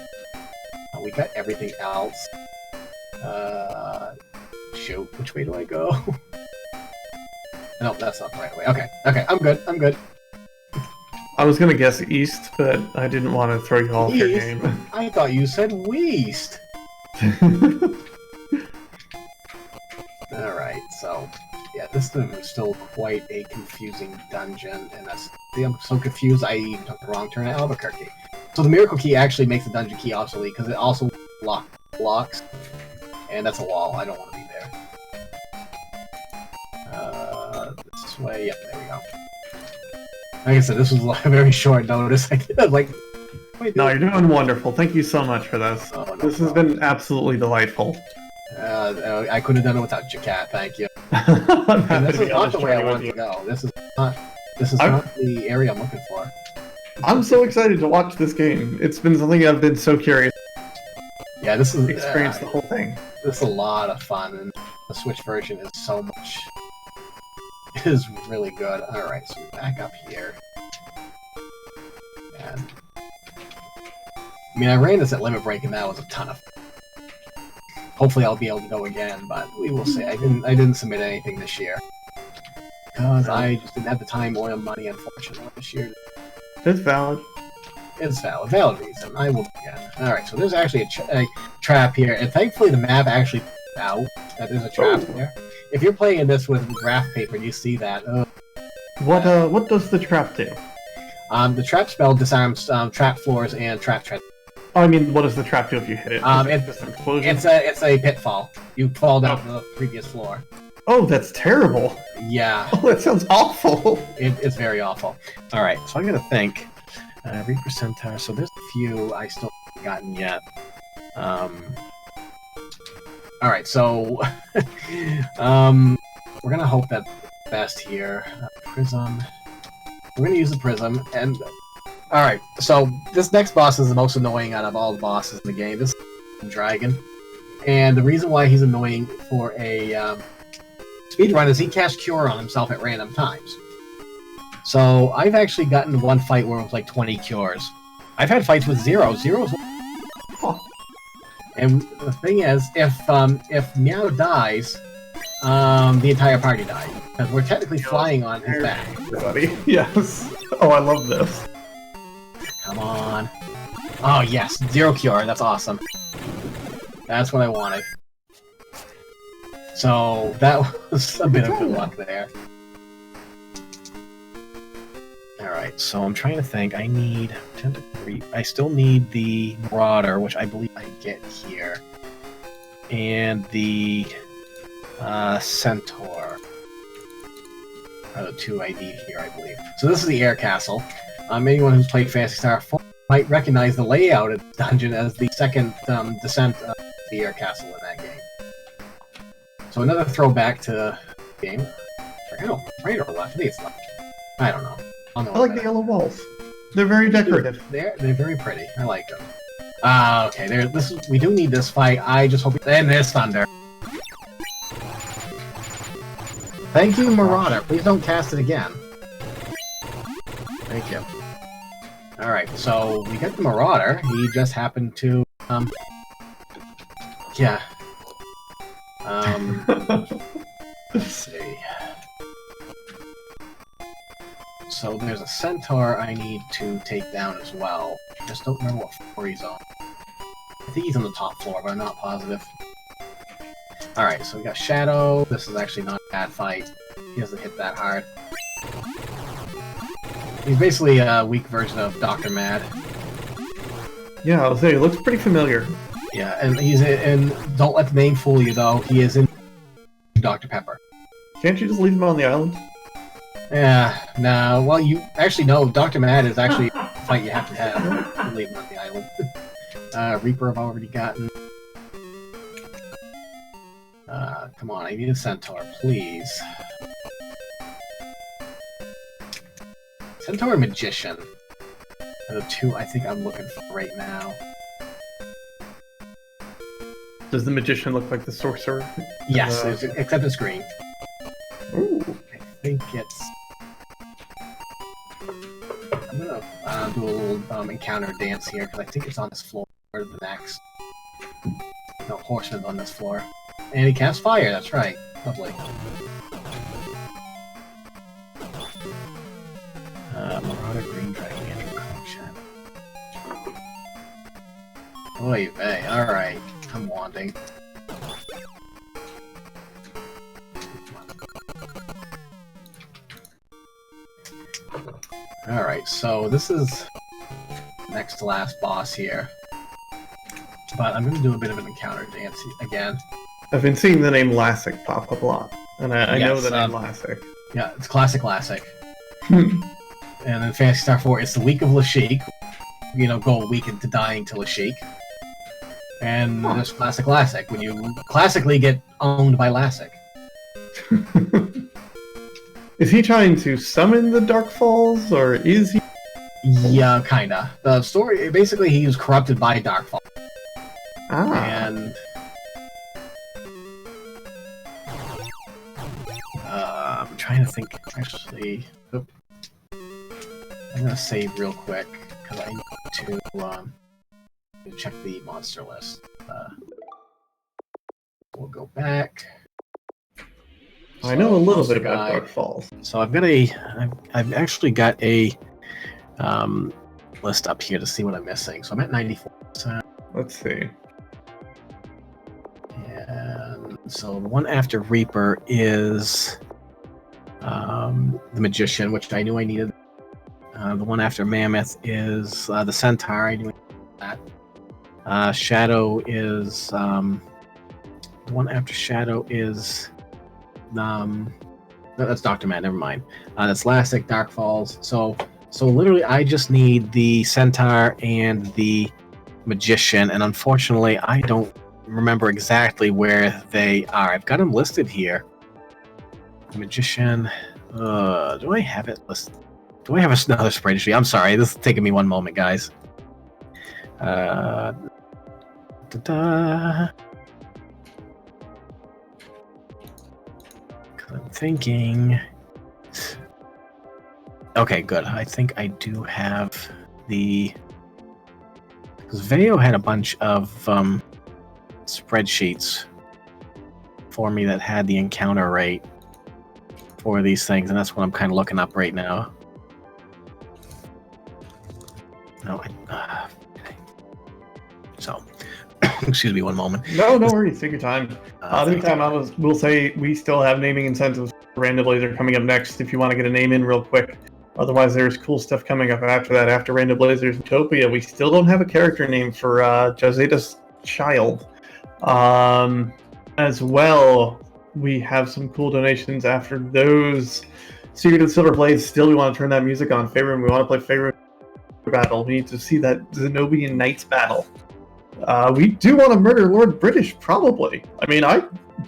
We got everything else. Shoot, which way do I go? No, that's not the right way. Okay, I'm good. I was gonna guess east, but I didn't want to throw you off your East? game. I thought you said west. Alright, so... yeah, this is still quite a confusing dungeon, and I'm so confused I even took the wrong turn at Albuquerque. So the Miracle Key actually makes the dungeon key obsolete, because it also blocks, and that's a wall, I don't want to be there. This way, yep, there we go. Like I said, this was like a very short notice. I did like... No, you're doing wonderful. Thank you so much for this. Oh, no This has been absolutely delightful. I could have done it without your cat, thank you. I'm happy And this to is be on not this the way I journey with wanted you. to go. This is not the area I'm looking for. I'm so excited to watch this game. It's been something I've been so curious Yeah, this is to experience the whole thing. This is a lot of fun, and the Switch version is so much... is really good. Alright, so we're back up here. And... I mean, I ran this at Limit Break, and that was a ton of fun. Hopefully I'll be able to go again, but we will see. I didn't submit anything this year. Because I just didn't have the time or the money, unfortunately, this year. It's valid. It's valid. Valid reason. I will do again. Alright, so there's actually a trap here, and thankfully the map actually out that there's a trap there. If you're playing this with graph paper and you see that, What does the trap do? the trap spell disarms trap floors and trap treads. Oh, I mean, what does the trap do if you hit it? Is it just an explosion? It's a pitfall. You fall down to the previous floor. Oh, that's terrible. Yeah, Oh, that sounds awful. it's very awful. Alright, so I'm gonna think. Reaper Centaur, so there's a few I still haven't gotten yet. Alright, so we're gonna hope that the best here. Prism. We're gonna use the prism, and alright, so this next boss is the most annoying out of all the bosses in the game. This is Dragon. And the reason why he's annoying for a speedrun is he casts Cure on himself at random times. So I've actually gotten one fight where it was like 20 cures. I've had fights with zero. Zero's... And the thing is, if Meow dies, the entire party dies. Because we're technically flying on his back. Everybody. Yes. Oh, I love this. Come on. Oh yes, 0 cure, that's awesome. That's what I wanted. So, that was a bit of good luck there. Alright, so I'm trying to think. I need... I still need the Marauder, which I believe I get here. And the Centaur. Are the two I need here, I believe. So this is the Air Castle. Anyone who's played Phantasy Star 4 might recognize the layout of the dungeon as the second descent of the Air Castle in that game. So another throwback to the game. I don't know, right or left? I think it's left. I don't know. I like the yellow walls. They're very decorative. They're very pretty. I like them. Okay. We do need this fight. I just hope. And there's thunder. Thank you, Marauder. Please don't cast it again. Thank you. All right. So we got the Marauder. He just happened to. Yeah. Let's see. So there's a Centaur I need to take down as well. Just don't remember what floor he's on. I think he's on the top floor, but I'm not positive. Alright, so we got Shadow. This is actually not a bad fight. He doesn't hit that hard. He's basically a weak version of Dr. Mad. Yeah, I was saying, it looks pretty familiar. Yeah, and don't let the name fool you though. He is in Dr. Pepper. Can't you just leave him on the island? Yeah, no. Well, you actually no. Dr. Mad is actually a fight you have to have to leave him on the island. Reaper I've already gotten. Come on, I need a Centaur, please. Centaur and Magician are the two I think I'm looking for right now. Does the magician look like the sorcerer? Yes, except it's green. Ooh. I think it's... I'm gonna do a little encounter dance here, because I think it's on this floor or the next. No, Horseman's on this floor. And he casts fire, that's right. Lovely. Marauder Green Dragon Andrew Collection. Oy vey, alright. I'm wanting. Alright, so this is next to last boss here. But I'm going to do a bit of an encounter dance again. I've been seeing the name Lassic pop up a lot, and I know Yes, the name Lassic. Yeah, it's classic Lassic. And then Phantasy Star 4, it's the week of Lashik. You know, go a week into dying to Lashik. And there's classic Lassic, when you classically get owned by Lassic. Is he trying to summon the Dark Falls, or is he? Yeah, kinda. The story, basically he was corrupted by Darkfall. Ah. And... I'm trying to think, actually... Oop. I'm gonna save real quick, because I need to check the monster list. We'll go back. I know a little monster bit about guide. Dark Falls. So I've actually got a list up here to see what I'm missing. So I'm at 94%. Let's see. And so the one after Reaper is the Magician, which I knew I needed. The one after Mammoth is the Centaur. I knew I needed that. Shadow is the one after Shadow is no, that's Dr. Matt. Never mind. That's Lassic, Dark Falls. So literally, I just need the Centaur and the Magician, and unfortunately, I don't remember exactly where they are. I've got them listed here. The Magician. Do I have it listed? Do I have another spreadsheet? I'm sorry. This is taking me one moment, guys. I'm thinking... Okay, good. I think I do have the... Because Veo had a bunch of spreadsheets for me that had the encounter rate for these things, and that's what I'm kind of looking up right now. No, so... Excuse me one moment. No worries. Take your time. Meantime, we'll say we still have naming incentives for Random Blazer coming up next if you want to get a name in real quick. Otherwise, there's cool stuff coming up after that. After Random Blazer's Utopia, we still don't have a character name for Joseta's child. As well, we have some cool donations after those. Secret of the Silver Blades, still we want to turn that music on. Favorite, we want to play Favorite Battle. We need to see that Zenobian Knights battle. We do want to murder Lord British, probably. I mean,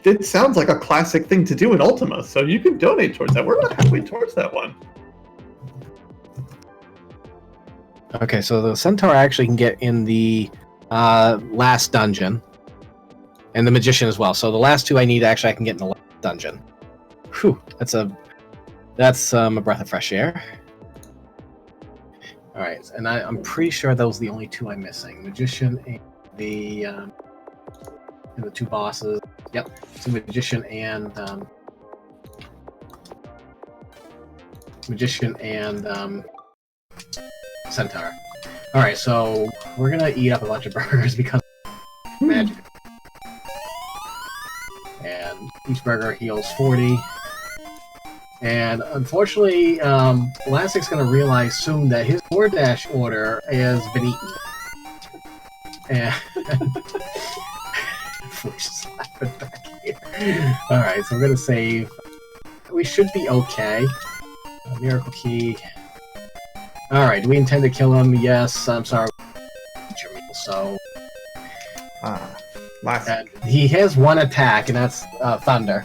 it sounds like a classic thing to do in Ultima, so you can donate towards that. We're not halfway towards that one. Okay, so the Centaur actually can get in the last dungeon, and the Magician as well. So the last two I need, actually, I can get in the last dungeon. Whew, that's a breath of fresh air. All right, and I'm pretty sure those are the only two I'm missing: Magician and the two bosses. Yep, so Magician and Centaur. All right, so we're gonna eat up a bunch of burgers because of magic. each burger heals 40. And unfortunately, Elastic's going to realize soon that his DoorDash order has been eaten. And Felicia slapping back here. Alright, so I'm going to save. We should be okay. Miracle Key. Alright, do we intend to kill him? Yes, I'm sorry. So. Last. He has one attack, and that's Thunder.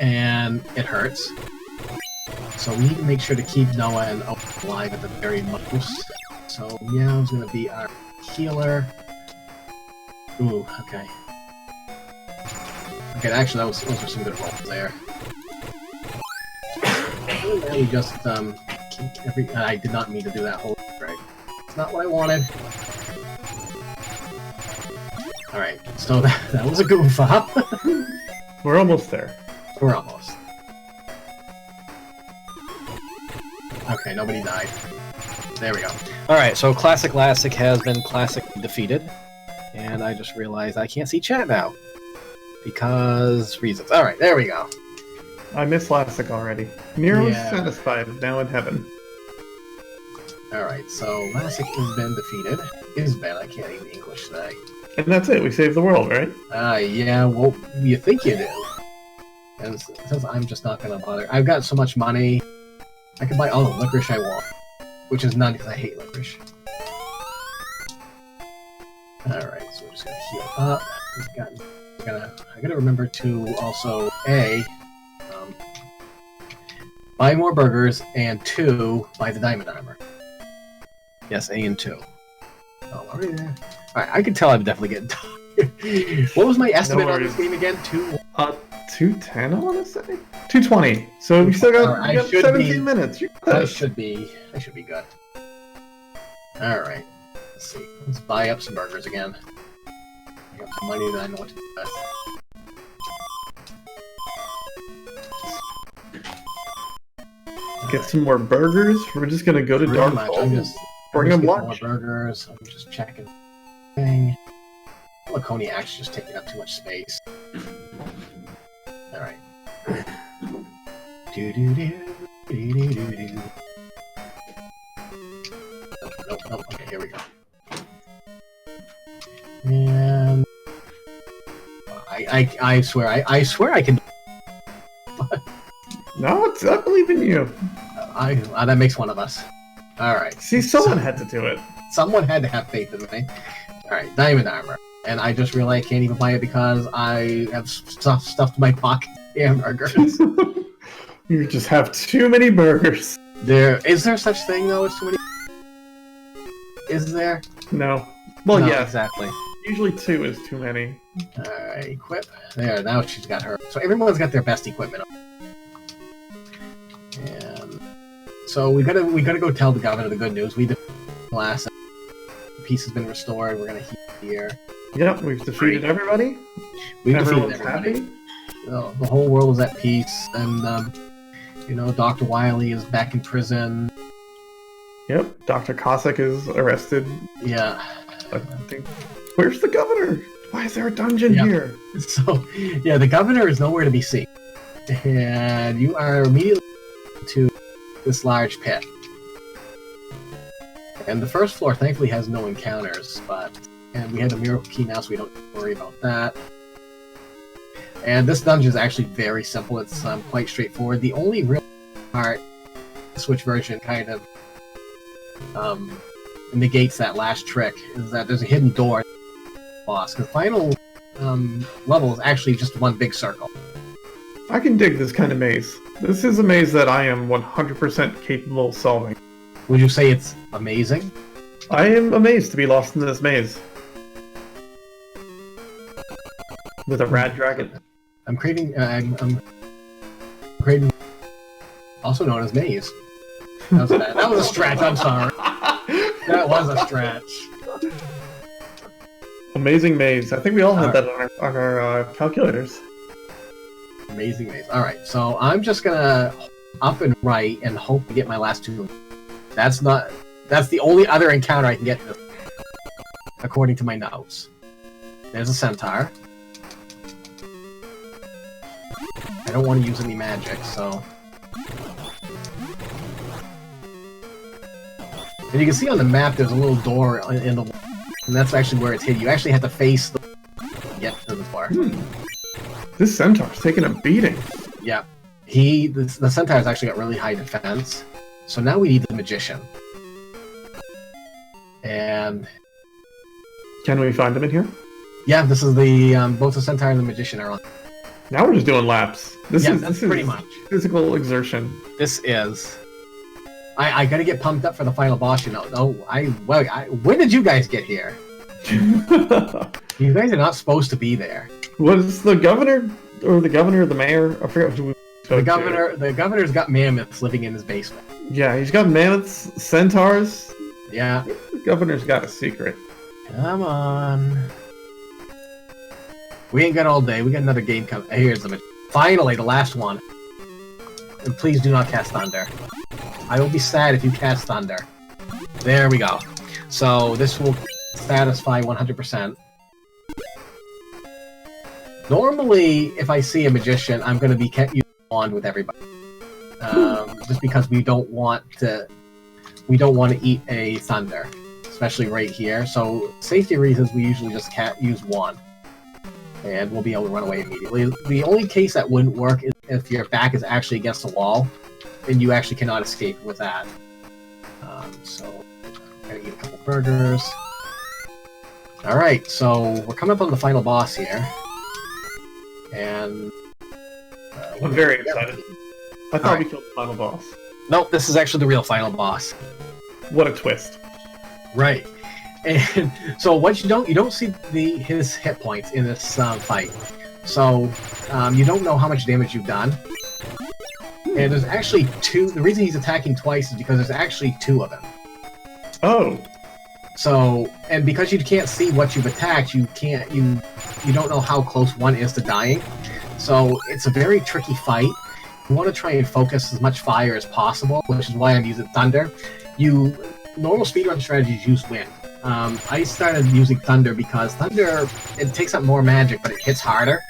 And it hurts. So we need to make sure to keep Noah and Owen alive at the very most. So Meow's gonna be our healer. Ooh, okay. Okay, actually those were some good rolls there. And we just I did not mean to do that whole right. It's not what I wanted. Alright, so that was a goof up. We're almost there. We're almost. Okay, nobody died. There we go. Alright, so Classic Elastic has been classically defeated. And I just realized I can't see chat now. Because reasons. Alright, there we go. I miss Elastic already. Nero's Yeah. satisfied, now in heaven. Alright, so Elastic has been defeated. Is been, I can't even English today. And that's it, we saved the world, right? Yeah, well, you think you do. And since I'm just not gonna bother. I've got so much money, I can buy all the licorice I want. Which is none because I hate licorice. Alright, so we're just gonna heal up. I gotta remember to also buy more burgers, and 2, buy the diamond armor. Yes, A and 2. Oh, already there. Alright, I can tell I'm definitely getting tired. What was my estimate on this game again? 210, I want to say? 220. So we still got, Alright, we got 17 minutes. You're I good. should be good. Alright. Let's see. Let's buy up some burgers again. I got some money that I know what to do with. Get some more burgers. We're just gonna go to Dark I'm Hole. just Bring I'm them just getting lunch. more burgers. I'm just checking. Thing. Laconia actually just taking up too much space. Alright. Do-do-do, Nope. Okay, here we go. And I swear I can. No, I believe in you. That makes one of us. All right. See, someone had to do it. Someone had to have faith in me. All right, diamond armor, and I just realized I can't even buy it because I have stuffed my pocket hamburgers. You just have too many burgers. Is there such thing though as too many? Is there? No. Well, No, yeah. exactly. Usually 2 is too many. Alright, equip. There, now she's got her. So everyone's got their best equipment. And so we gotta go tell the governor the good news. We did last. The peace has been restored. We're gonna heal here. Yep, we've defeated everybody. We've Everyone's defeated everybody. happy. The whole world is at peace, and Dr. Wily is back in prison. Yep, Dr. Cossack is arrested. Yeah. I think. Where's the governor? Why is there a dungeon Yep. here? So, yeah, the governor is nowhere to be seen. And you are immediately to this large pit. And the first floor thankfully has no encounters, and we have a miracle key now, so we don't worry about that. And this dungeon is actually very simple. It's quite straightforward. The only real part, the Switch version kind of negates that last trick, is that there's a hidden door boss. Because the final level is actually just one big circle. I can dig this kind of maze. This is a maze that I am 100% capable of solving. Would you say it's amazing? I am amazed to be lost in this maze. With a rad dragon. I'm creating. I'm creating. Also known as Maze. That was bad. That was a stretch. I'm sorry. That was a stretch. Amazing maze. I think we all had that on our calculators. Amazing Maze. All right, so I'm just gonna up and right and hope to get my last 2. That's the only other encounter I can get to, according to my notes. There's a centaur. I don't want to use any magic, so... And you can see on the map there's a little door in the wall, and that's actually where it's hidden. You actually have to face the... Get to the bar. This centaur's taking a beating. Yeah. The centaur's actually got really high defense. So now we need the magician. And... Can we find him in here? Yeah, this is the... both the centaur and the magician are on. Now we're just doing laps. This is pretty much. Physical exertion. This is... I gotta get pumped up for the final boss, you know. Oh, when did you guys get here? You guys are not supposed to be there. Was the governor or the mayor? I forget who we spoke to. The governor's got mammoths living in his basement. Yeah, he's got mammoths, centaurs. Yeah. The governor's got a secret. Come on. We ain't got all day. We got another game coming. Here's the... Finally, the last one. And please do not cast thunder. I will be sad if you cast thunder. There we go. So this will satisfy 100%. Normally, if I see a magician, I'm going to be using wand with everybody, just because we don't want to eat a thunder, especially right here. So safety reasons, we usually just use wand, and we'll be able to run away immediately. The only case that wouldn't work is if your back is actually against the wall, and you actually cannot escape with that. So I'm gonna eat a couple burgers. All right, so we're coming up on the final boss here. And I'm very excited. I thought we killed the final boss. Nope, this is actually the real final boss. What a twist! Right, and so what you don't see his hit points in this fight. So you don't know how much damage you've done. And there's actually two. The reason he's attacking twice is because there's actually two of them. Oh. So, and because you can't see what you've attacked, you don't know how close one is to dying. So it's a very tricky fight. You want to try and focus as much fire as possible, which is why I'm using thunder. Normal speedrun strategies use wind. I started using thunder because thunder, it takes up more magic, but it hits harder.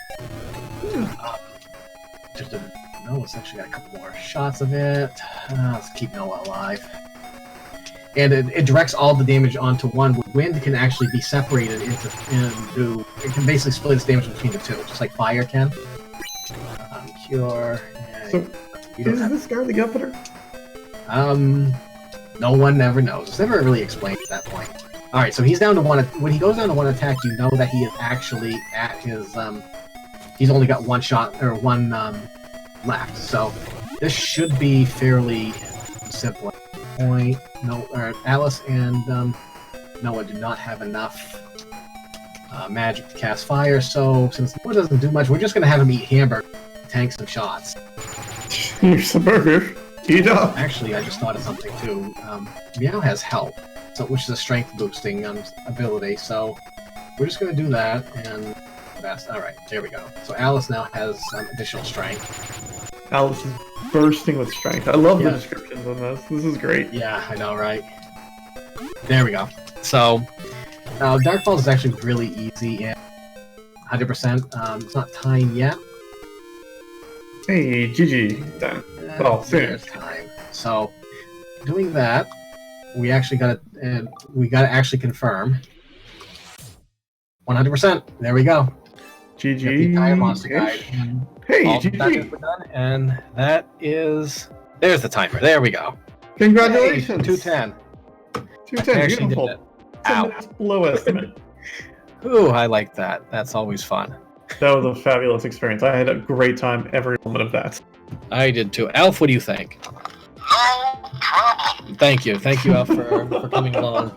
It's actually got a couple more shots of it. Let's keep Noah alive. And it directs all the damage onto one. Wind can actually be separated into it can basically split its damage between the two, just like fire can. Cure. So, is this guy the governor? No one ever knows. It's never really explained at that point. Alright, so he's down to one. When he goes down to one attack, you know that he is actually at his. He's only got one shot, or one left. So, this should be fairly simple. Alice and Noah do not have enough magic to cast fire, so since Noah doesn't do much, we're just going to have him eat hamburger, tank some shots. Here's some burger. Eat up. Actually, I just thought of something too. Meow has help, which is a strength boosting ability, so we're just going to do that, and that's alright, there we go. So Alice now has additional strength. Alice is bursting with strength. I love the descriptions on this. This is great. Yeah, I know, right? There we go. So, Dark Falls is actually really easy and 100%. It's not time yet. Hey, GG. Done. Well, there's time. So, doing that, we gotta actually confirm. 100%. There we go. GG. The entire monster guide. Hey, all GG. done, and that is... There's the timer. There we go. Congratulations. Hey, 210. 210, beautiful. It's a nice low estimate. Ooh, I like that. That's always fun. That was a fabulous experience. I had a great time every moment of that. I did too. Alf, what do you think? No problem. Thank you, Alf, for coming along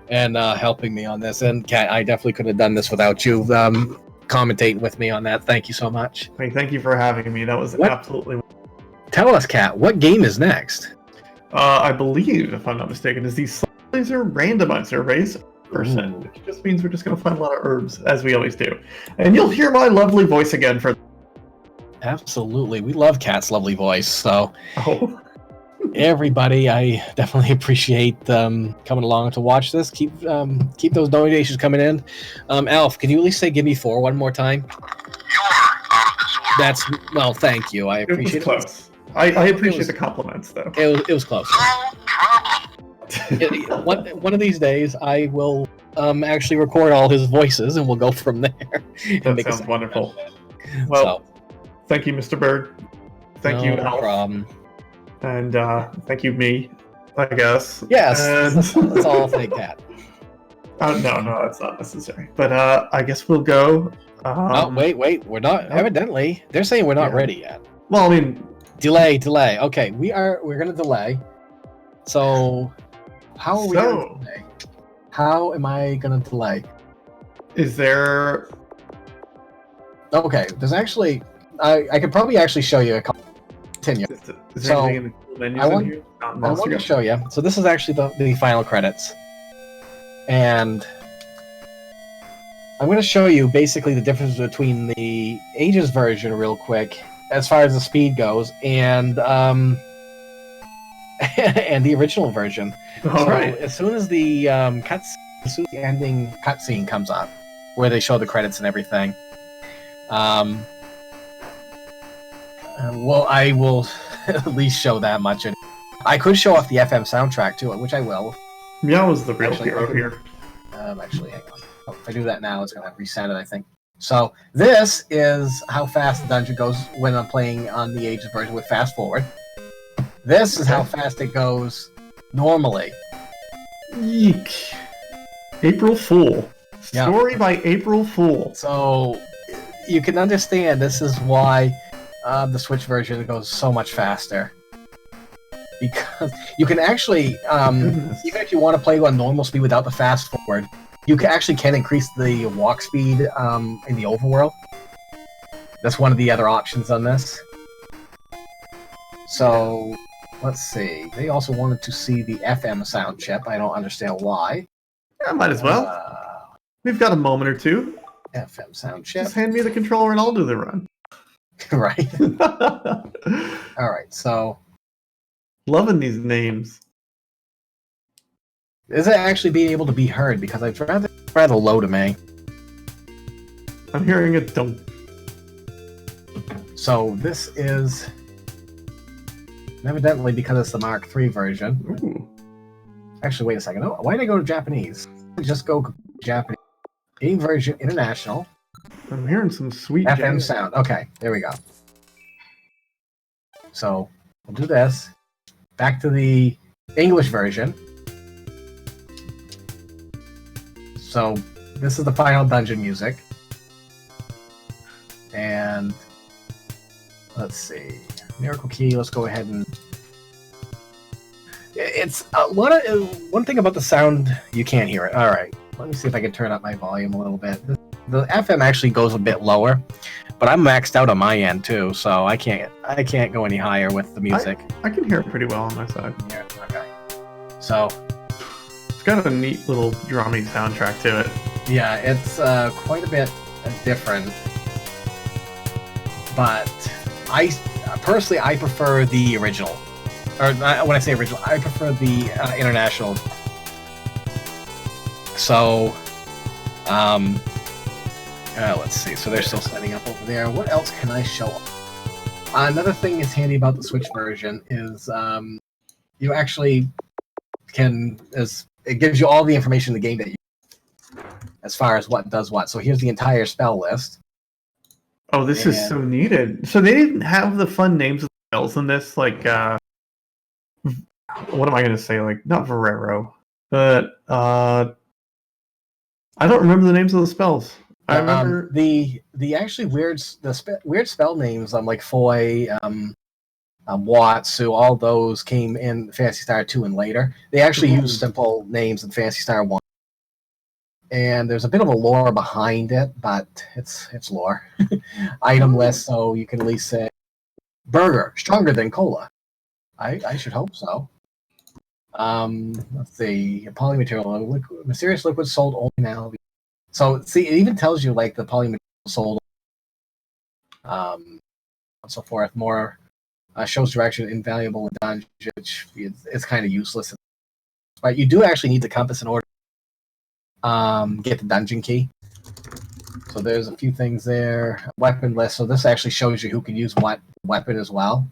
and helping me on this. And Kat, I definitely could have done this without you commentating with me on that. Thank you so much. Hey, thank you for having me. That was absolutely... Tell us, Kat, what game is next? I believe, if I'm not mistaken, is the Laser Randomizer race percent, which just means we're just going to find a lot of herbs, as we always do. And you'll hear my lovely voice again for... Absolutely. We love Kat's lovely voice, so... Oh. Everybody, I definitely appreciate coming along to watch this. Keep those donations coming in. Alf, can you at least say "Give me 4" one more time? You're out of this Well, thank you. I It was appreciate it. close. I appreciate the compliments, though. It was close. No trouble. One of these days, I will actually record all his voices, and we'll go from there. and That make a sounds sound wonderful. out of Well, So, thank you, Mr. Bird. Thank you, no Alf. problem. And thank you, me, I guess. Yes, And... that's all. Thank Cat. no, that's not necessary. But I guess we'll go. Oh, wait, we're not. no. Evidently, they're saying we're not Yeah. ready yet. Well, I mean, Delay. Okay, we're gonna delay. So, how are we gonna delay? How am I gonna delay? is there? Okay, there's actually I could probably actually show you a couple. Continue. Is there So, anything in the cool menus I want- in here? Not I want Monster to Guy? show you. So this is actually the final credits, and I'm going to show you basically the difference between the Ages version real quick, as far as the speed goes, and and the original version. All So right. as soon as the as soon as the ending cutscene comes up, where they show the credits and everything, well, I will at least show that much. And I could show off the FM soundtrack too, which I will. Meow was the real Actually, I hero can- here. Actually, hang on. Oh, if I do that now, it's going to reset it, I think. So this is how fast the dungeon goes when I'm playing on the Ages version with fast forward. This is how fast it goes normally. Eek. April Fool. Yeah. Story by April Fool. So you can understand this is why the Switch version goes so much faster. Because you can actually, Goodness. even if you want to play on normal speed without the fast forward, you can increase the walk speed in the overworld. That's one of the other options on this. So, let's see. They also wanted to see the FM sound chip. I don't understand why. Yeah, might as well. We've got a moment or two. FM sound chip. Just hand me the controller and I'll do the run. Right. Alright, so Loving these names. is it actually being able to be heard? Because it's rather low to me. I'm hearing a dunk. So this is evidently because it's the Mark III version. Ooh. Actually, wait a second. Oh, why did I go to Japanese? Just go Japanese. Game version international. I'm hearing some sweet FM jazz. sound. Okay, there we go. So we'll do this. Back to the English version. So this is the final dungeon music. And let's see. Miracle Key, let's go ahead and it's one thing about the sound, you can't hear it. Alright. Let me see if I can turn up my volume a little bit. The FM actually goes a bit lower, but I'm maxed out on my end too, so I can't go any higher with the music. I can hear it pretty well on my side. Yeah, okay. So It's got a neat little drummy soundtrack to it. yeah, it's quite a bit different. But I personally prefer the original. Or when I say original, I prefer the international. So, let's see. So they're still setting up over there. What else can I show? Another thing is handy about the Switch version is you actually it gives you all the information in the game that you, as far as what does what. So here's the entire spell list. Oh, this is so needed. So they didn't have the fun names of the spells in this, like what am I gonna say? Like not Verero, but I don't remember the names of the spells. I remember the actually weird spell names like Foy, Watsu, all those came in Phantasy Star 2 and later. They actually use simple names in Phantasy Star 1. And there's a bit of a lore behind it, but it's lore. Item list, so you can at least say burger, stronger than cola. I should hope so. Let's see. Polymaterial, mysterious liquid sold only now. So see, it even tells you like the polymaterial sold, and so forth. More shows direction, invaluable in dungeon. It's kind of useless, but you do actually need the compass in order get the dungeon key. So there's a few things there. Weapon list. So this actually shows you who can use what weapon as well.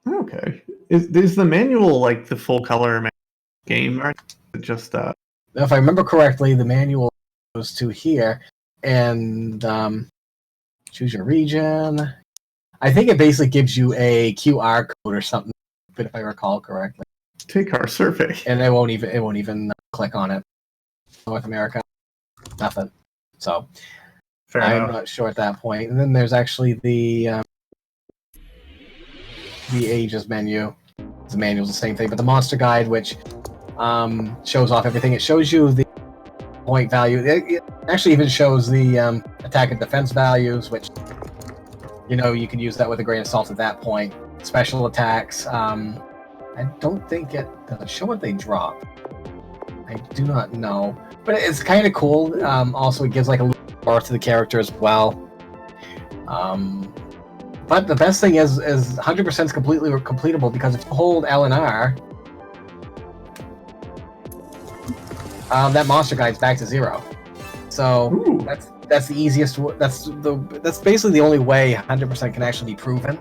Okay. Is the manual like the full color game, or just If I remember correctly, the manual goes to here and choose your region. I think it basically gives you a QR code or something, but if I recall correctly. take our survey? And it won't even click on it. North America, nothing. So Fair I'm enough. not sure at that point. And then there's actually the ages menu. The manual's the same thing, but the monster guide, which shows off everything. It shows you the point value. It actually even shows the attack and defense values, which you can use that with a grain of salt at that point. Special attacks. I don't think it does show what they drop. I do not know, but it's kind of cool. Also, it gives like a little more to the character as well. But the best thing is 100% is completely completable, because if you hold L and R, that monster guide's back to 0. So Ooh. that's the easiest. That's basically the only way 100% can actually be proven.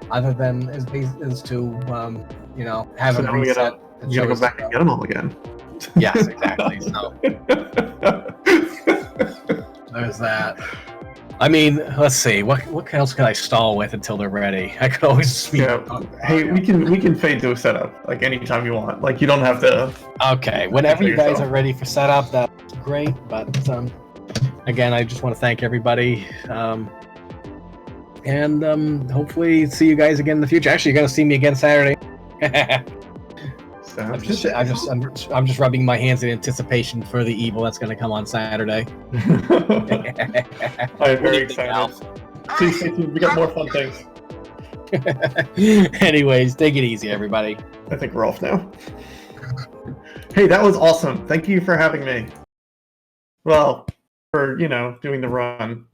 Other than is to have So a now we reset. gotta go back and get them all again. Yes, exactly. So there's that. I mean, let's see. What else can I stall with until they're ready? I could always speed up. Hey, we can fade to a setup like anytime you want. Like you don't have to. Okay, whenever you guys yourself. are ready for setup, that's great. But again, I just want to thank everybody, and hopefully see you guys again in the future. Actually, you're gonna see me again Saturday. I'm just rubbing my hands in anticipation for the evil that's gonna come on Saturday. I'm very excited. Please stay tuned. We got more fun things. Anyways, take it easy, everybody. I think we're off now. Hey, that was awesome. Thank you for having me. Well, for doing the run.